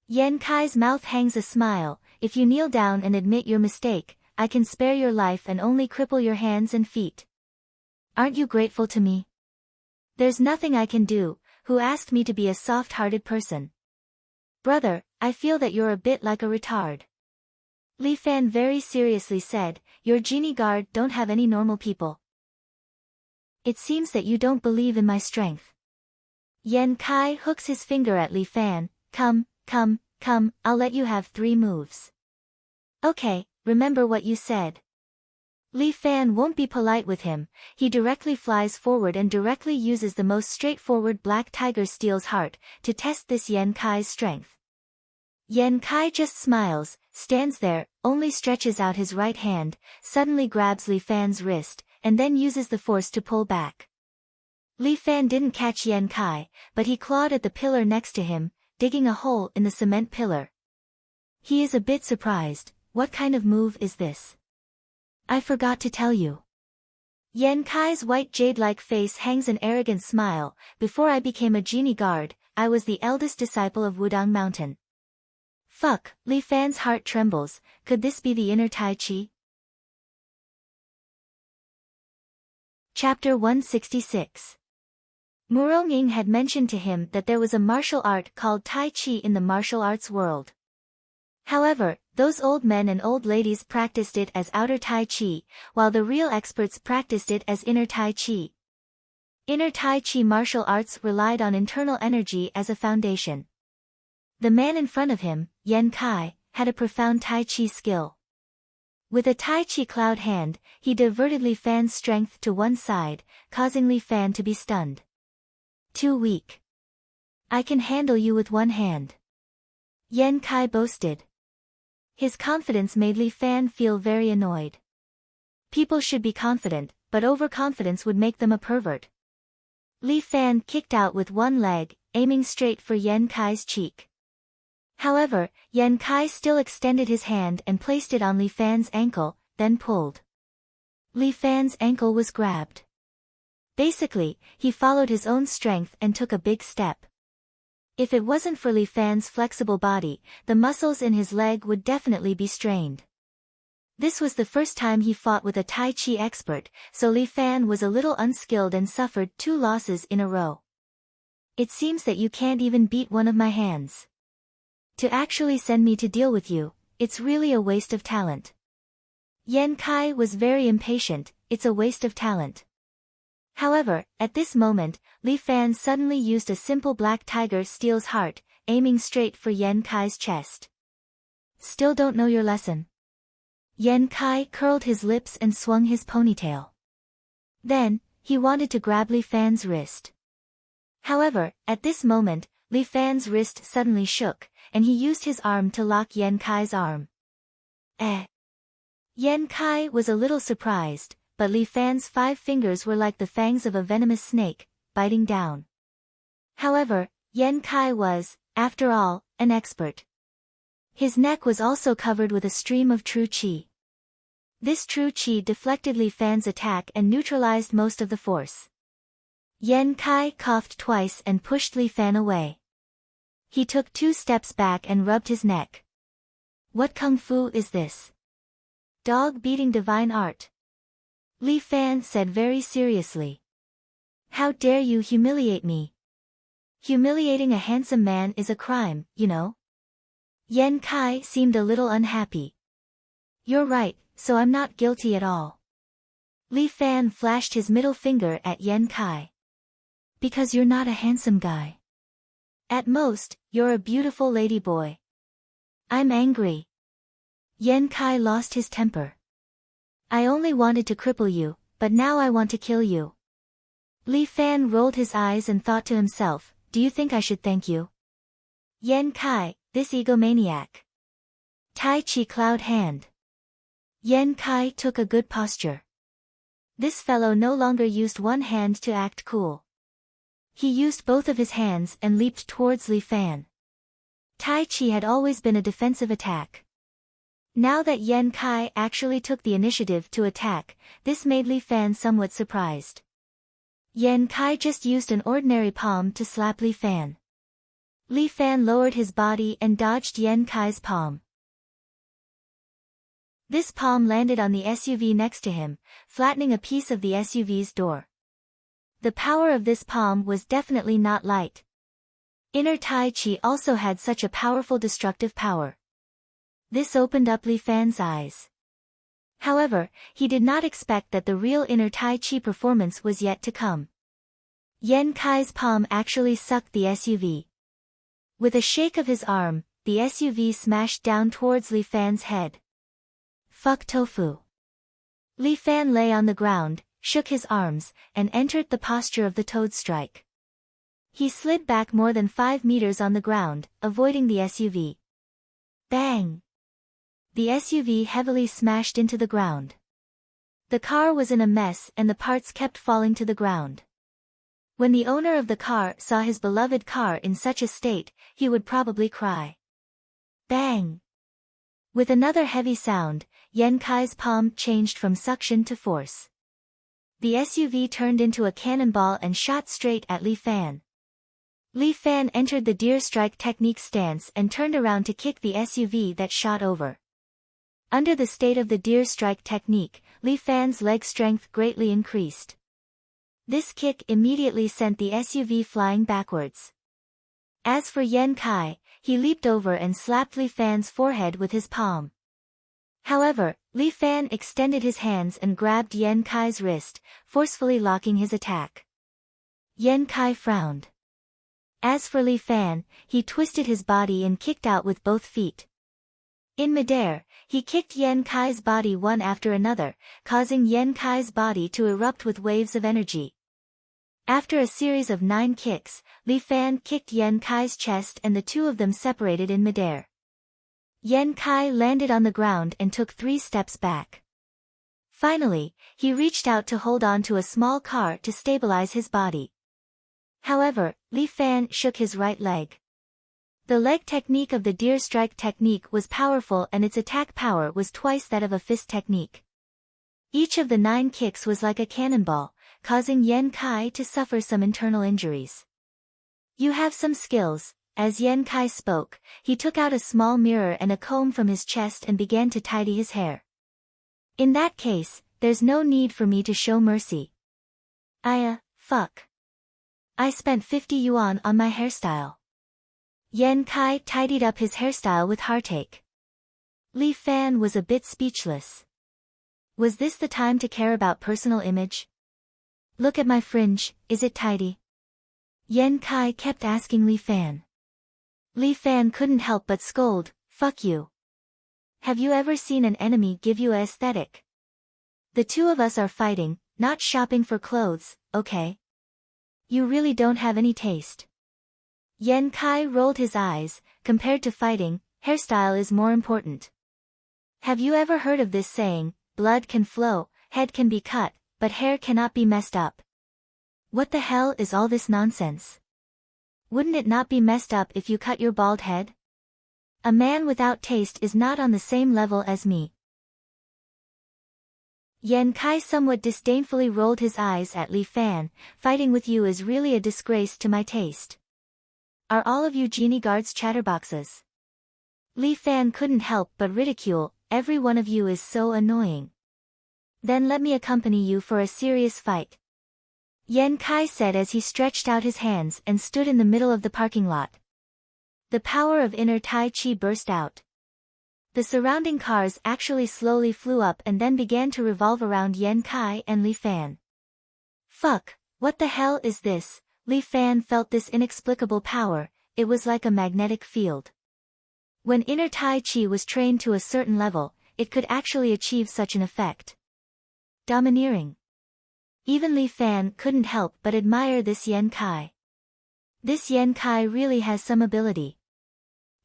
Yan Kai's mouth hangs a smile. If you kneel down and admit your mistake, I can spare your life and only cripple your hands and feet. Aren't you grateful to me? There's nothing I can do. Who asked me to be a soft-hearted person? Brother, I feel that you're a bit like a retard. Li Fan very seriously said, your genie guard don't have any normal people. It seems that you don't believe in my strength. Yan Kai hooks his finger at Li Fan. Come, I'll let you have 3 moves. Okay, remember what you said. Li Fan won't be polite with him, he directly flies forward and directly uses the most straightforward black tiger steel's heart, to test this Yan Kai's strength. Yan Kai just smiles, stands there, only stretches out his right hand, suddenly grabs Li Fan's wrist, and then uses the force to pull back. Li Fan didn't catch Yan Kai, but he clawed at the pillar next to him, digging a hole in the cement pillar. He is a bit surprised. What kind of move is this? I forgot to tell you. Yan Kai's white jade-like face hangs an arrogant smile. Before I became a genie guard, I was the eldest disciple of Wudang Mountain. Fuck, Li Fan's heart trembles. Could this be the inner Tai Chi? Chapter 166. Murong had mentioned to him that there was a martial art called Tai Chi in the martial arts world. However, those old men and old ladies practiced it as outer Tai Chi, while the real experts practiced it as inner Tai Chi. Inner Tai Chi martial arts relied on internal energy as a foundation. The man in front of him, Yan Kai, had a profound Tai Chi skill. With a Tai Chi cloud hand, he diverted Li Fan's strength to one side, causing Li Fan to be stunned. Too weak. I can handle you with one hand. Yan Kai boasted. His confidence made Li Fan feel very annoyed. People should be confident, but overconfidence would make them a pervert. Li Fan kicked out with one leg, aiming straight for Yan Kai's cheek. However, Yan Kai still extended his hand and placed it on Li Fan's ankle, then pulled. Li Fan's ankle was grabbed. Basically, he followed his own strength and took a big step. If it wasn't for Li Fan's flexible body, the muscles in his leg would definitely be strained. This was the first time he fought with a Tai Chi expert, so Li Fan was a little unskilled and suffered 2 losses in a row. It seems that you can't even beat one of my hands. To actually send me to deal with you, it's really a waste of talent. Yan Kai was very impatient. It's a waste of talent. However, at this moment, Li Fan suddenly used a simple black tiger steel's heart, aiming straight for Yan Kai's chest. Still don't know your lesson? Yan Kai curled his lips and swung his ponytail. Then, he wanted to grab Li Fan's wrist. However, at this moment, Li Fan's wrist suddenly shook, and he used his arm to lock Yan Kai's arm. Yan Kai was a little surprised, but Li Fan's 5 fingers were like the fangs of a venomous snake, biting down. However, Yan Kai was, after all, an expert. His neck was also covered with a stream of true qi. This true qi deflected Li Fan's attack and neutralized most of the force. Yan Kai coughed twice and pushed Li Fan away. He took 2 steps back and rubbed his neck. What kung fu is this? Dog-beating divine art. Li Fan said very seriously. How dare you humiliate me? Humiliating a handsome man is a crime, you know? Yan Kai seemed a little unhappy. You're right, so I'm not guilty at all. Li Fan flashed his middle finger at Yan Kai. Because you're not a handsome guy. At most, you're a beautiful lady boy. I'm angry. Yan Kai lost his temper. I only wanted to cripple you, but now I want to kill you. Li Fan rolled his eyes and thought to himself, do you think I should thank you? Yan Kai, this egomaniac. Tai Chi cloud hand. Yan Kai took a good posture. This fellow no longer used one hand to act cool. He used both of his hands and leaped towards Li Fan. Tai Chi had always been a defensive attack. Now that Yan Kai actually took the initiative to attack, this made Li Fan somewhat surprised. Yan Kai just used an ordinary palm to slap Li Fan. Li Fan lowered his body and dodged Yan Kai's palm. This palm landed on the SUV next to him, flattening a piece of the SUV's door. The power of this palm was definitely not light. Inner Tai Chi also had such a powerful destructive power. This opened up Li Fan's eyes. However, he did not expect that the real inner Tai Chi performance was yet to come. Yan Kai's palm actually sucked the SUV. With a shake of his arm, the SUV smashed down towards Li Fan's head. Fuck tofu. Li Fan lay on the ground, shook his arms, and entered the posture of the toad strike. He slid back more than 5 meters on the ground, avoiding the SUV. Bang! The SUV heavily smashed into the ground. The car was in a mess and the parts kept falling to the ground. When the owner of the car saw his beloved car in such a state, he would probably cry. Bang! With another heavy sound, Yan Kai's palm changed from suction to force. The SUV turned into a cannonball and shot straight at Li Fan. Li Fan entered the deer strike technique stance and turned around to kick the SUV that shot over. Under the state of the deer strike technique, Li Fan's leg strength greatly increased. This kick immediately sent the SUV flying backwards. As for Yan Kai, he leaped over and slapped Li Fan's forehead with his palm. However, Li Fan extended his hands and grabbed Yan Kai's wrist, forcefully locking his attack. Yan Kai frowned. As for Li Fan, he twisted his body and kicked out with both feet. In midair, he kicked Yan Kai's body one after another, causing Yan Kai's body to erupt with waves of energy. After a series of 9 kicks, Li Fan kicked Yan Kai's chest and the two of them separated in midair. Yan Kai landed on the ground and took 3 steps back. Finally, he reached out to hold on to a small car to stabilize his body. However, Li Fan shook his right leg. The leg technique of the deer strike technique was powerful and its attack power was twice that of a fist technique. Each of the 9 kicks was like a cannonball, causing Yan Kai to suffer some internal injuries. You have some skills. As Yan Kai spoke, he took out a small mirror and a comb from his chest and began to tidy his hair. In that case, there's no need for me to show mercy. Fuck. I spent 50 yuan on my hairstyle. Yan Kai tidied up his hairstyle with heartache. Li Fan was a bit speechless. Was this the time to care about personal image? Look at my fringe, is it tidy? Yan Kai kept asking Li Fan. Li Fan couldn't help but scold, fuck you. Have you ever seen an enemy give you an aesthetic? The two of us are fighting, not shopping for clothes, okay? You really don't have any taste. Yan Kai rolled his eyes. Compared to fighting, hairstyle is more important. Have you ever heard of this saying, blood can flow, head can be cut, but hair cannot be messed up? What the hell is all this nonsense? Wouldn't it not be messed up if you cut your bald head? A man without taste is not on the same level as me. Yan Kai somewhat disdainfully rolled his eyes at Li Fan. Fighting with you is really a disgrace to my taste. Are all of you genie guards chatterboxes? Li Fan couldn't help but ridicule, every one of you is so annoying. Then let me accompany you for a serious fight. Yan Kai said as he stretched out his hands and stood in the middle of the parking lot. The power of inner Tai Chi burst out. The surrounding cars actually slowly flew up and then began to revolve around Yan Kai and Li Fan. Fuck, what the hell is this? Li Fan felt this inexplicable power, it was like a magnetic field. When inner Tai Chi was trained to a certain level, it could actually achieve such an effect. Domineering. Even Li Fan couldn't help but admire this Yan Kai. This Yan Kai really has some ability.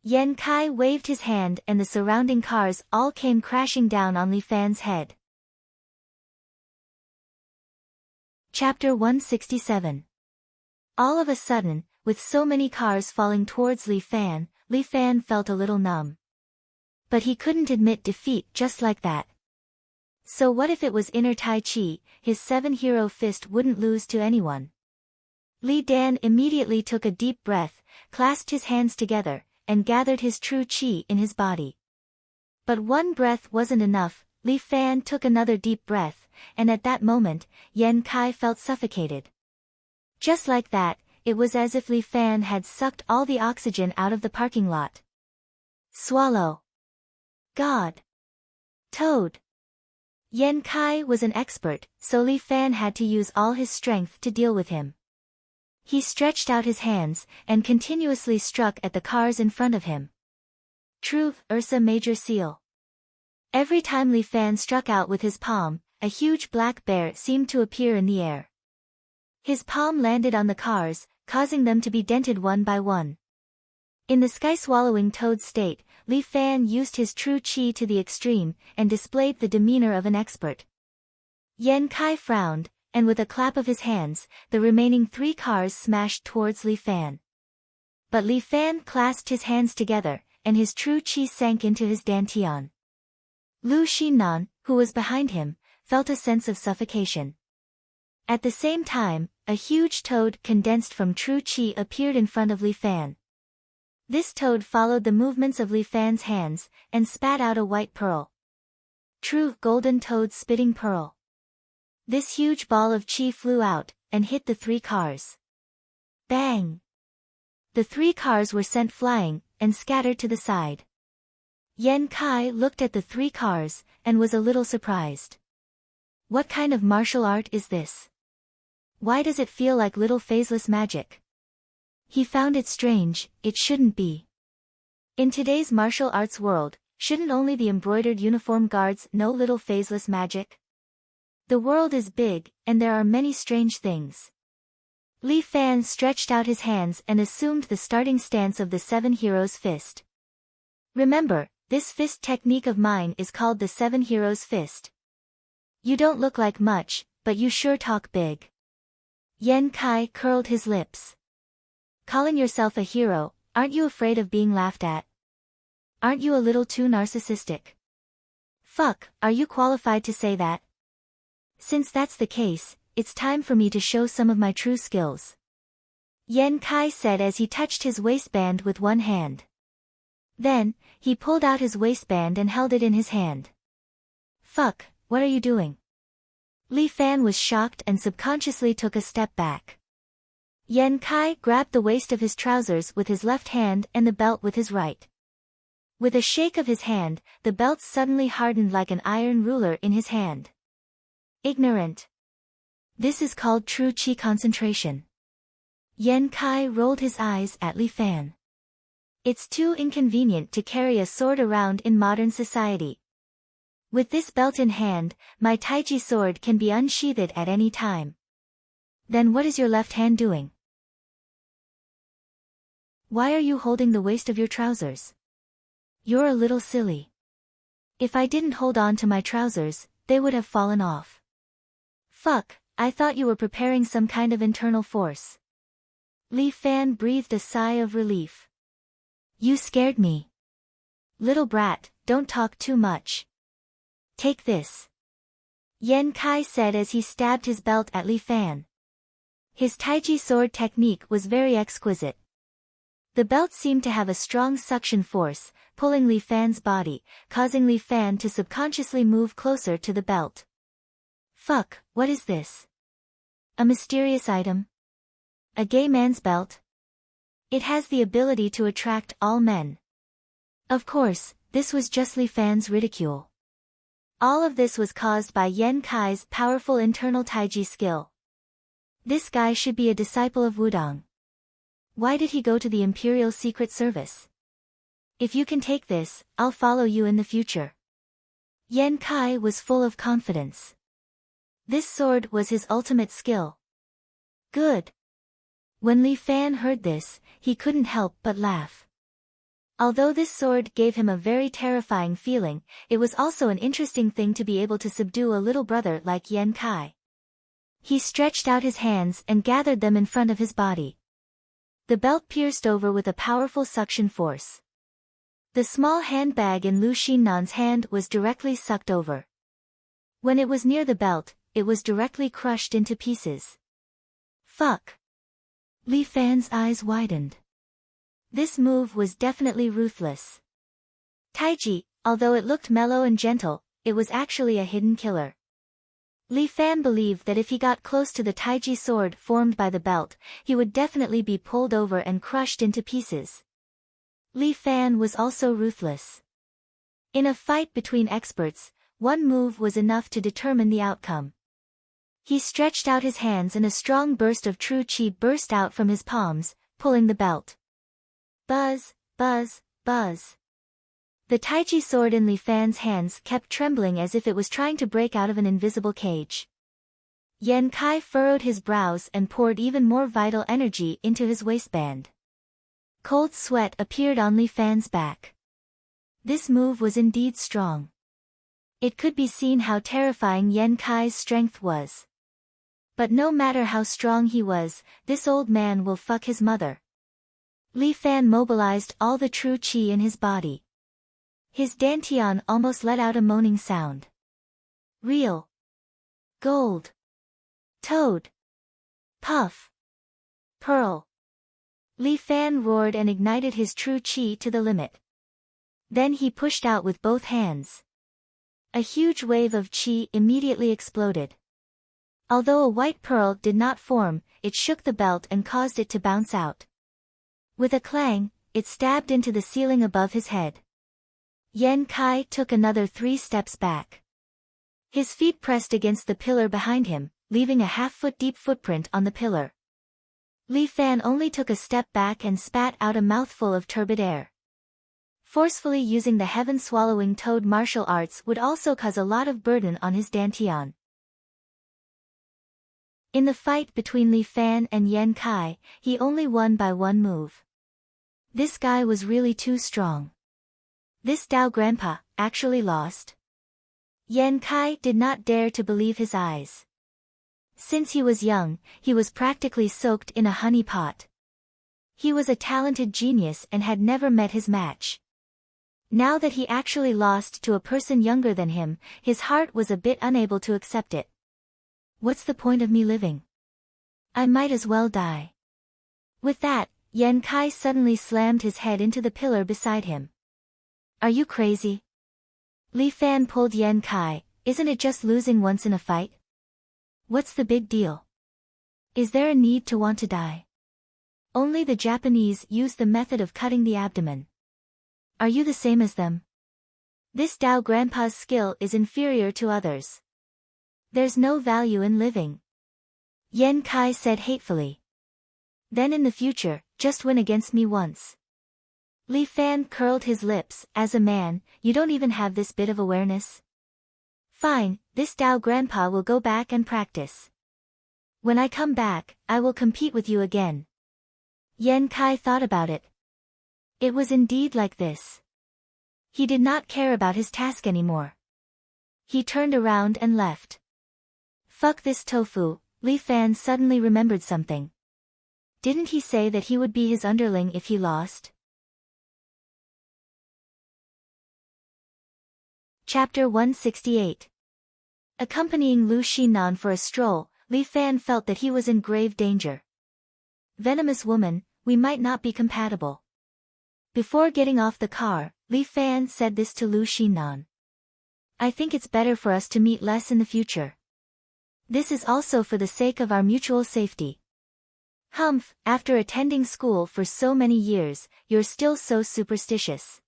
Yan Kai waved his hand and the surrounding cars all came crashing down on Li Fan's head. Chapter 167. All of a sudden, with so many cars falling towards Li Fan felt a little numb. But he couldn't admit defeat just like that. So what if it was inner Tai Chi, his 7-hero fist wouldn't lose to anyone. Li Dan immediately took a deep breath, clasped his hands together, and gathered his true chi in his body. But one breath wasn't enough. Li Fan took another deep breath, and at that moment, Yan Kai felt suffocated. Just like that, it was as if Li Fan had sucked all the oxygen out of the parking lot. Swallow. God. Toad. Yan Kai was an expert, so Li Fan had to use all his strength to deal with him. He stretched out his hands, and continuously struck at the cars in front of him. True, Ursa Major Seal. Every time Li Fan struck out with his palm, a huge black bear seemed to appear in the air. His palm landed on the cars, causing them to be dented one by one. In the sky-swallowing toad state, Li Fan used his true chi to the extreme, and displayed the demeanor of an expert. Yan Kai frowned, and with a clap of his hands, the remaining 3 cars smashed towards Li Fan. But Li Fan clasped his hands together, and his true chi sank into his dantian. Lu Xinnan, who was behind him, felt a sense of suffocation. At the same time, a huge toad condensed from true chi appeared in front of Li Fan. This toad followed the movements of Li Fan's hands, and spat out a white pearl. True golden toad spitting pearl. This huge ball of chi flew out, and hit the 3 cars. Bang! The 3 cars were sent flying, and scattered to the side. Yan Kai looked at the 3 cars, and was a little surprised. What kind of martial art is this? Why does it feel like little phaseless magic? He found it strange. It shouldn't be. In today's martial arts world, shouldn't only the embroidered uniform guards know little phaseless magic? The world is big, and there are many strange things. Li Fan stretched out his hands and assumed the starting stance of the 7 Heroes Fist. Remember, this fist technique of mine is called the 7 Heroes Fist. You don't look like much, but you sure talk big. Yan Kai curled his lips. Calling yourself a hero, aren't you afraid of being laughed at? Aren't you a little too narcissistic? Fuck, are you qualified to say that? Since that's the case, it's time for me to show some of my true skills. Yan Kai said as he touched his waistband with one hand. Then, he pulled out his waistband and held it in his hand. Fuck, what are you doing? Li Fan was shocked and subconsciously took a step back. Yan Kai grabbed the waist of his trousers with his left hand and the belt with his right. With a shake of his hand, the belt suddenly hardened like an iron ruler in his hand. Ignorant. This is called true chi concentration. Yan Kai rolled his eyes at Li Fan. It's too inconvenient to carry a sword around in modern society. With this belt in hand, my Taiji sword can be unsheathed at any time. Then what is your left hand doing? Why are you holding the waist of your trousers? You're a little silly. If I didn't hold on to my trousers, they would have fallen off. Fuck, I thought you were preparing some kind of internal force. Li Fan breathed a sigh of relief. You scared me. Little brat, don't talk too much. Take this. Yan Kai said as he stabbed his belt at Li Fan. His Taiji sword technique was very exquisite. The belt seemed to have a strong suction force, pulling Li Fan's body, causing Li Fan to subconsciously move closer to the belt. Fuck, what is this? A mysterious item? A gay man's belt? It has the ability to attract all men. Of course, this was just Li Fan's ridicule. All of this was caused by Yan Kai's powerful internal Taiji skill. This guy should be a disciple of Wudong. Why did he go to the Imperial Secret Service? If you can take this, I'll follow you in the future. Yan Kai was full of confidence. This sword was his ultimate skill. Good. When Li Fan heard this, he couldn't help but laugh. Although this sword gave him a very terrifying feeling, it was also an interesting thing to be able to subdue a little brother like Yan Kai. He stretched out his hands and gathered them in front of his body. The belt pierced over with a powerful suction force. The small handbag in Lu Xinnan's hand was directly sucked over. When it was near the belt, it was directly crushed into pieces. Fuck. Li Fan's eyes widened. This move was definitely ruthless. Taiji, although it looked mellow and gentle, it was actually a hidden killer. Li Fan believed that if he got close to the Taiji sword formed by the belt, he would definitely be pulled over and crushed into pieces. Li Fan was also ruthless. In a fight between experts, one move was enough to determine the outcome. He stretched out his hands and a strong burst of true qi burst out from his palms, pulling the belt. Buzz, buzz, buzz. The Taiji sword in Li Fan's hands kept trembling as if it was trying to break out of an invisible cage. Yan Kai furrowed his brows and poured even more vital energy into his waistband. Cold sweat appeared on Li Fan's back. This move was indeed strong. It could be seen how terrifying Yan Kai's strength was. But no matter how strong he was, this old man will fuck his mother. Li Fan mobilized all the true qi in his body. His dantian almost let out a moaning sound. Real. Gold. Toad. Puff. Pearl. Li Fan roared and ignited his true qi to the limit. Then he pushed out with both hands. A huge wave of qi immediately exploded. Although a white pearl did not form, it shook the belt and caused it to bounce out. With a clang, it stabbed into the ceiling above his head. Yan Kai took another 3 steps back. His feet pressed against the pillar behind him, leaving a half-foot deep footprint on the pillar. Li Fan only took a step back and spat out a mouthful of turbid air. Forcefully using the heaven-swallowing toad martial arts would also cause a lot of burden on his dantian. In the fight between Li Fan and Yan Kai, he only won by one move. This guy was really too strong. This Dao grandpa actually lost? Yan Kai did not dare to believe his eyes. Since he was young, he was practically soaked in a honey pot. He was a talented genius and had never met his match. Now that he actually lost to a person younger than him, his heart was a bit unable to accept it. What's the point of me living? I might as well die. With that, Yan Kai suddenly slammed his head into the pillar beside him. Are you crazy? Li Fan pulled Yan Kai, isn't it just losing once in a fight? What's the big deal? Is there a need to want to die? Only the Japanese use the method of cutting the abdomen. Are you the same as them? This Dao grandpa's skill is inferior to others. There's no value in living. Yan Kai said hatefully. Then in the future, just win against me once. Li Fan curled his lips. As a man, you don't even have this bit of awareness? Fine, this Dao grandpa will go back and practice. When I come back, I will compete with you again. Yan Kai thought about it. It was indeed like this. He did not care about his task anymore. He turned around and left. Fuck this tofu, Li Fan suddenly remembered something. Didn't he say that he would be his underling if he lost? Chapter 168. Accompanying Lu Xinnan for a stroll, Li Fan felt that he was in grave danger. Venomous woman, we might not be compatible. Before getting off the car, Li Fan said this to Lu Xinnan. I think it's better for us to meet less in the future. This is also for the sake of our mutual safety. Humph, after attending school for so many years, you're still so superstitious.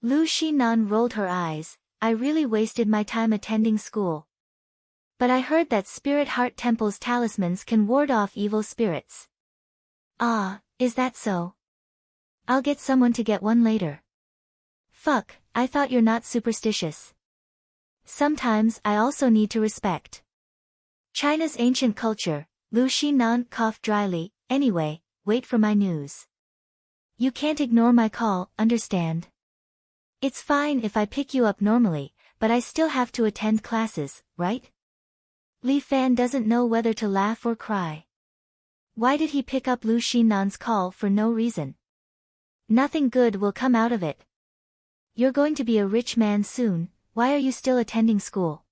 Lu Xinnan rolled her eyes. I really wasted my time attending school. But I heard that Spirit Heart Temple's talismans can ward off evil spirits. Ah, is that so? I'll get someone to get one later. Fuck, I thought you're not superstitious. Sometimes I also need to respect China's ancient culture. Lu Xinnan coughed dryly. Anyway, wait for my news. You can't ignore my call, understand? It's fine if I pick you up normally, but I still have to attend classes, right? Li Fan doesn't know whether to laugh or cry. Why did he pick up Lu Xinnan's call for no reason? Nothing good will come out of it. You're going to be a rich man soon, why are you still attending school?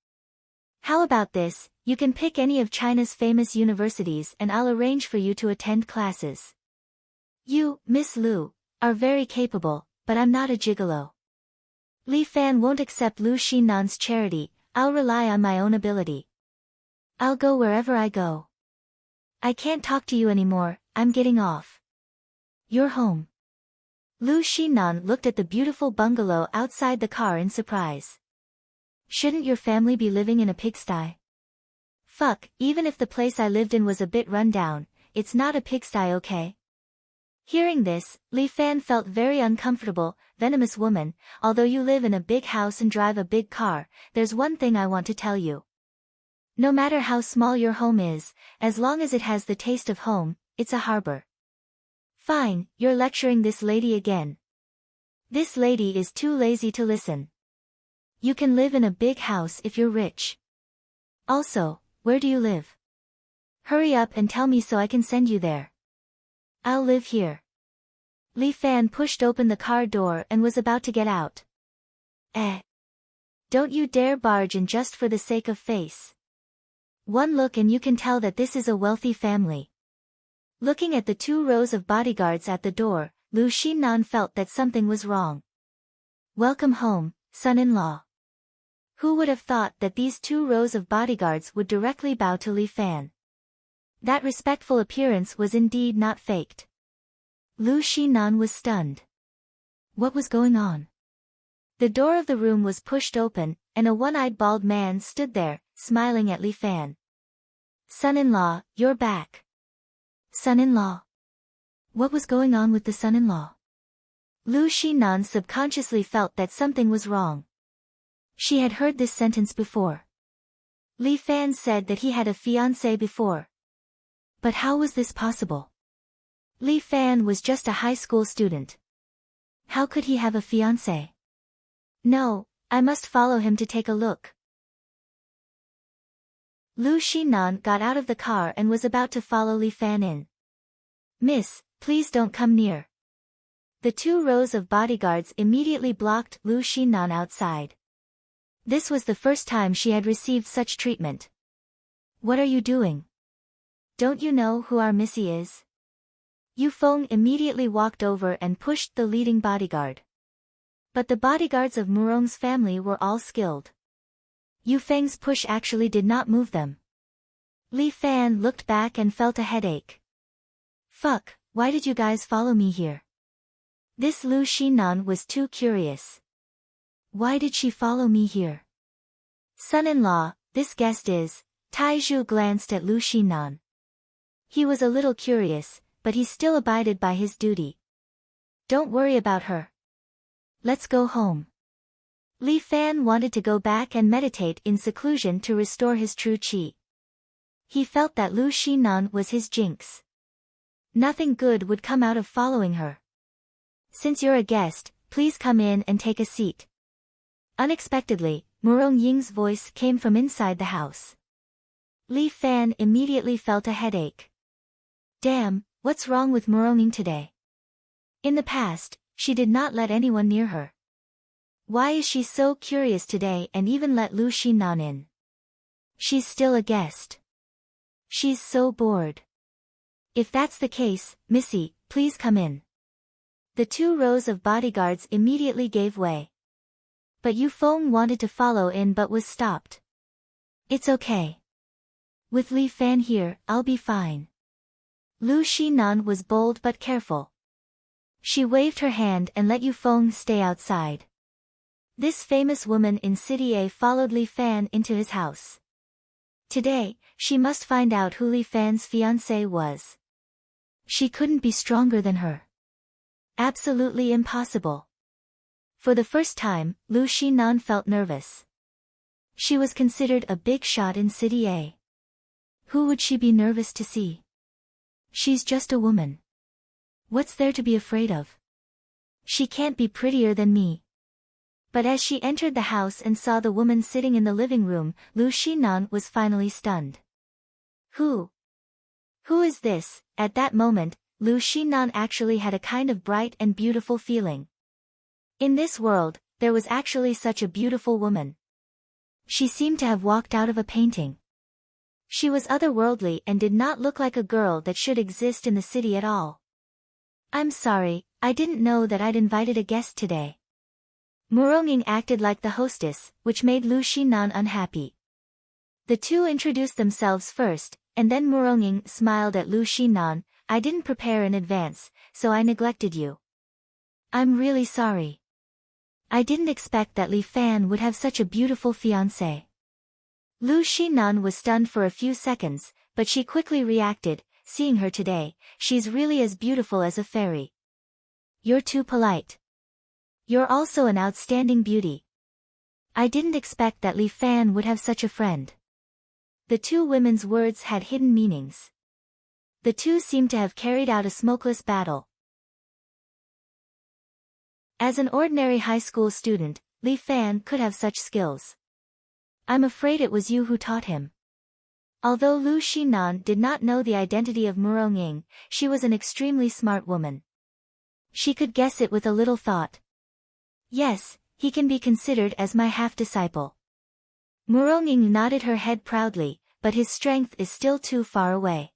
How about this, you can pick any of China's famous universities and I'll arrange for you to attend classes. You, Miss Lu, are very capable, but I'm not a gigolo. Li Fan won't accept Lu Xinnan's charity, I'll rely on my own ability. I'll go wherever I go. I can't talk to you anymore, I'm getting off. You're home. Lu Xinnan looked at the beautiful bungalow outside the car in surprise. Shouldn't your family be living in a pigsty? Fuck, even if the place I lived in was a bit run down, it's not a pigsty, okay? Hearing this, Li Fan felt very uncomfortable. Venomous woman, although you live in a big house and drive a big car, there's one thing I want to tell you. No matter how small your home is, as long as it has the taste of home, it's a harbor. Fine, you're lecturing this lady again. This lady is too lazy to listen. You can live in a big house if you're rich. Also, where do you live? Hurry up and tell me so I can send you there. I'll live here. Li Fan pushed open the car door and was about to get out. Don't you dare barge in just for the sake of face. One look and you can tell that this is a wealthy family. Looking at the 2 rows of bodyguards at the door, Lu Xinnan felt that something was wrong. Welcome home, son-in-law. Who would have thought that these 2 rows of bodyguards would directly bow to Li Fan? That respectful appearance was indeed not faked. Lu Xinnan was stunned. What was going on? The door of the room was pushed open, and a one-eyed bald man stood there, smiling at Li Fan. Son-in-law, you're back. Son-in-law. What was going on with the son-in-law? Lu Xinnan subconsciously felt that something was wrong. She had heard this sentence before. Li Fan said that he had a fiancé before. But how was this possible? Li Fan was just a high school student. How could he have a fiancé? No, I must follow him to take a look. Lu Xinnan got out of the car and was about to follow Li Fan in. Miss, please don't come near. The 2 rows of bodyguards immediately blocked Lu Xinnan outside. This was the first time she had received such treatment. What are you doing? Don't you know who our missy is? Yu Feng immediately walked over and pushed the leading bodyguard. But the bodyguards of Murong's family were all skilled. Yu Feng's push actually did not move them. Li Fan looked back and felt a headache. Fuck, why did you guys follow me here? This Lu Xinnan was too curious. Why did she follow me here? Son-in-law, this guest is... Taizhu glanced at Lu Xinnan. He was a little curious, but he still abided by his duty. Don't worry about her. Let's go home. Li Fan wanted to go back and meditate in seclusion to restore his true qi. He felt that Lu Xinnan was his jinx. Nothing good would come out of following her. Since you're a guest, please come in and take a seat. Unexpectedly, Murong Ying's voice came from inside the house. Li Fan immediately felt a headache. Damn, what's wrong with Murong Ying today? In the past, she did not let anyone near her. Why is she so curious today and even let Lu Xinnan in? She's still a guest. She's so bored. If that's the case, Missy, please come in. The 2 rows of bodyguards immediately gave way. But Yu Feng wanted to follow in but was stopped. It's okay. With Li Fan here, I'll be fine. Lu Xinnan was bold but careful. She waved her hand and let Yu Feng stay outside. This famous woman in City A followed Li Fan into his house. Today, she must find out who Li Fan's fiancé was. She couldn't be stronger than her. Absolutely impossible. For the first time, Lu Xinnan felt nervous. She was considered a big shot in City A. Who would she be nervous to see? She's just a woman. What's there to be afraid of? She can't be prettier than me. But as she entered the house and saw the woman sitting in the living room, Lu Xinan was finally stunned. Who is this? At that moment, Lu Xinan actually had a kind of bright and beautiful feeling. In this world, there was actually such a beautiful woman. She seemed to have walked out of a painting. She was otherworldly and did not look like a girl that should exist in the city at all. I'm sorry, I didn't know that I'd invited a guest today. Muronging acted like the hostess, which made Lu Xinan unhappy. The two introduced themselves first, and then Muronging smiled at Lu Xinan. I didn't prepare in advance, so I neglected you. I'm really sorry. I didn't expect that Li Fan would have such a beautiful fiancé. Lu Xinan was stunned for a few seconds, but she quickly reacted, seeing her today, she's really as beautiful as a fairy. You're too polite. You're also an outstanding beauty. I didn't expect that Li Fan would have such a friend. The two women's words had hidden meanings. The two seemed to have carried out a smokeless battle. As an ordinary high school student, Li Fan could have such skills. I'm afraid it was you who taught him. Although Lu Xinan did not know the identity of Muronging, she was an extremely smart woman. She could guess it with a little thought. Yes, he can be considered as my half-disciple. Muronging nodded her head proudly, but his strength is still too far away.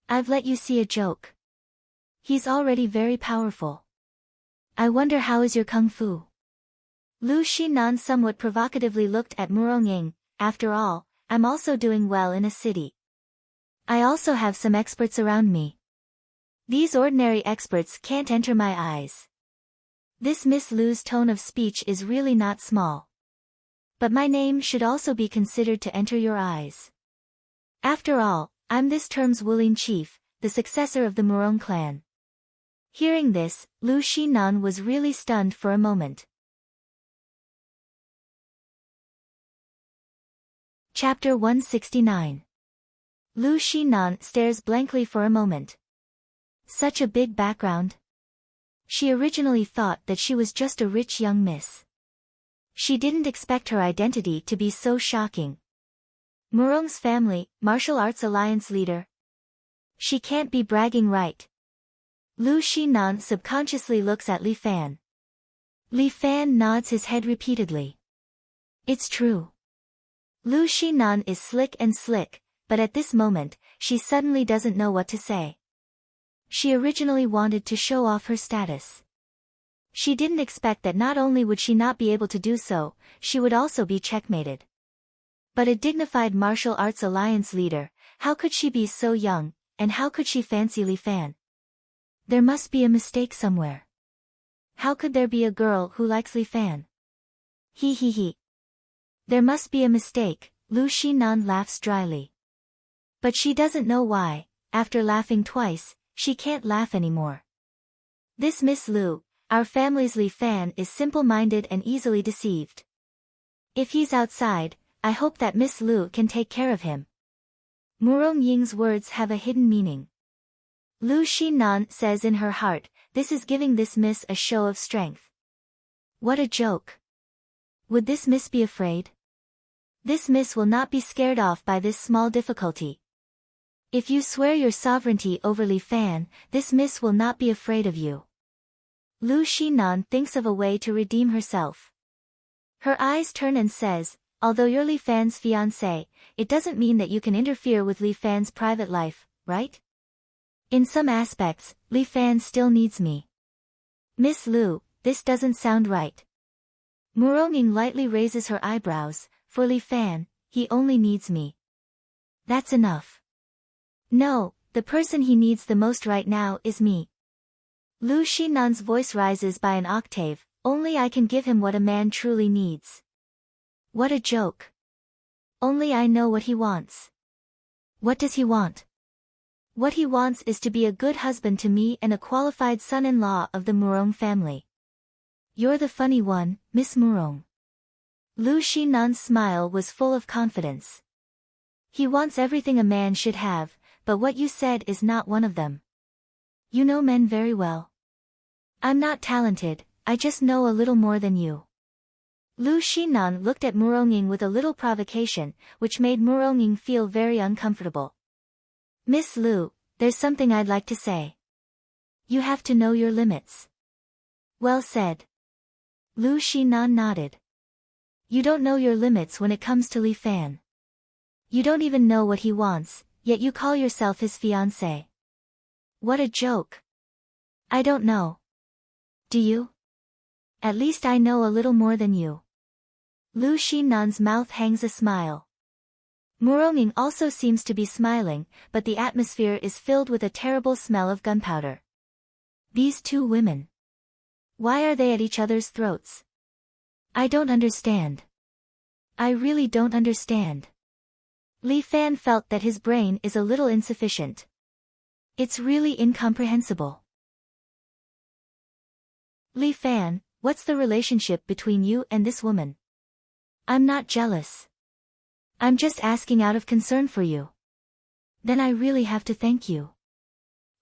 I've let you see a joke. He's already very powerful. I wonder how is your kung fu? Lu Xinan somewhat provocatively looked at Muronging. After all, I'm also doing well in a city. I also have some experts around me. These ordinary experts can't enter my eyes. This Miss Lu's tone of speech is really not small. But my name should also be considered to enter your eyes. After all, I'm this term's Wulin chief, the successor of the Murong clan. Hearing this, Lu Xinan was really stunned for a moment. Chapter 169. Lu Xinan stares blankly for a moment. Such a big background. She originally thought that she was just a rich young miss. She didn't expect her identity to be so shocking. Murong's family, martial arts alliance leader. She can't be bragging, right? Lu Xinan subconsciously looks at Li Fan. Li Fan nods his head repeatedly. It's true. Lu Xinan is slick, but at this moment, she suddenly doesn't know what to say. She originally wanted to show off her status. She didn't expect that not only would she not be able to do so, she would also be checkmated. But a dignified martial arts alliance leader, how could she be so young, and how could she fancy Li Fan? There must be a mistake somewhere. How could there be a girl who likes Li Fan? He. There must be a mistake, Lu Xinan laughs dryly. But she doesn't know why. After laughing twice, she can't laugh anymore. This Miss Lu, our family's Li Fan, is simple-minded and easily deceived. If he's outside, I hope that Miss Lu can take care of him. Murong Ying's words have a hidden meaning. Lu Xinan says in her heart, this is giving this miss a show of strength. What a joke. Would this miss be afraid? This miss will not be scared off by this small difficulty. If you swear your sovereignty over Li Fan, this miss will not be afraid of you. Lu Xinan thinks of a way to redeem herself. Her eyes turn and says, although you're Li Fan's fiancé, it doesn't mean that you can interfere with Li Fan's private life, right? In some aspects, Li Fan still needs me. Miss Lu, this doesn't sound right. Muronging lightly raises her eyebrows. For Li Fan, he only needs me. That's enough. No, the person he needs the most right now is me. Lu Xinan's voice rises by an octave, only I can give him what a man truly needs. What a joke. Only I know what he wants. What does he want? What he wants is to be a good husband to me and a qualified son-in-law of the Murong family. You're the funny one, Miss Murong. Lu Xinan's smile was full of confidence. He wants everything a man should have, but what you said is not one of them. You know men very well. I'm not talented, I just know a little more than you. Lu Xinan looked at Muronging with a little provocation, which made Muronging feel very uncomfortable. Miss Lu, there's something I'd like to say. You have to know your limits. Well said. Lu Xinan nodded. You don't know your limits when it comes to Li Fan. You don't even know what he wants, yet you call yourself his fiancé. What a joke. I don't know. Do you? At least I know a little more than you. Lu Xinan's mouth hangs a smile. Muronging also seems to be smiling, but the atmosphere is filled with a terrible smell of gunpowder. These two women. Why are they at each other's throats? I don't understand. I really don't understand. Li Fan felt that his brain is a little insufficient. It's really incomprehensible. Li Fan, what's the relationship between you and this woman? I'm not jealous. I'm just asking out of concern for you. Then I really have to thank you.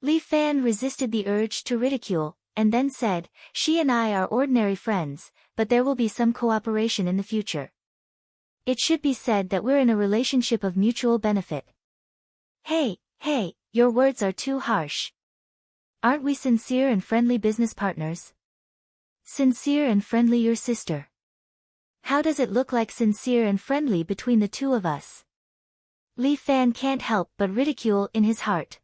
Li Fan resisted the urge to ridicule, and then said, she and I are ordinary friends, but there will be some cooperation in the future. It should be said that we're in a relationship of mutual benefit. Hey, your words are too harsh. Aren't we sincere and friendly business partners? Sincere and friendly your sister. How does it look like sincere and friendly between the two of us? Li Fan can't help but ridicule in his heart.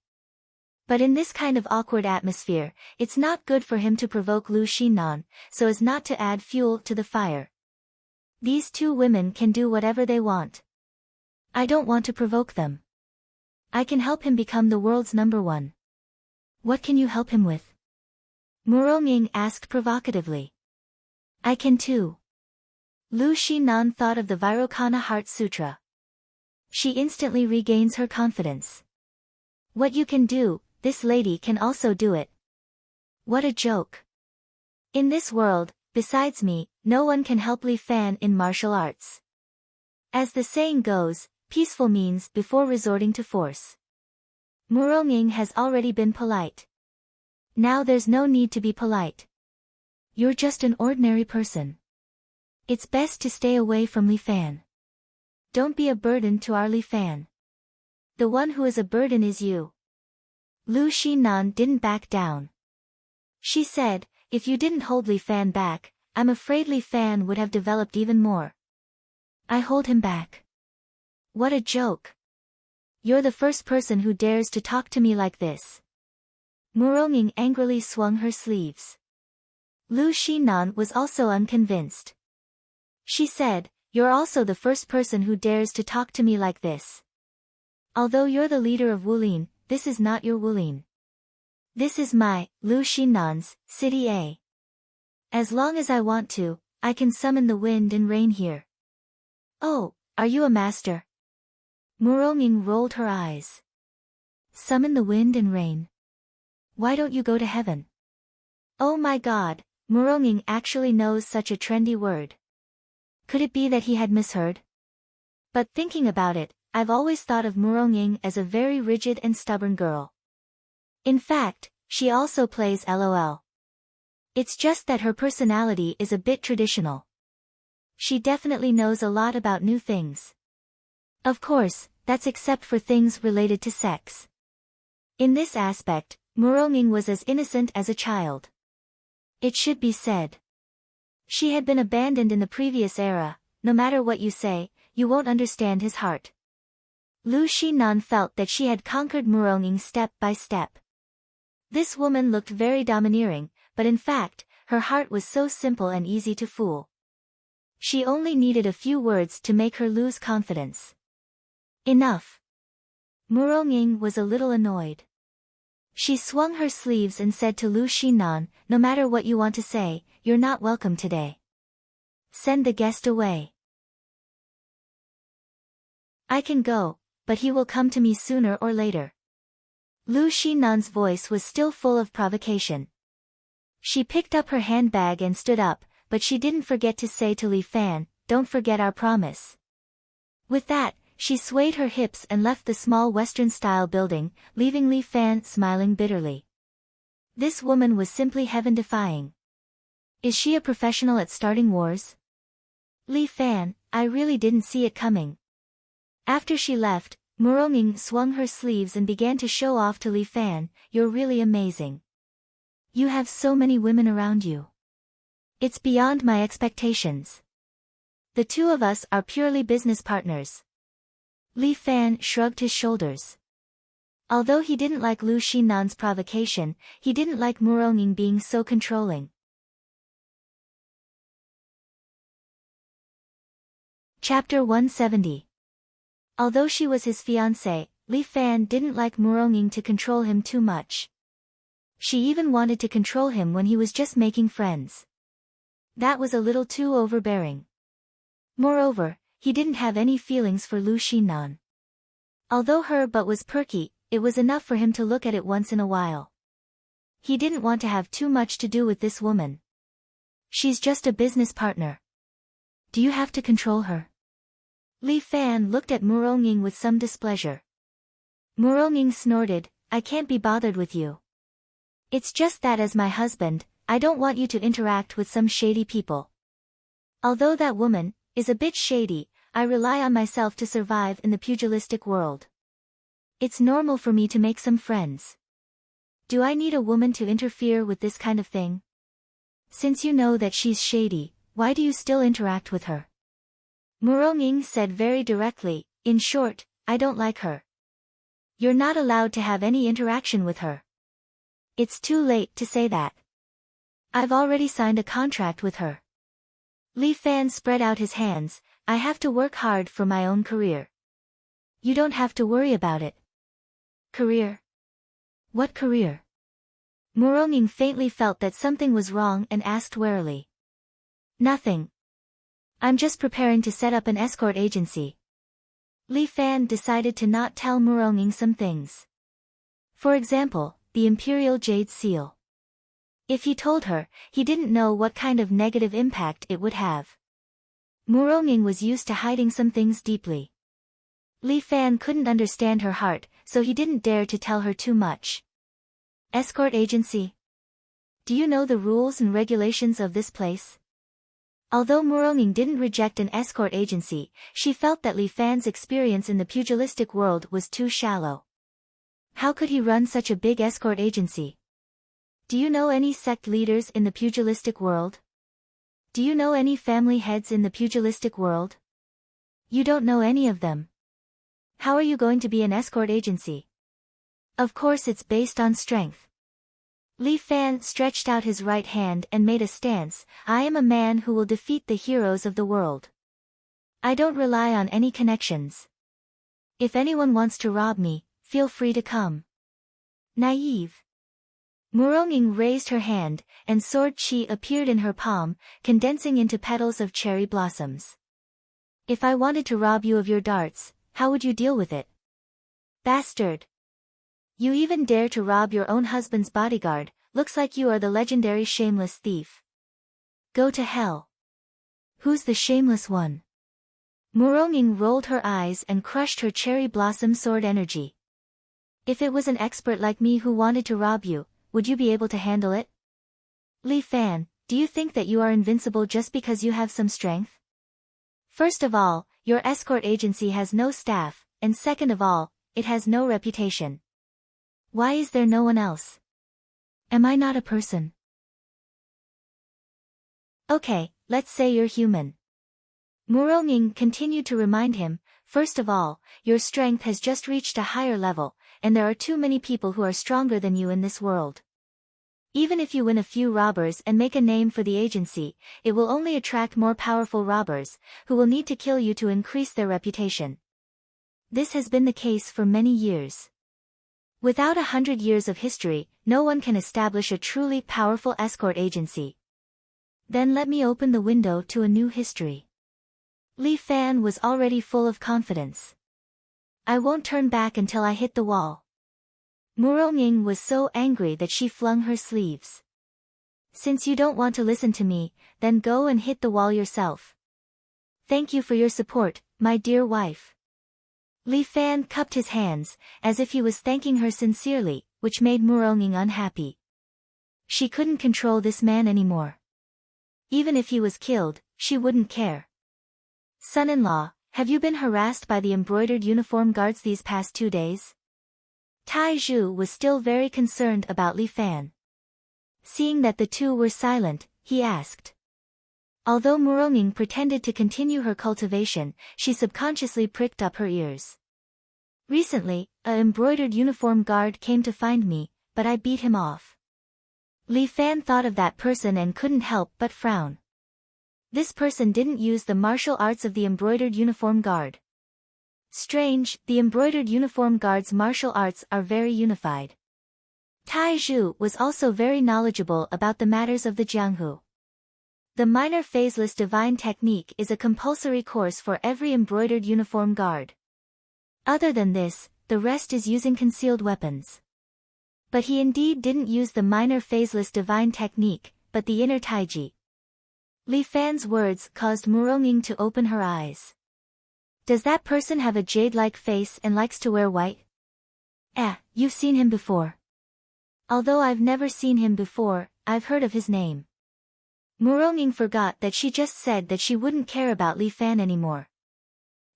But in this kind of awkward atmosphere, it's not good for him to provoke Lu Xinan, so as not to add fuel to the fire. These two women can do whatever they want. I don't want to provoke them. I can help him become the world's number one. What can you help him with? Muronging asked provocatively. I can too. Lu Xinan thought of the Vairocana Heart Sutra. She instantly regains her confidence. What you can do, this lady can also do it. What a joke. In this world, besides me, no one can help Li Fan in martial arts. As the saying goes, peaceful means before resorting to force. Muronging has already been polite. Now there's no need to be polite. You're just an ordinary person. It's best to stay away from Li Fan. Don't be a burden to our Li Fan. The one who is a burden is you. Lu Xinan didn't back down. She said, if you didn't hold Li Fan back, I'm afraid Li Fan would have developed even more. I hold him back. What a joke. You're the first person who dares to talk to me like this. Muronging angrily swung her sleeves. Lu Xinan was also unconvinced. She said, you're also the first person who dares to talk to me like this. Although you're the leader of Wulin, this is not your Wulin. This is my, Lu Xinan's, City A. As long as I want to, I can summon the wind and rain here. Oh, are you a master? Muronging rolled her eyes. Summon the wind and rain. Why don't you go to heaven? Oh my god, Muronging actually knows such a trendy word. Could it be that he had misheard? But thinking about it, I've always thought of Muronging as a very rigid and stubborn girl. In fact, she also plays LOL. It's just that her personality is a bit traditional. She definitely knows a lot about new things. Of course, that's except for things related to sex. In this aspect, Muronging was as innocent as a child. It should be said. She had been abandoned in the previous era. No matter what you say, you won't understand his heart. Lu Xinan felt that she had conquered Muronging step by step. This woman looked very domineering, but in fact, her heart was so simple and easy to fool. She only needed a few words to make her lose confidence. Enough. Muronging was a little annoyed. She swung her sleeves and said to Lu Xinan, no matter what you want to say, you're not welcome today. Send the guest away. I can go, but he will come to me sooner or later. Lu Xinan's voice was still full of provocation. She picked up her handbag and stood up, but she didn't forget to say to Li Fan, don't forget our promise. With that, she swayed her hips and left the small Western-style building, leaving Li Fan smiling bitterly. This woman was simply heaven-defying. Is she a professional at starting wars? Li Fan, I really didn't see it coming. After she left, Muronging swung her sleeves and began to show off to Li Fan, you're really amazing. You have so many women around you. It's beyond my expectations. The two of us are purely business partners. Li Fan shrugged his shoulders. Although he didn't like Lu Xinnan's provocation, he didn't like Muronging being so controlling. Chapter 170. Although she was his fiancée, Li Fan didn't like Muronging to control him too much. She even wanted to control him when he was just making friends. That was a little too overbearing. Moreover, he didn't have any feelings for Lu Xinnan. Although her butt was perky, it was enough for him to look at it once in a while. He didn't want to have too much to do with this woman. She's just a business partner. Do you have to control her? Li Fan looked at Muronging with some displeasure. Muronging snorted, I can't be bothered with you. It's just that as my husband, I don't want you to interact with some shady people. Although that woman is a bit shady, I rely on myself to survive in the pugilistic world. It's normal for me to make some friends. Do I need a woman to interfere with this kind of thing? Since you know that she's shady, why do you still interact with her? Muronging said very directly, in short, I don't like her. You're not allowed to have any interaction with her. It's too late to say that. I've already signed a contract with her. Li Fan spread out his hands, I have to work hard for my own career. You don't have to worry about it. Career? What career? Muronging faintly felt that something was wrong and asked warily. Nothing. I'm just preparing to set up an escort agency. Li Fan decided to not tell Muronging some things. For example, the Imperial Jade Seal. If he told her, he didn't know what kind of negative impact it would have. Muronging was used to hiding some things deeply. Li Fan couldn't understand her heart, so he didn't dare to tell her too much. Escort agency? Do you know the rules and regulations of this place? Although Muronging didn't reject an escort agency, she felt that Li Fan's experience in the pugilistic world was too shallow. How could he run such a big escort agency? Do you know any sect leaders in the pugilistic world? Do you know any family heads in the pugilistic world? You don't know any of them. How are you going to be an escort agency? Of course it's based on strength. Li Fan stretched out his right hand and made a stance, I am a man who will defeat the heroes of the world. I don't rely on any connections. If anyone wants to rob me, feel free to come. Naive. Muronging raised her hand, and sword chi appeared in her palm, condensing into petals of cherry blossoms. If I wanted to rob you of your darts, how would you deal with it? Bastard. You even dare to rob your own husband's bodyguard, looks like you are the legendary shameless thief. Go to hell. Who's the shameless one? Muronging rolled her eyes and crushed her cherry blossom sword energy. If it was an expert like me who wanted to rob you, would you be able to handle it? Li Fan, do you think that you are invincible just because you have some strength? First of all, your escort agency has no staff, and second of all, it has no reputation. Why is there no one else? Am I not a person? Okay, let's say you're human. Muronging continued to remind him, first of all, your strength has just reached a higher level, and there are too many people who are stronger than you in this world. Even if you win a few robbers and make a name for the agency, it will only attract more powerful robbers, who will need to kill you to increase their reputation. This has been the case for many years. Without 100 years of history, no one can establish a truly powerful escort agency. Then let me open the window to a new history. Li Fan was already full of confidence. I won't turn back until I hit the wall. Muronging was so angry that she flung her sleeves. Since you don't want to listen to me, then go and hit the wall yourself. Thank you for your support, my dear wife. Li Fan cupped his hands, as if he was thanking her sincerely, which made Muronging unhappy. She couldn't control this man anymore. Even if he was killed, she wouldn't care. Son-in-law, have you been harassed by the embroidered uniform guards these past 2 days? Tai Zhu was still very concerned about Li Fan. Seeing that the two were silent, he asked. Although Muronging pretended to continue her cultivation, she subconsciously pricked up her ears. Recently, a embroidered uniform guard came to find me, but I beat him off. Li Fan thought of that person and couldn't help but frown. This person didn't use the martial arts of the embroidered uniform guard. Strange, the embroidered uniform guard's martial arts are very unified. Tai Zhu was also very knowledgeable about the matters of the Jianghu. The minor phaseless divine technique is a compulsory course for every embroidered uniform guard. Other than this, the rest is using concealed weapons. But he indeed didn't use the minor phaseless divine technique, but the inner taiji. Li Fan's words caused Muronging to open her eyes. Does that person have a jade-like face and likes to wear white? You've seen him before. Although I've never seen him before, I've heard of his name. Muronging forgot that she just said that she wouldn't care about Li Fan anymore.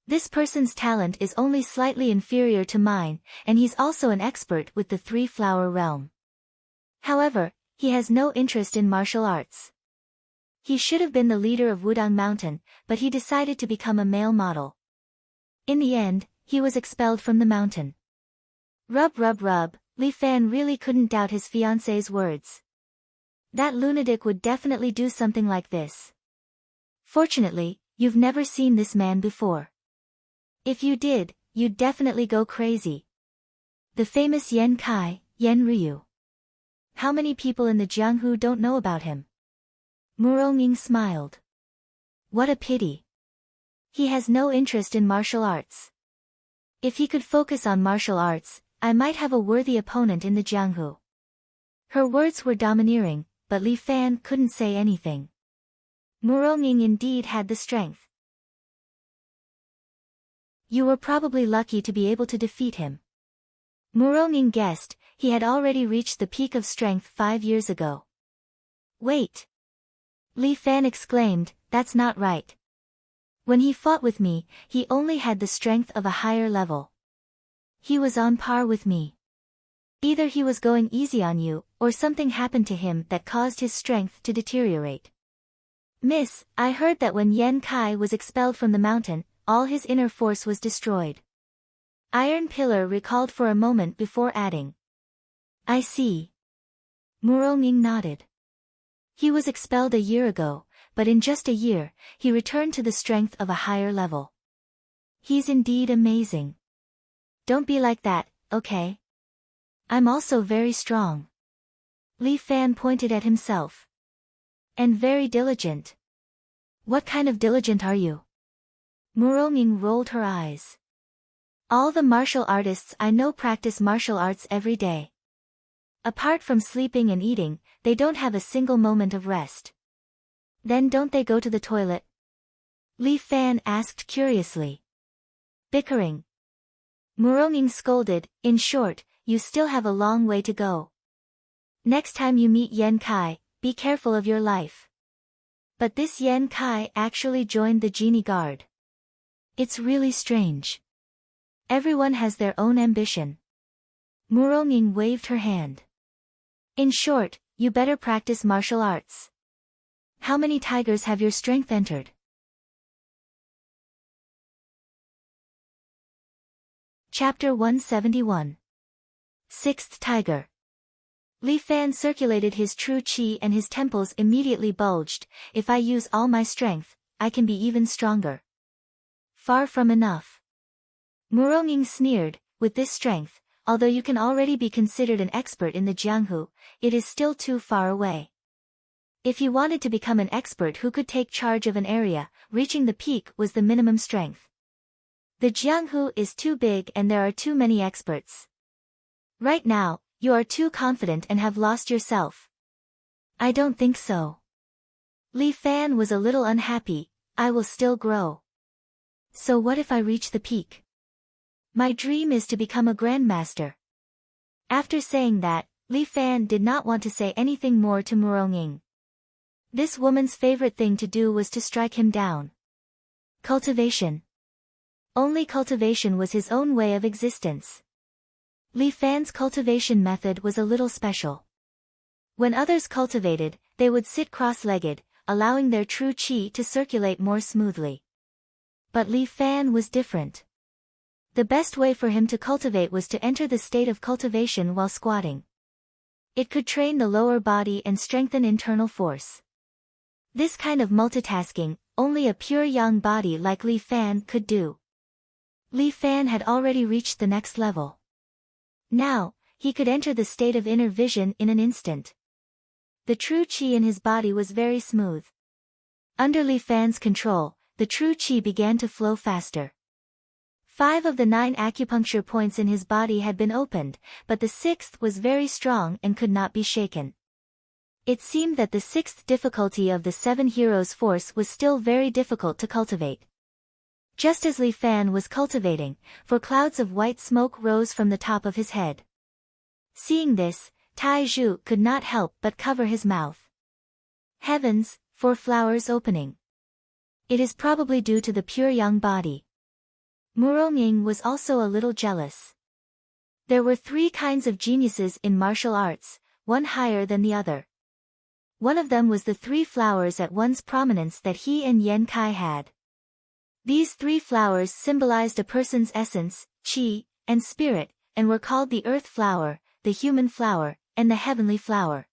This person's talent is only slightly inferior to mine, and he's also an expert with the three-flower realm. However, he has no interest in martial arts. He should have been the leader of Wudang Mountain, but he decided to become a male model. In the end, he was expelled from the mountain. Rub rub rub, Li Fan really couldn't doubt his fiancé's words. That lunatic would definitely do something like this. Fortunately, you've never seen this man before. If you did, you'd definitely go crazy. The famous Yan Kai, Yan Ryu. How many people in the Jianghu don't know about him? Muronging smiled. What a pity. He has no interest in martial arts. If he could focus on martial arts, I might have a worthy opponent in the Jianghu. Her words were domineering, but Li Fan couldn't say anything. Muronging indeed had the strength. You were probably lucky to be able to defeat him. Muronging guessed, he had already reached the peak of strength 5 years ago. Wait! Li Fan exclaimed, that's not right. When he fought with me, he only had the strength of a higher level. He was on par with me. Either he was going easy on you, or something happened to him that caused his strength to deteriorate. Miss, I heard that when Yan Kai was expelled from the mountain, all his inner force was destroyed. Iron Pillar recalled for a moment before adding. I see. Muronging nodded. He was expelled a year ago, but in just a year, he returned to the strength of a higher level. He's indeed amazing. Don't be like that, okay? I'm also very strong. Li Fan pointed at himself. And very diligent. What kind of diligent are you? Muronging rolled her eyes. All the martial artists I know practice martial arts every day. Apart from sleeping and eating, they don't have a single moment of rest. Then don't they go to the toilet? Li Fan asked curiously. Bickering. Muronging scolded, in short, you still have a long way to go. Next time you meet Yan Kai, be careful of your life. But this Yan Kai actually joined the genie guard. It's really strange. Everyone has their own ambition. Muronging waved her hand. In short, you better practice martial arts. How many tigers have your strength entered? Chapter 171. Sixth Tiger. Li Fan circulated his true qi and his temples immediately bulged. If I use all my strength, I can be even stronger. Far from enough. Muronging sneered, with this strength, although you can already be considered an expert in the Jianghu, it is still too far away. If you wanted to become an expert who could take charge of an area, reaching the peak was the minimum strength. The Jianghu is too big and there are too many experts. Right now, you are too confident and have lost yourself. I don't think so. Li Fan was a little unhappy. I will still grow. So what if I reach the peak? My dream is to become a grandmaster. After saying that, Li Fan did not want to say anything more to Muronging. This woman's favorite thing to do was to strike him down. Cultivation. Only cultivation was his own way of existence. Li Fan's cultivation method was a little special. When others cultivated, they would sit cross-legged, allowing their true qi to circulate more smoothly. But Li Fan was different. The best way for him to cultivate was to enter the state of cultivation while squatting. It could train the lower body and strengthen internal force. This kind of multitasking, only a pure yang body like Li Fan could do. Li Fan had already reached the next level. Now, he could enter the state of inner vision in an instant. The true qi in his body was very smooth. Under Li Fan's control, the true qi began to flow faster. 5 of the 9 acupuncture points in his body had been opened, but the 6th was very strong and could not be shaken. It seemed that the 6th difficulty of the 7 heroes' force was still very difficult to cultivate. Just as Li Fan was cultivating, for clouds of white smoke rose from the top of his head. Seeing this, Tai Zhu could not help but cover his mouth. Heavens, 4 flowers opening. It is probably due to the pure yang body. Murong was also a little jealous. There were 3 kinds of geniuses in martial arts, one higher than the other. One of them was the 3 flowers at one's prominence that he and Yen Kai had. These 3 flowers symbolized a person's essence, qi, and spirit, and were called the earth flower, the human flower, and the heavenly flower.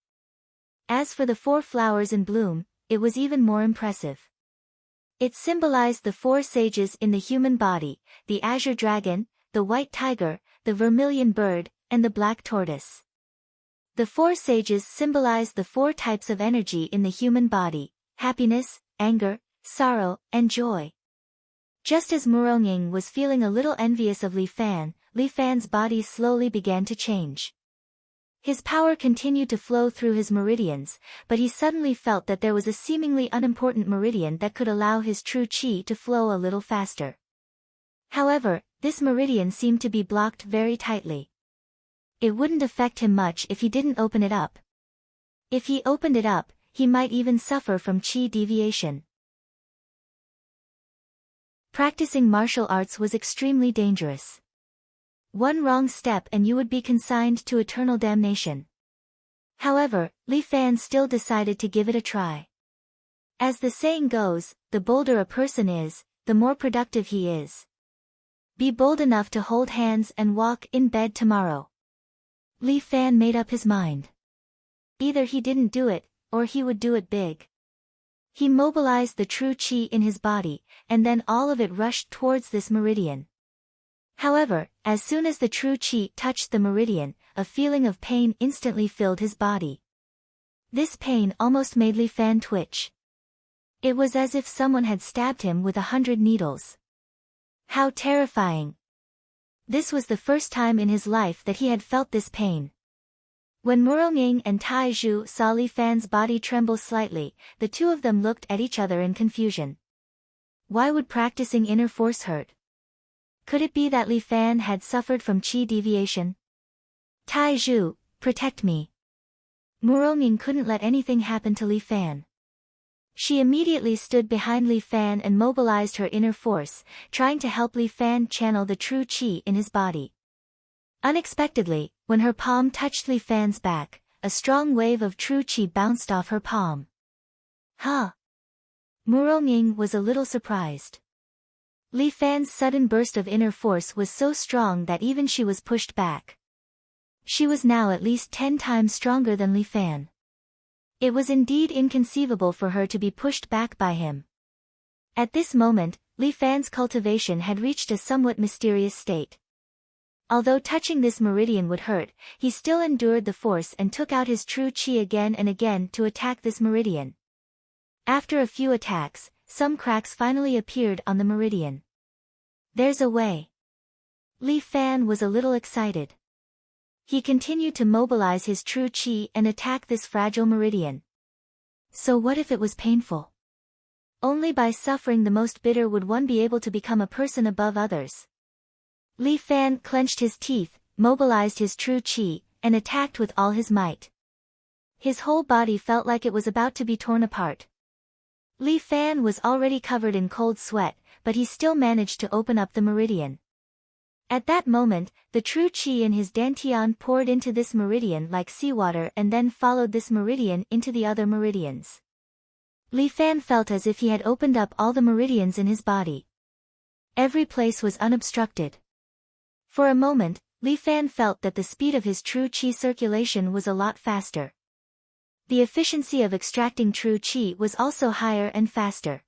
As for the 4 flowers in bloom, it was even more impressive. It symbolized the 4 sages in the human body, the azure dragon, the white tiger, the vermilion bird, and the black tortoise. The 4 sages symbolized the 4 types of energy in the human body: happiness, anger, sorrow, and joy. Just as Murong was feeling a little envious of Li Fan's body slowly began to change. His power continued to flow through his meridians, but he suddenly felt that there was a seemingly unimportant meridian that could allow his true qi to flow a little faster. However, this meridian seemed to be blocked very tightly. It wouldn't affect him much if he didn't open it up. If he opened it up, he might even suffer from qi deviation. Practicing martial arts was extremely dangerous. One wrong step and you would be consigned to eternal damnation. However, Li Fan still decided to give it a try. As the saying goes, the bolder a person is, the more productive he is. Be bold enough to hold hands and walk in bed tomorrow. Li Fan made up his mind. Either he didn't do it, or he would do it big. He mobilized the true qi in his body, and then all of it rushed towards this meridian. However, as soon as the true qi touched the meridian, a feeling of pain instantly filled his body. This pain almost made Li Fan twitch. It was as if someone had stabbed him with 100 needles. How terrifying! This was the first time in his life that he had felt this pain. When Murong and Tai Zhu saw Li Fan's body tremble slightly, the 2 of them looked at each other in confusion. Why would practicing inner force hurt? Could it be that Li Fan had suffered from qi deviation? Tai Zhu, protect me. Murong couldn't let anything happen to Li Fan. She immediately stood behind Li Fan and mobilized her inner force, trying to help Li Fan channel the true qi in his body. Unexpectedly, when her palm touched Li Fan's back, a strong wave of true qi bounced off her palm. Huh? Murong was a little surprised. Li Fan's sudden burst of inner force was so strong that even she was pushed back. She was now at least 10 times stronger than Li Fan. It was indeed inconceivable for her to be pushed back by him. At this moment, Li Fan's cultivation had reached a somewhat mysterious state. Although touching this meridian would hurt, he still endured the force and took out his true qi again and again to attack this meridian. After a few attacks, some cracks finally appeared on the meridian. There's a way. Li Fan was a little excited. He continued to mobilize his true qi and attack this fragile meridian. So what if it was painful? Only by suffering the most bitter would one be able to become a person above others. Li Fan clenched his teeth, mobilized his true qi, and attacked with all his might. His whole body felt like it was about to be torn apart. Li Fan was already covered in cold sweat, but he still managed to open up the meridian. At that moment, the true qi in his dantian poured into this meridian like seawater and then followed this meridian into the other meridians. Li Fan felt as if he had opened up all the meridians in his body. Every place was unobstructed. For a moment, Li Fan felt that the speed of his true qi circulation was a lot faster. The efficiency of extracting true qi was also higher and faster.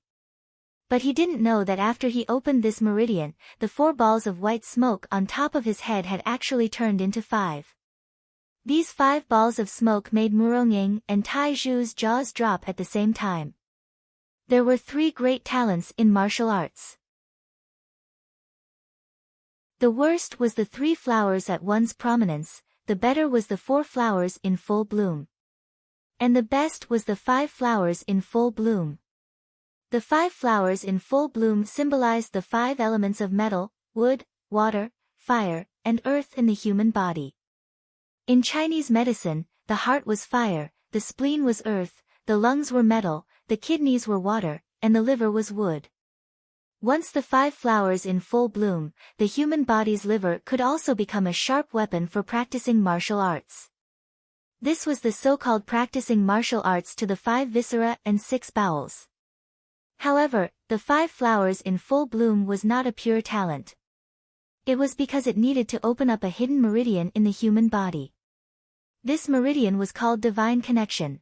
But he didn't know that after he opened this meridian, the 4 balls of white smoke on top of his head had actually turned into 5. These 5 balls of smoke made Murongning and Tai Zhu's jaws drop at the same time. There were 3 great talents in martial arts. The worst was the 3 flowers at one's prominence, the better was the 4 flowers in full bloom. And the best was the 5 flowers in full bloom. The 5 flowers in full bloom symbolized the 5 elements of metal, wood, water, fire, and earth in the human body. In Chinese medicine, the heart was fire, the spleen was earth, the lungs were metal, the kidneys were water, and the liver was wood. Once the 5 flowers in full bloom, the human body's liver could also become a sharp weapon for practicing martial arts. This was the so-called practicing martial arts to the 5 viscera and 6 bowels. However, the 5 flowers in full bloom was not a pure talent. It was because it needed to open up a hidden meridian in the human body. This meridian was called divine connection.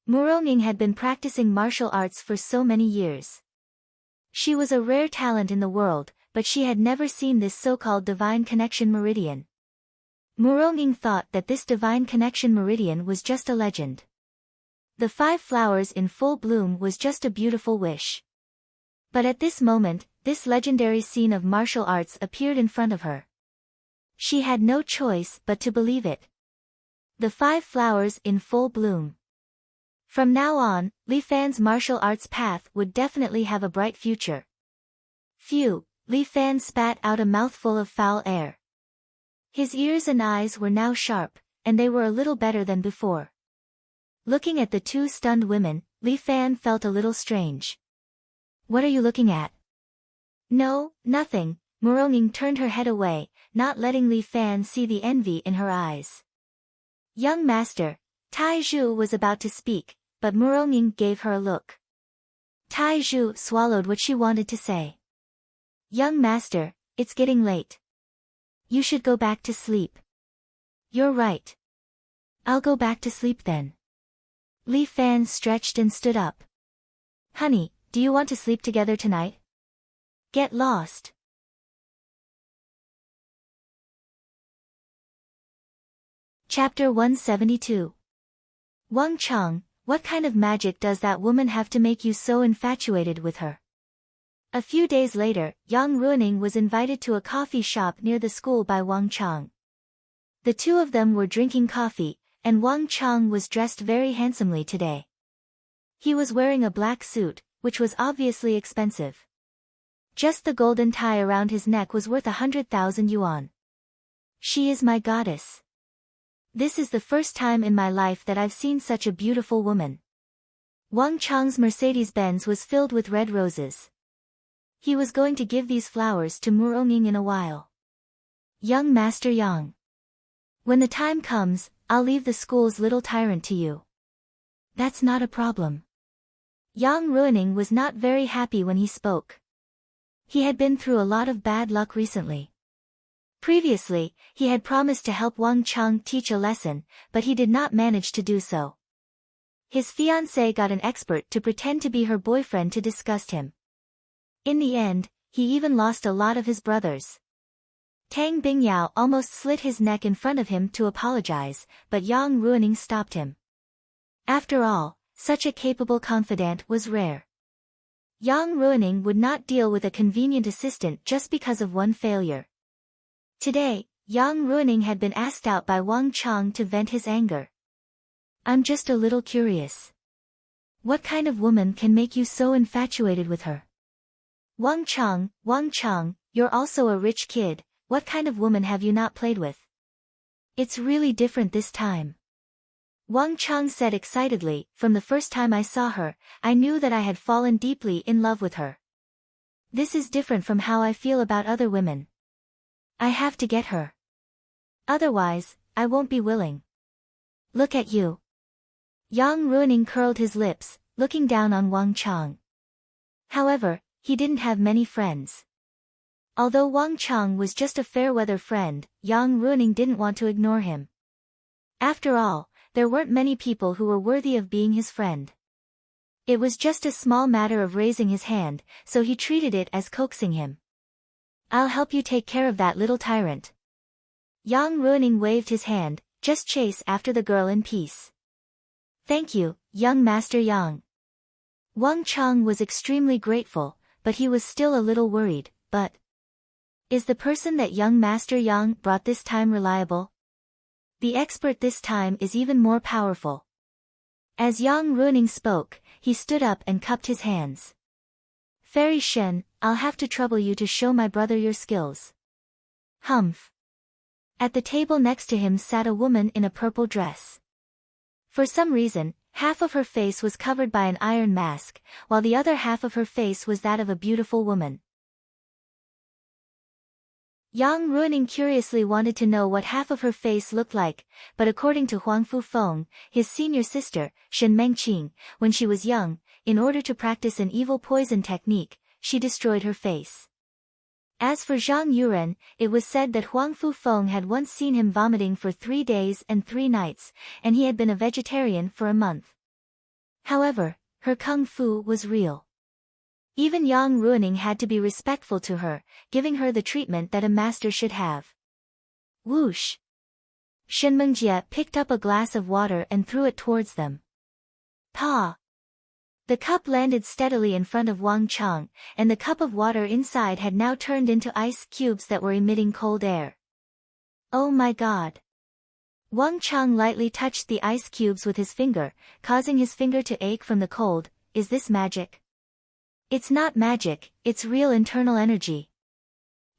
Murongning had been practicing martial arts for so many years. She was a rare talent in the world, but she had never seen this so-called divine connection meridian. Murongning thought that this divine connection meridian was just a legend. The 5 flowers in full bloom was just a beautiful wish. But at this moment, this legendary scene of martial arts appeared in front of her. She had no choice but to believe it. The 5 flowers in full bloom. From now on, Li Fan's martial arts path would definitely have a bright future. Phew, Li Fan spat out a mouthful of foul air. His ears and eyes were now sharp, and they were a little better than before. Looking at the 2 stunned women, Li Fan felt a little strange. What are you looking at? No, nothing, Murongning turned her head away, not letting Li Fan see the envy in her eyes. Young master, Tai Zhu was about to speak, but Murongning gave her a look. Tai Zhu swallowed what she wanted to say. Young master, it's getting late. You should go back to sleep. You're right. I'll go back to sleep then. Li Fan stretched and stood up. Honey, do you want to sleep together tonight? Get lost. Chapter 172. Wang Cheng, what kind of magic does that woman have to make you so infatuated with her? A few days later, Yang Ruining was invited to a coffee shop near the school by Wang Cheng. The 2 of them were drinking coffee, and Wang Cheng was dressed very handsomely today. He was wearing a black suit, which was obviously expensive. Just the golden tie around his neck was worth 100,000 yuan. She is my goddess. This is the first time in my life that I've seen such a beautiful woman. Wang Cheng's Mercedes-Benz was filled with red roses. He was going to give these flowers to Murongning in a while. Young Master Yang. When the time comes, I'll leave the school's little tyrant to you. That's not a problem. Yang Ruining was not very happy when he spoke. He had been through a lot of bad luck recently. Previously, he had promised to help Wang Cheng teach a lesson, but he did not manage to do so. His fiancée got an expert to pretend to be her boyfriend to disgust him. In the end, he even lost a lot of his brothers. Tang Bingyao almost slit his neck in front of him to apologize, but Yang Ruining stopped him. After all, such a capable confidant was rare. Yang Ruining would not deal with a convenient assistant just because of one failure. Today, Yang Ruining had been asked out by Wang Cheng to vent his anger. I'm just a little curious. What kind of woman can make you so infatuated with her? Wang Cheng, you're also a rich kid, what kind of woman have you not played with? It's really different this time. Wang Cheng said excitedly, from the first time I saw her, I knew that I had fallen deeply in love with her. This is different from how I feel about other women. I have to get her. Otherwise, I won't be willing. Look at you. Yang Ruining curled his lips, looking down on Wang Chang. However, he didn't have many friends. Although Wang Chang was just a fair-weather friend, Yang Ruining didn't want to ignore him. After all, there weren't many people who were worthy of being his friend. It was just a small matter of raising his hand, so he treated it as coaxing him. I'll help you take care of that little tyrant. Yang Ruining waved his hand, just chase after the girl in peace. Thank you, young Master Yang. Wang Chang was extremely grateful, but he was still a little worried. But is the person that young Master Yang brought this time reliable? The expert this time is even more powerful. As Yang Ruining spoke, he stood up and cupped his hands. Fairy Shen, I'll have to trouble you to show my brother your skills. Humph. At the table next to him sat a woman in a purple dress. For some reason, half of her face was covered by an iron mask, while the other half of her face was that of a beautiful woman. Yang Ruining curiously wanted to know what half of her face looked like, but according to Huang Fufeng, his senior sister, Shen Mengqing, when she was young, in order to practice an evil poison technique, she destroyed her face. As for Zhang Yuren, it was said that Huang Fufeng had once seen him vomiting for 3 days and 3 nights, and he had been a vegetarian for a month. However, her kung fu was real. Even Yang Ruining had to be respectful to her, giving her the treatment that a master should have. Whoosh! Shen Mengjie picked up a glass of water and threw it towards them. Pa! The cup landed steadily in front of Wang Chang, and the cup of water inside had now turned into ice cubes that were emitting cold air. Oh my god! Wang Chang lightly touched the ice cubes with his finger, causing his finger to ache from the cold. Is this magic? It's not magic, it's real internal energy.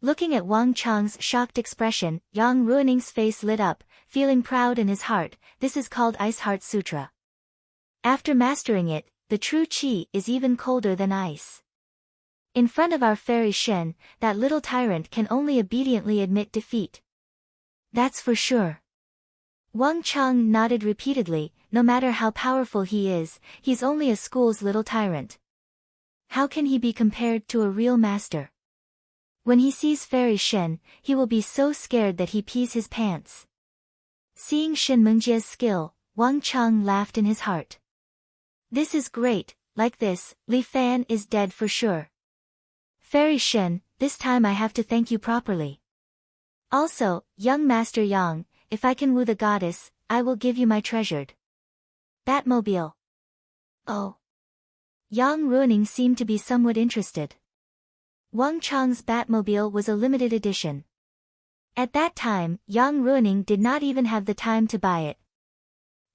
Looking at Wang Chang's shocked expression, Yang Ruining's face lit up, feeling proud in his heart. This is called Ice Heart Sutra. After mastering it, the true qi is even colder than ice. In front of our fairy Shen, that little tyrant can only obediently admit defeat. That's for sure. Wang Chang nodded repeatedly. No matter how powerful he is, he's only a school's little tyrant. How can he be compared to a real master? When he sees Fairy Shen, he will be so scared that he pees his pants. Seeing Shen Mengjie's skill, Wang Chang laughed in his heart. This is great, like this, Li Fan is dead for sure. Fairy Shen, this time I have to thank you properly. Also, young Master Yang, if I can woo the goddess, I will give you my treasured Batmobile. Oh. Yang Ruining seemed to be somewhat interested. Wang Chang's Batmobile was a limited edition. At that time, Yang Ruining did not even have the time to buy it.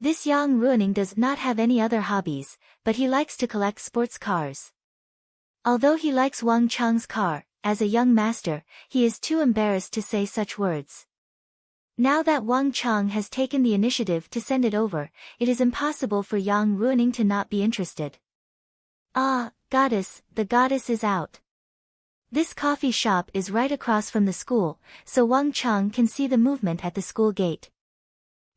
This Yang Ruining does not have any other hobbies, but he likes to collect sports cars. Although he likes Wang Chang's car, as a young master, he is too embarrassed to say such words. Now that Wang Chang has taken the initiative to send it over, it is impossible for Yang Ruining to not be interested. Ah, goddess, the goddess is out. This coffee shop is right across from the school, so Wang Chang can see the movement at the school gate.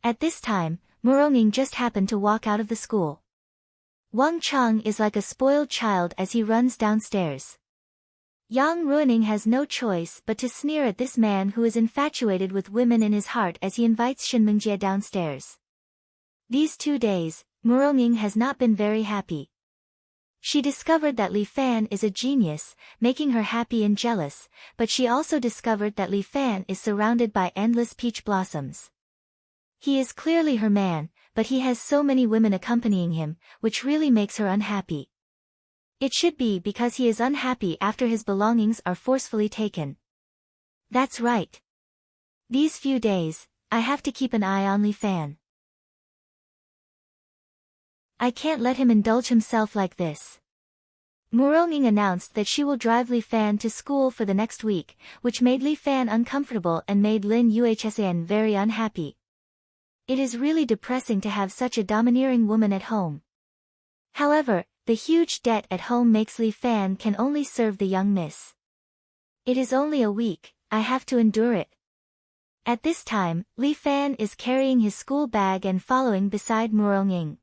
At this time, Muronging just happened to walk out of the school. Wang Chang is like a spoiled child as he runs downstairs. Yang Ruining has no choice but to sneer at this man who is infatuated with women in his heart as he invites Shen Mengjie downstairs. These 2 days, Muronging has not been very happy. She discovered that Li Fan is a genius, making her happy and jealous, but she also discovered that Li Fan is surrounded by endless peach blossoms. He is clearly her man, but he has so many women accompanying him, which really makes her unhappy. It should be because he is unhappy after his belongings are forcefully taken. That's right. These few days, I have to keep an eye on Li Fan. I can't let him indulge himself like this. Muronging announced that she will drive Li Fan to school for the next week, which made Li Fan uncomfortable and made Lin Yuhsan very unhappy. It is really depressing to have such a domineering woman at home. However, The huge debt at home makes Li Fan can only serve the young miss. It is only a week, I have to endure it. At this time, Li Fan is carrying his school bag and following beside Murong.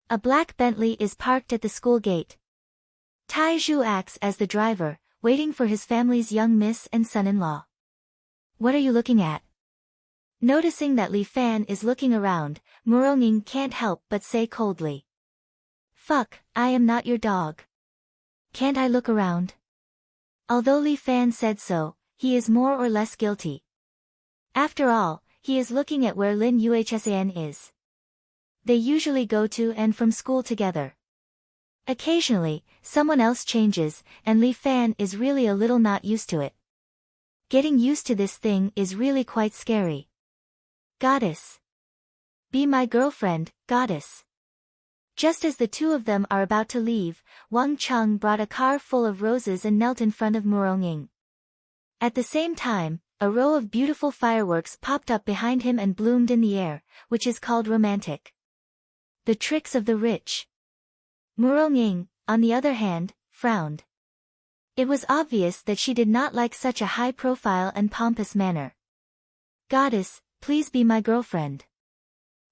A black Bentley is parked at the school gate. Tai Zhu acts as the driver, waiting for his family's young miss and son-in-law. What are you looking at? Noticing that Li Fan is looking around, Murong can't help but say coldly. Fuck, I am not your dog. Can't I look around? Although Li Fan said so, he is more or less guilty. After all, he is looking at where Lin Yuhsan is. They usually go to and from school together. Occasionally, someone else changes, and Li Fan is really a little not used to it. Getting used to this thing is really quite scary. Goddess. Be my girlfriend, goddess. Just as the two of them are about to leave, Wang Cheng brought a car full of roses and knelt in front of Murong. At the same time, a row of beautiful fireworks popped up behind him and bloomed in the air, which is called romantic. The tricks of the rich. Murong, on the other hand, frowned. It was obvious that she did not like such a high-profile and pompous manner. Goddess, please be my girlfriend.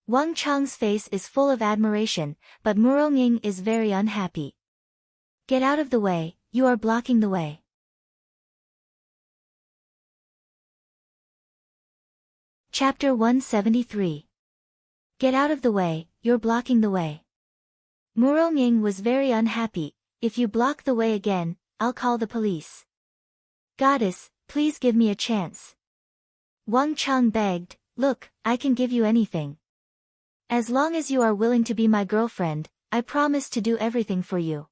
Wang Cheng's face is full of admiration, but Murong is very unhappy. Get out of the way, you are blocking the way. Chapter 173. Get out of the way, you're blocking the way. Murong was very unhappy. If you block the way again, I'll call the police. Goddess, please give me a chance. Wang Cheng begged, look, I can give you anything. As long as you are willing to be my girlfriend, I promise to do everything for you.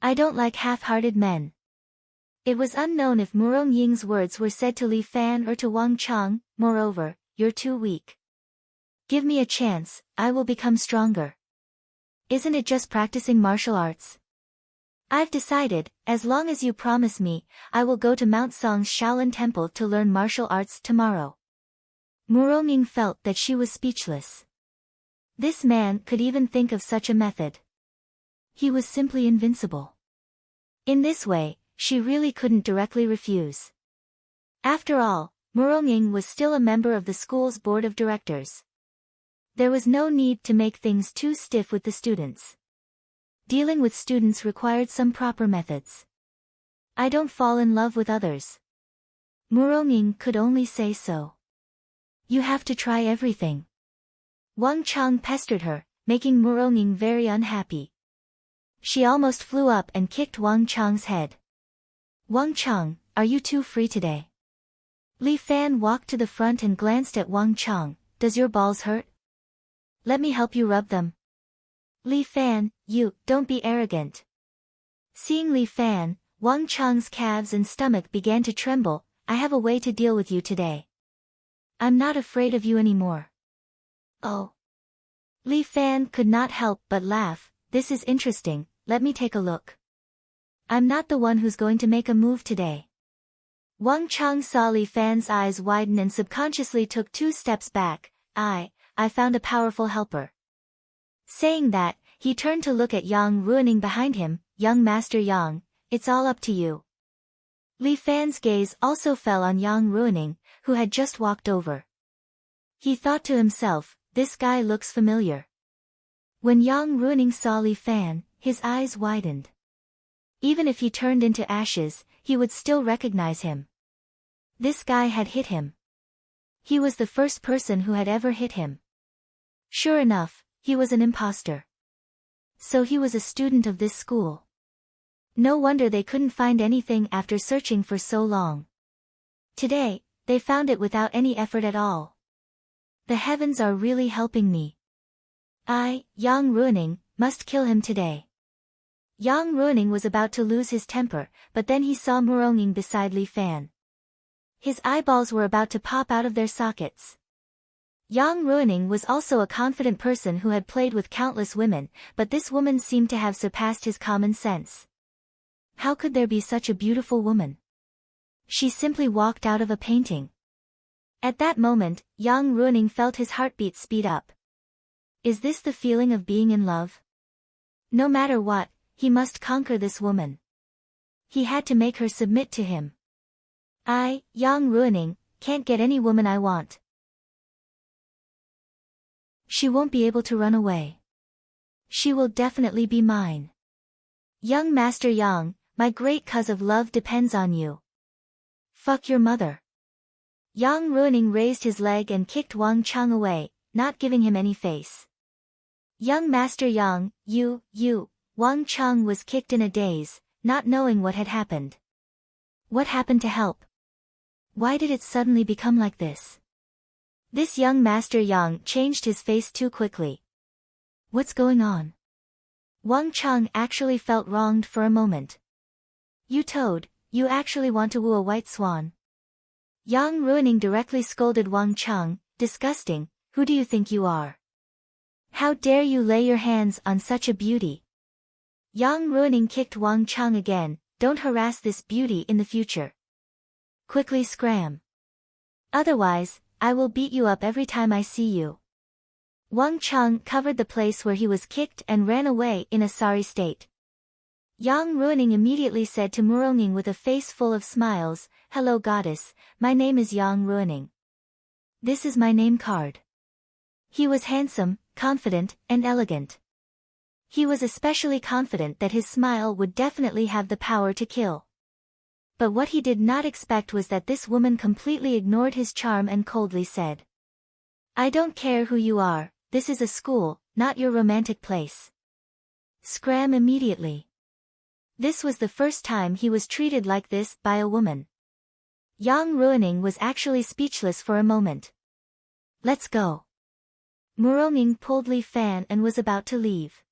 I don't like half-hearted men. It was unknown if Murong words were said to Li Fan or to Wang Cheng. Moreover, you're too weak. Give me a chance, I will become stronger. Isn't it just practicing martial arts? I've decided, as long as you promise me, I will go to Mount Song's Shaolin Temple to learn martial arts tomorrow. Murong felt that she was speechless. This man could even think of such a method. He was simply invincible. In this way, she really couldn't directly refuse. After all, Murong was still a member of the school's board of directors. There was no need to make things too stiff with the students. Dealing with students required some proper methods. I don't fall in love with others. Murong could only say so. You have to try everything. Wang Cheng pestered her, making Murong very unhappy. She almost flew up and kicked Wang Cheng's head. Wang Cheng, are you too free today? Li Fan walked to the front and glanced at Wang Cheng. Does your balls hurt? Let me help you rub them. Li Fan, you, don't be arrogant. Seeing Li Fan, Wang Cheng's calves and stomach began to tremble. I have a way to deal with you today. I'm not afraid of you anymore. Oh. Li Fan could not help but laugh. This is interesting, let me take a look. I'm not the one who's going to make a move today. Wang Cheng saw Li Fan's eyes widen and subconsciously took 2 steps back. I found a powerful helper. Saying that, he turned to look at Yang Ruining behind him. Young Master Yang, it's all up to you. Li Fan's gaze also fell on Yang Ruining, who had just walked over. He thought to himself, this guy looks familiar. When Yang Ruining saw Li Fan, his eyes widened. Even if he turned into ashes, he would still recognize him. This guy had hit him. He was the first person who had ever hit him. Sure enough, he was an imposter. So he was a student of this school. No wonder they couldn't find anything after searching for so long. Today, they found it without any effort at all. The heavens are really helping me. I, Yang Ruining, must kill him today. Yang Ruining was about to lose his temper, but then he saw Murong beside Li Fan. His eyeballs were about to pop out of their sockets. Yang Ruining was also a confident person who had played with countless women, but this woman seemed to have surpassed his common sense. How could there be such a beautiful woman? She simply walked out of a painting. At that moment, Yang Ruining felt his heartbeat speed up. Is this the feeling of being in love? No matter what, he must conquer this woman. He had to make her submit to him. I, Yang Ruining, can't get any woman I want. She won't be able to run away. She will definitely be mine. Young Master Yang, my great cause of love depends on you. Fuck your mother. Yang Ruining raised his leg and kicked Wang Cheng away, not giving him any face. Young Master Yang, you, Wang Cheng was kicked in a daze, not knowing what had happened. What happened to help? Why did it suddenly become like this? This young Master Yang changed his face too quickly. What's going on? Wang Cheng actually felt wronged for a moment. You toad, you actually want to woo a white swan? Yang Ruining directly scolded Wang Cheng, disgusting, who do you think you are? How dare you lay your hands on such a beauty? Yang Ruining kicked Wang Cheng again, don't harass this beauty in the future. Quickly scram. Otherwise, I will beat you up every time I see you. Wang Cheng covered the place where he was kicked and ran away in a sorry state. Yang Ruining immediately said to Muronging with a face full of smiles, hello goddess, my name is Yang Ruining. This is my name card. He was handsome, confident, and elegant. He was especially confident that his smile would definitely have the power to kill. But what he did not expect was that this woman completely ignored his charm and coldly said, I don't care who you are, this is a school, not your romantic place. Scram immediately. This was the first time he was treated like this by a woman. Yang Ruining was actually speechless for a moment. Let's go. Muronging pulled Li Fan and was about to leave.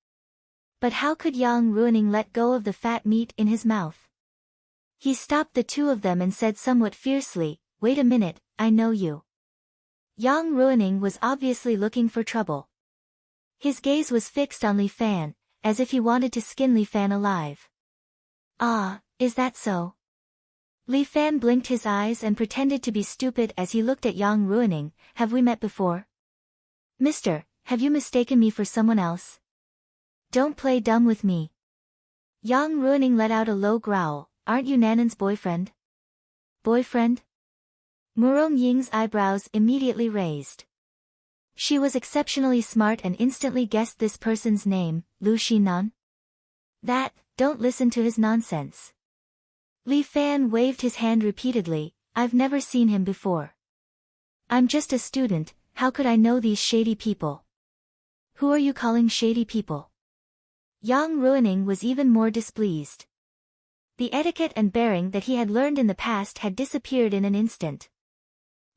But how could Yang Ruining let go of the fat meat in his mouth? He stopped the two of them and said somewhat fiercely, wait a minute, I know you. Yang Ruining was obviously looking for trouble. His gaze was fixed on Li Fan, as if he wanted to skin Li Fan alive. Ah, is that so? Li Fan blinked his eyes and pretended to be stupid as he looked at Yang Ruining, have we met before? Mister, have you mistaken me for someone else? Don't play dumb with me. Yang Ruining let out a low growl, aren't you Nanan's boyfriend? Boyfriend? Murong Ying's eyebrows immediately raised. She was exceptionally smart and instantly guessed this person's name, Lu Xinan. Don't listen to his nonsense. Li Fan waved his hand repeatedly, I've never seen him before. I'm just a student, how could I know these shady people? Who are you calling shady people? Yang Ruining was even more displeased. The etiquette and bearing that he had learned in the past had disappeared in an instant.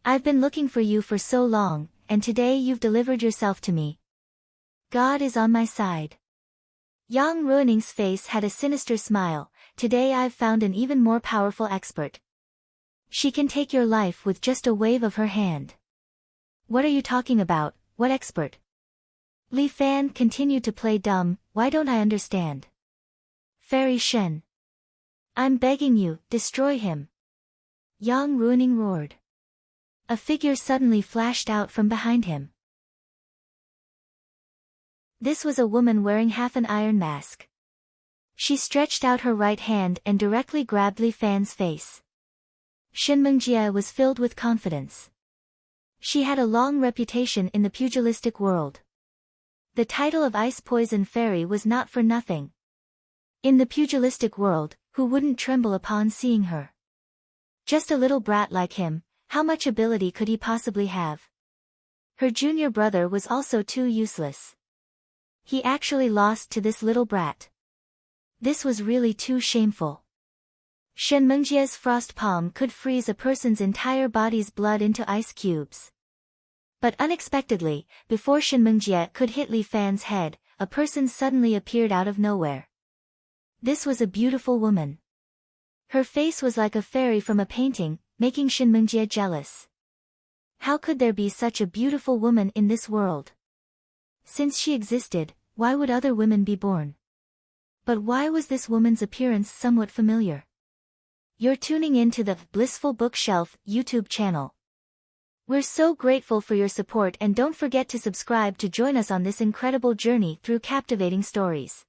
I've been looking for you for so long, and today you've delivered yourself to me. God is on my side. Yang Ruining's face had a sinister smile, today I've found an even more powerful expert. She can take your life with just a wave of her hand. What are you talking about, what expert? Li Fan continued to play dumb, why don't I understand? Fairy Shen. I'm begging you, destroy him. Yang Ruining roared. A figure suddenly flashed out from behind him. This was a woman wearing half an iron mask. She stretched out her right hand and directly grabbed Li Fan's face. Shen Mengjie was filled with confidence. She had a long reputation in the pugilistic world. The title of Ice Poison Fairy was not for nothing. In the pugilistic world, who wouldn't tremble upon seeing her? Just a little brat like him, how much ability could he possibly have? Her junior brother was also too useless. He actually lost to this little brat. This was really too shameful. Shen Mengjie's frost palm could freeze a person's entire body's blood into ice cubes. But unexpectedly, before Shen Mengjie could hit Li Fan's head, a person suddenly appeared out of nowhere. This was a beautiful woman. Her face was like a fairy from a painting, making Shen Mengjie jealous. How could there be such a beautiful woman in this world? Since she existed, why would other women be born? But why was this woman's appearance somewhat familiar? You're tuning in to the Blissful Bookshelf YouTube channel. We're so grateful for your support and don't forget to subscribe to join us on this incredible journey through captivating stories.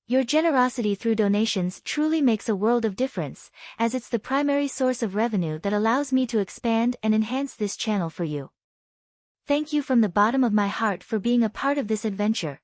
Your generosity through donations truly makes a world of difference, as it's the primary source of revenue that allows me to expand and enhance this channel for you. Thank you from the bottom of my heart for being a part of this adventure.